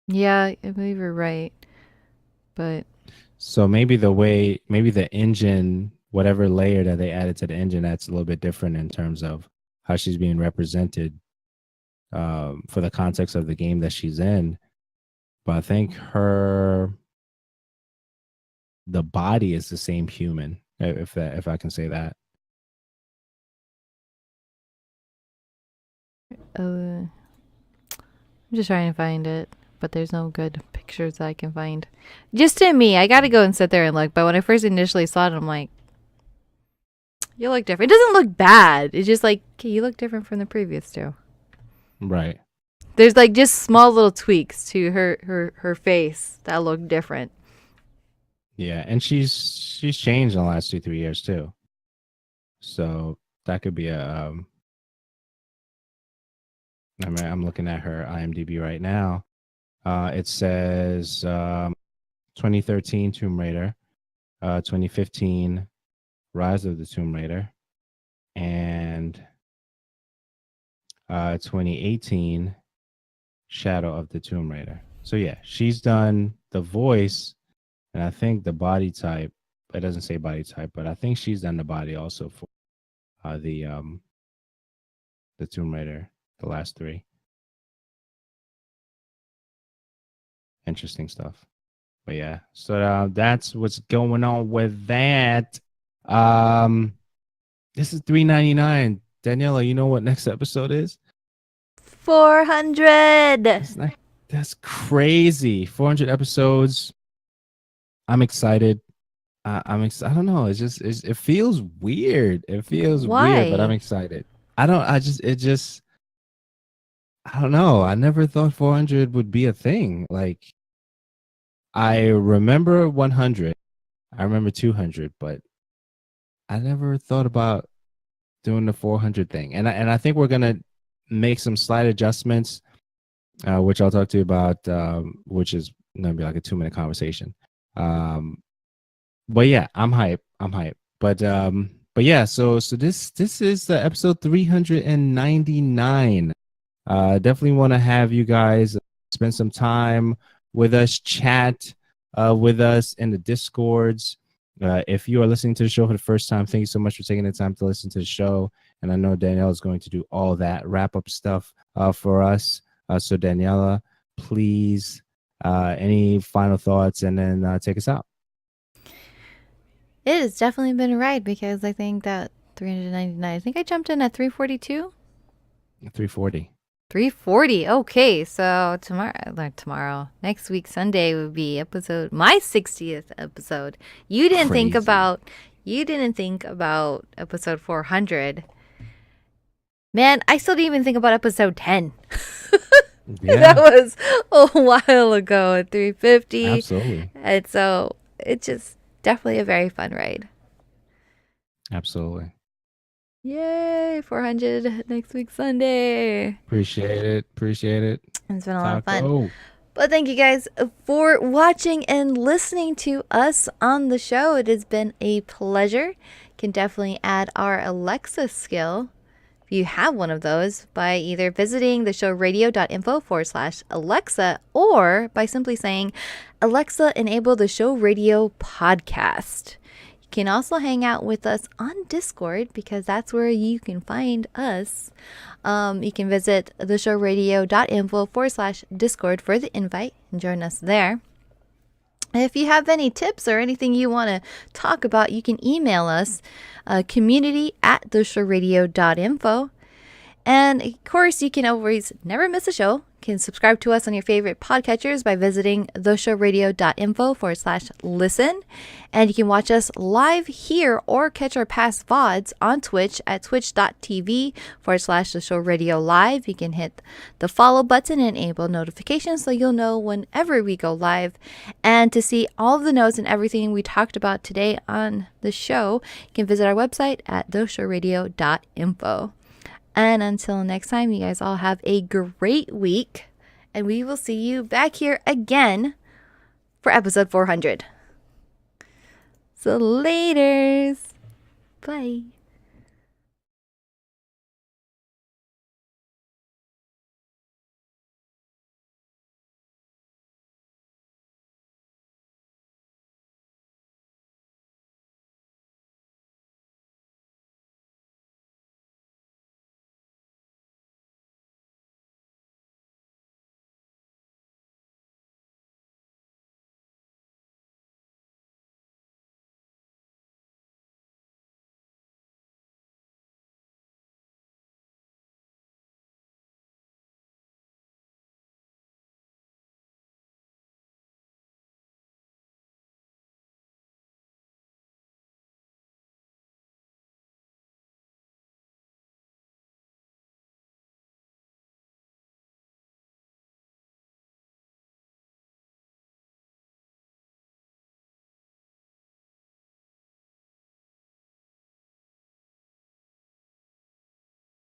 Yeah, I believe you're right. But So maybe the engine, whatever layer that they added to the engine, that's a little bit different in terms of how she's being represented, for the context of the game that she's in. But I think the body is the same human, if I can say that. I'm just trying to find it. But there's no good pictures that I can find. Just to me, I gotta go and sit there and look. But when I first initially saw it, I'm like, you look different. It doesn't look bad. It's just like, okay, you look different from the previous two. Right. There's like just small little tweaks to her face that look different. Yeah, and she's changed in the last 2 3 years too. So that could be I mean, I'm looking at her IMDb right now. It says 2013 Tomb Raider, 2015 Rise of the Tomb Raider, and 2018 Shadow of the Tomb Raider. So yeah, she's done the voice, and I think the body type. It doesn't say body type, but I think she's done the body also for uh, the um the Tomb Raider, the last three. Interesting stuff. But yeah, so that's what's going on with that. Um, this is 3.99. Daniela, you know what next episode is? 400. That's not, that's crazy. 400 episodes. I'm excited. I don't know. It feels weird. It feels weird, but I'm Why? excited. I don't. I don't know. I never thought 400 would be a thing. Like, I remember 100. I remember 200, but I never thought about doing the 400 thing. And I think we're gonna make some slight adjustments, which I'll talk to you about, which is gonna be like a 2-minute conversation. But yeah, I'm hype. I'm hype. But yeah, so this is the episode 399. Definitely want to have you guys spend some time with us, chat with us in the Discords. If you are listening to the show for the first time, thank you so much for taking the time to listen to the show. And I know Danielle is going to do all that wrap up stuff for us. So Daniela, please, any final thoughts, and then take us out. It has definitely been a ride because I think that 399, I think I jumped in at 342. 340. 340. Okay, so tomorrow, next week, Sunday would be my 60th episode. You didn't think about episode 400. Man, I still didn't even think about episode 10. Yeah. That was a while ago at 350. Absolutely. And so it's just definitely a very fun ride. Absolutely. Yay, 400 next week, Sunday. Appreciate it. It's been a lot of fun. But thank you guys for watching and listening to us on the show. It has been a pleasure. Can definitely add our Alexa skill if you have one of those by either visiting theshowradio.info/Alexa or by simply saying, Alexa, enable the Show Radio podcast. You can also hang out with us on Discord because that's where you can find us. You can visit theshowradio.info/Discord for the invite and join us there. If you have any tips or anything you want to talk about, you can email us community@theshowradio.info. And of course, you can always never miss a show. You can subscribe to us on your favorite podcatchers by visiting theshowradio.info/listen. And you can watch us live here or catch our past VODs on Twitch at twitch.tv/theshowradio live. You can hit the follow button and enable notifications so you'll know whenever we go live. And to see all of the notes and everything we talked about today on the show, you can visit our website at theshowradio.info. And until next time, you guys all have a great week. And we will see you back here again for episode 400. So laters. Bye.